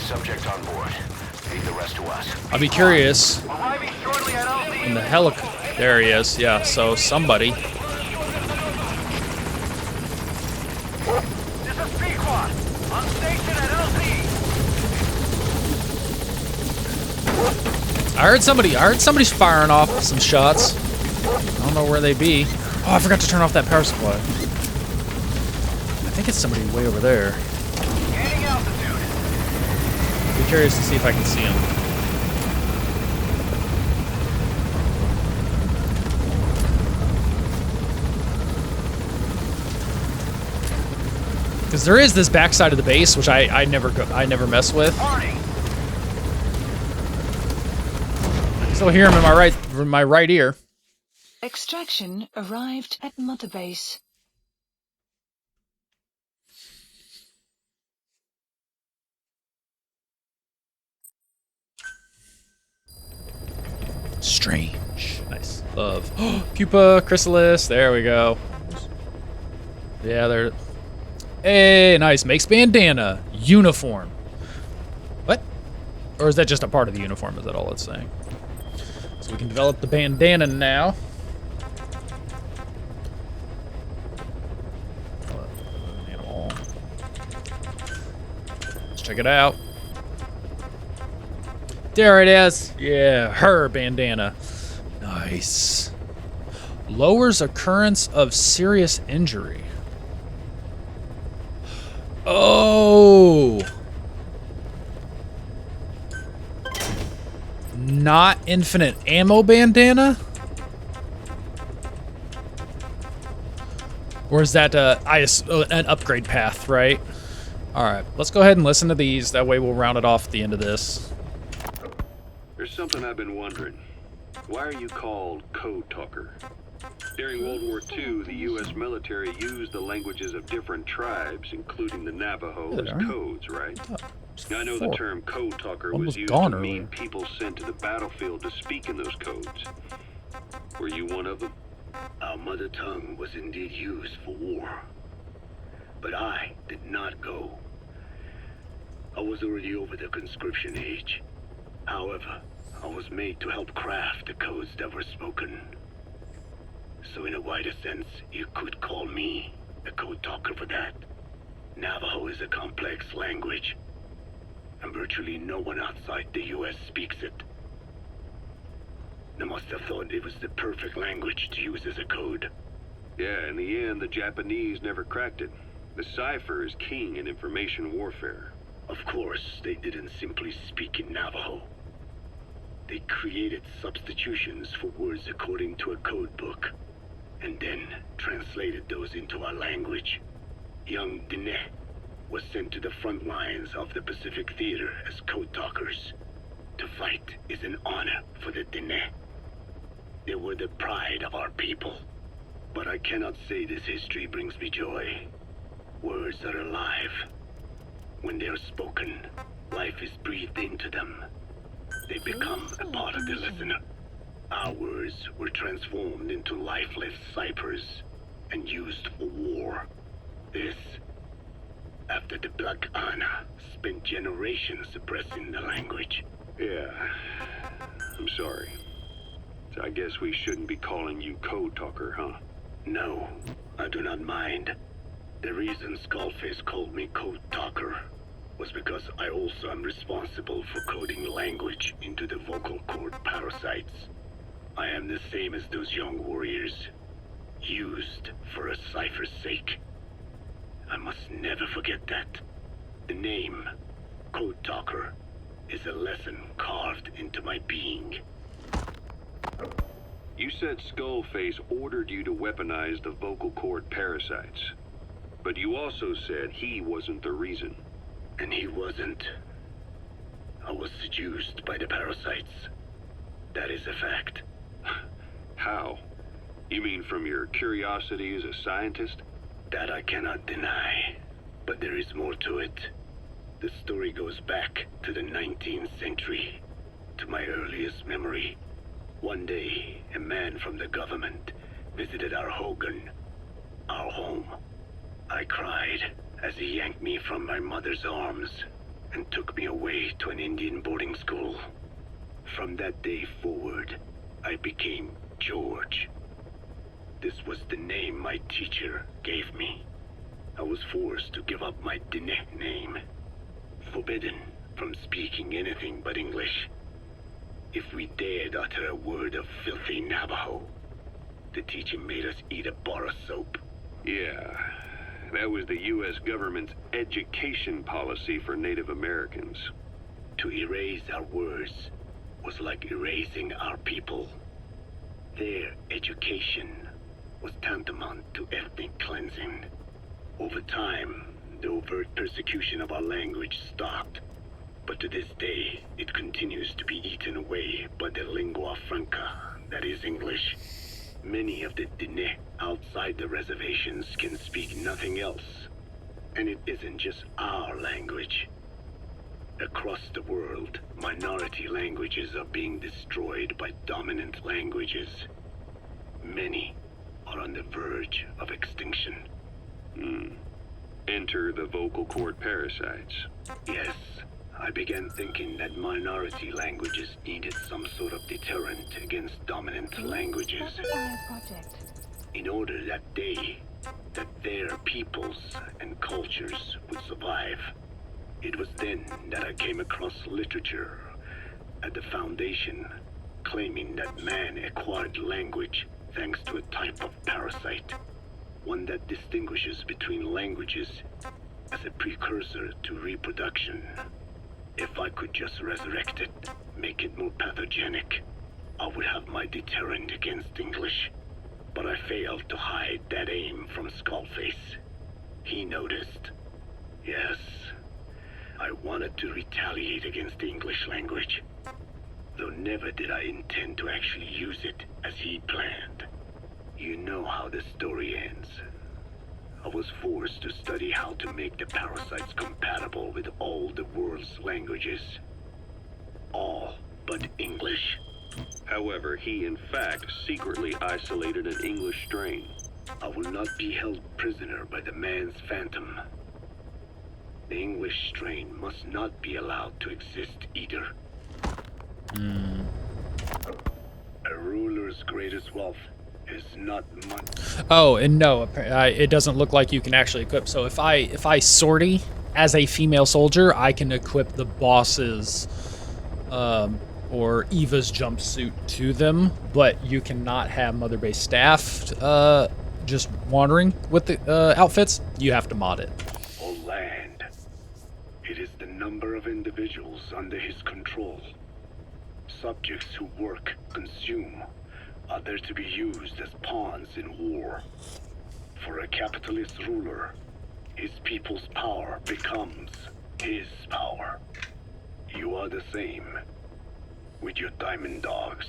Subject on board. Leave the rest to us. I'll be curious. Arriving shortly at LZ. In the there he is. Yeah, so somebody. This is Pequod. On station at LZ. I heard somebody's firing off some shots. I don't know where they be. Oh, I forgot to turn off that power supply. I think it's somebody way over there. Gaining altitude. Be curious to see if I can see him. Because there is this backside of the base, which I never mess with. I still hear him in my right ear. Extraction arrived at Mother Base. Strange. Nice. Love. Pupa, Chrysalis. There we go. Yeah, there. Hey, nice. Makes bandana. Uniform. What? Or is that just a part of the uniform? Is that all it's saying? So we can develop the bandana now. Animal. Let's check it out. There it is. Yeah, her bandana. Nice. Lowers occurrence of serious injury. Oh. Not infinite ammo bandana? Or is that an upgrade path, right? Alright, let's go ahead and listen to these. That way we'll round it off at the end of this. There's something I've been wondering. Why are you called Code Talker? During World War II, the U.S. military used the languages of different tribes, including the Navajo, as codes, right? I know the term Code Talker was used to mean people sent to the battlefield to speak in those codes. Were you one of them? Our mother tongue was indeed used for war. But I did not go. I was already over the conscription age. However, I was made to help craft the codes that were spoken. So in a wider sense, you could call me a code talker for that. Navajo is a complex language, and virtually no one outside the U.S. speaks it. They must have thought it was the perfect language to use as a code. Yeah, in the end, the Japanese never cracked it. The cipher is king in information warfare. Of course, they didn't simply speak in Navajo. They created substitutions for words according to a code book, and then translated those into our language. Young Diné was sent to the front lines of the Pacific Theater as code talkers. To fight is an honor for the Diné. They were the pride of our people. But I cannot say this history brings me joy. Words are alive. When they are spoken, life is breathed into them. They become a part of the listener. Our words were transformed into lifeless ciphers and used for war. This, after the Black Ana spent generations suppressing the language. Yeah, I'm sorry. So I guess we shouldn't be calling you Code Talker, huh? No, I do not mind. The reason Skullface called me Code Talker was because I also am responsible for coding language into the vocal cord parasites. I am the same as those young warriors, used for a cipher's sake. I must never forget that. The name, Code Talker, is a lesson carved into my being. You said Skullface ordered you to weaponize the vocal cord parasites. But you also said he wasn't the reason. And he wasn't. I was seduced by the parasites. That is a fact. How? You mean from your curiosity as a scientist? That I cannot deny. But there is more to it. The story goes back to the 19th century, to my earliest memory. One day, a man from the government visited our Hogan, our home. I cried as he yanked me from my mother's arms and took me away to an Indian boarding school. From that day forward, I became George. This was the name my teacher gave me. I was forced to give up my Diné name, forbidden from speaking anything but English. If we dared utter a word of filthy Navajo, the teacher made us eat a bar of soap. Yeah, that was the U.S. government's education policy for Native Americans. To erase our words was like erasing our people. Their education was tantamount to ethnic cleansing. Over time, the overt persecution of our language stopped. But to this day, it continues to be eaten away by the lingua franca, that is English. Many of the Diné outside the reservations can speak nothing else. And it isn't just our language. Across the world, minority languages are being destroyed by dominant languages. Many are on the verge of extinction. Enter the vocal cord parasites. Yes. I began thinking that minority languages needed some sort of deterrent against dominant languages. In order that their peoples and cultures would survive. It was then that I came across literature at the Foundation claiming that man acquired language thanks to a type of parasite, one that distinguishes between languages as a precursor to reproduction. If I could just resurrect it, make it more pathogenic, I would have my deterrent against English. But I failed to hide that aim from Skullface. He noticed. Yes, I wanted to retaliate against the English language, though never did I intend to actually use it as he planned. You know how the story ends. I was forced to study how to make the parasites compatible with all the world's languages. All but English. However, he in fact secretly isolated an English strain. I will not be held prisoner by the man's phantom. The English strain must not be allowed to exist either. A ruler's greatest wealth is not money. Oh, and no, it doesn't look like you can actually equip. So if I sortie as a female soldier, I can equip the boss's or Eva's jumpsuit to them, but you cannot have Mother Base staff just wandering with the outfits. You have to mod it. Or land. It is the number of individuals under his control. Subjects who work, consume, are there to be used as pawns in war. For a capitalist ruler, his people's power becomes his power. You are the same. With your diamond dogs,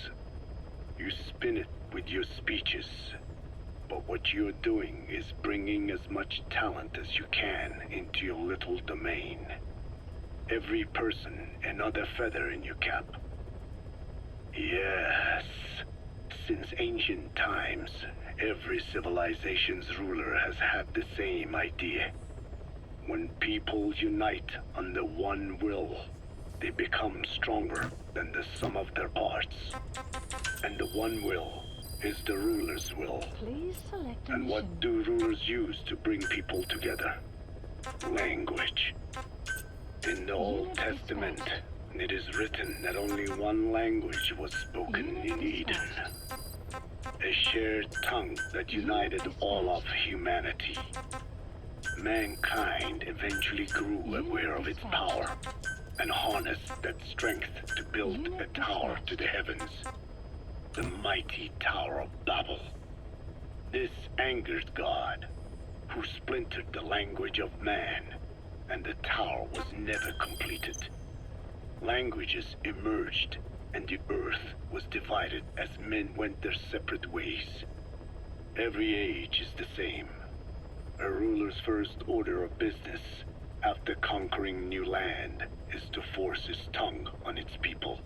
you spin it with your speeches. But what you're doing is bringing as much talent as you can into your little domain. Every person another feather in your cap. Yes. Since ancient times, every civilization's ruler has had the same idea. When people unite under one will, they become stronger than the sum of their parts. And the one will is the ruler's will. Please select a And what do rulers use to bring people together? Language. In the Old Testament, It is written that only one language was spoken in Eden. A shared tongue that united all of humanity. Mankind eventually grew aware of its power and harnessed that strength to build a tower to the heavens. The mighty Tower of Babel. This angered God, who splintered the language of man, and the tower was never completed. Languages emerged, and the earth was divided as men went their separate ways. Every age is the same. A ruler's first order of business, after conquering new land, is to force his tongue on its people.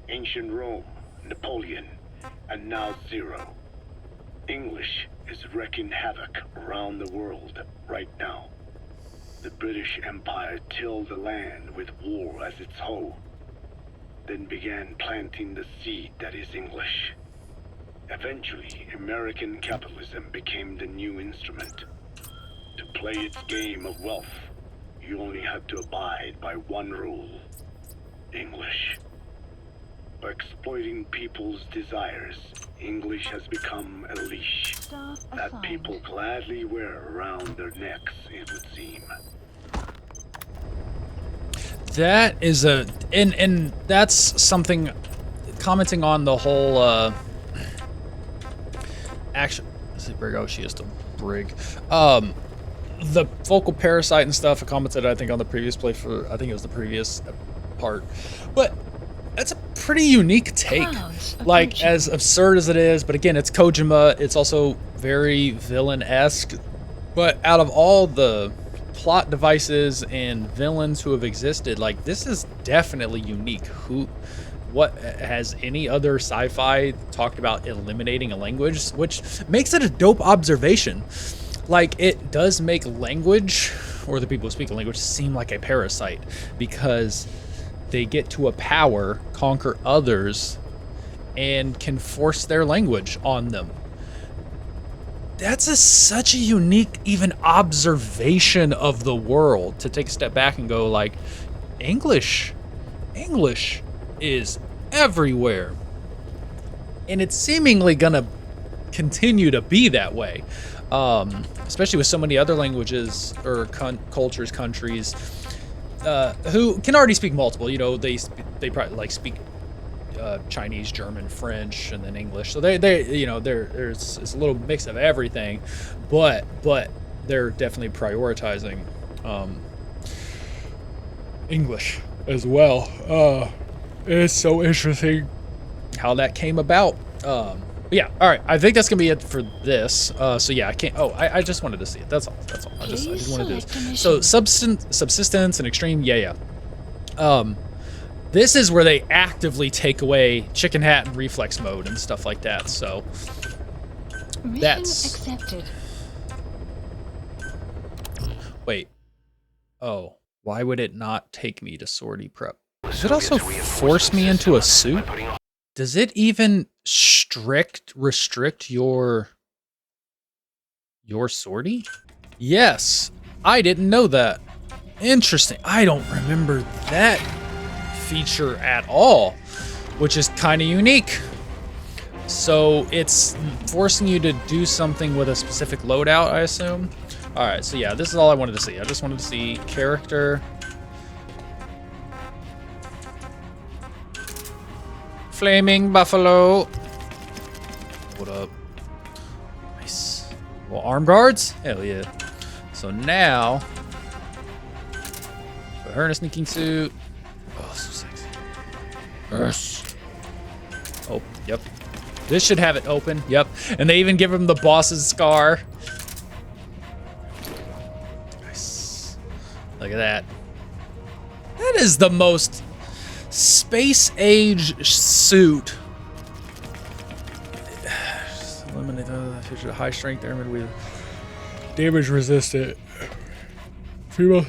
Ancient Rome, Napoleon, and now Zero. English is wreaking havoc around the world right now. The British Empire tilled the land with war as its hoe, then began planting the seed that is English. Eventually, American capitalism became the new instrument. To play its game of wealth, you only had to abide by one rule: English. By exploiting people's desires, English has become a leash that people gladly wear around their necks, it would seem. That is a... And that's something... Commenting on the whole, action... Is it Brig? Oh, she is the Brig. The vocal parasite and stuff, I commented, I think, on the previous play for... I think it was the previous part. But... That's a pretty unique take. Like, as absurd as it is, but again, it's Kojima. It's also very villain-esque. But out of all the plot devices and villains who have existed, like, this is definitely unique. What has any other sci-fi talked about eliminating a language? Which makes it a dope observation. Like, it does make language, or the people who speak a language, seem like a parasite, because they get to a power, conquer others, and can force their language on them. That's such a unique, even observation of the world, to take a step back and go like, English is everywhere. And it's seemingly gonna continue to be that way. Especially with so many other languages or cultures, countries, who can already speak multiple. You know, they probably like speak Chinese, German, French, and then English. So they you know, there's a little mix of everything, but they're definitely prioritizing English as well. It's so interesting how that came about. Yeah, all right. I think that's gonna be it for this. So yeah, I can't. Oh, I just wanted to see it. That's all. I just wanted to do this. So subsistence and extreme. Yeah. This is where they actively take away chicken hat and reflex mode and stuff like that. So that's accepted. Wait. Oh, why would it not take me to sortie prep? Does it also force me into a suit? Does it even restrict your sortie? Yes, I didn't know that. Interesting. I don't remember that feature at all, which is kind of unique. So it's forcing you to do something with a specific loadout, I assume. All right, so yeah, this is all I wanted to see. I just wanted to see character. Flaming Buffalo. What up? Nice. Well, arm guards? Hell yeah. So now, put her in a sneaking suit. Oh, so sexy. Yes. Oh, yep. This should have it open. Yep. And they even give him the boss's scar. Nice. Look at that. That is the most space age suit. Eliminate the high strength airman with damage resistant. Female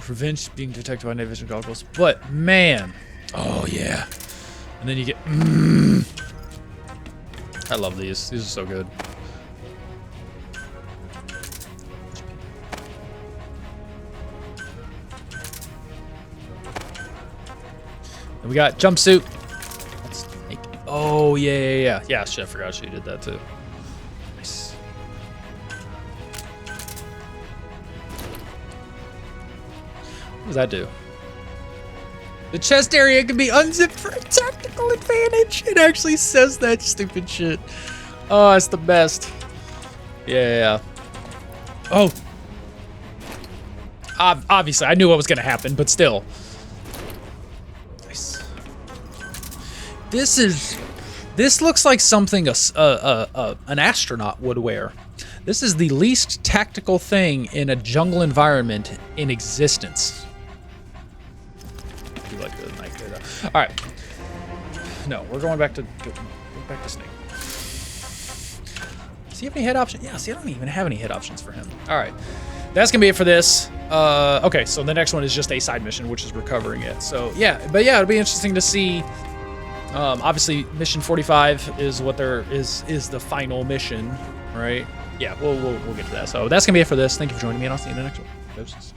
prevent being detected by night vision goggles. But man, oh yeah. And then you get. I love these. These are so good. And we got jumpsuit. Let's make. Oh yeah. Shit, I forgot she did that too. Nice. What does that do? The chest area can be unzipped for a tactical advantage. It actually says that stupid shit. Oh, it's the best. Yeah. Oh. Obviously, I knew what was gonna happen, but still. Nice. This looks like something an astronaut would wear. This is the least tactical thing in a jungle environment in existence. I do like the knife there, though. All right. No, we're going back to Snake. Does he have any hit options? Yeah, see, I don't even have any hit options for him. All right. That's going to be it for this. Okay, so the next one is just a side mission, which is recovering it. So, yeah. But, yeah, it'll be interesting to see. Obviously, mission 45 is what is the final mission, right? Yeah, we'll get to that. So, that's going to be it for this. Thank you for joining me, and I'll see you in the next one. Doses.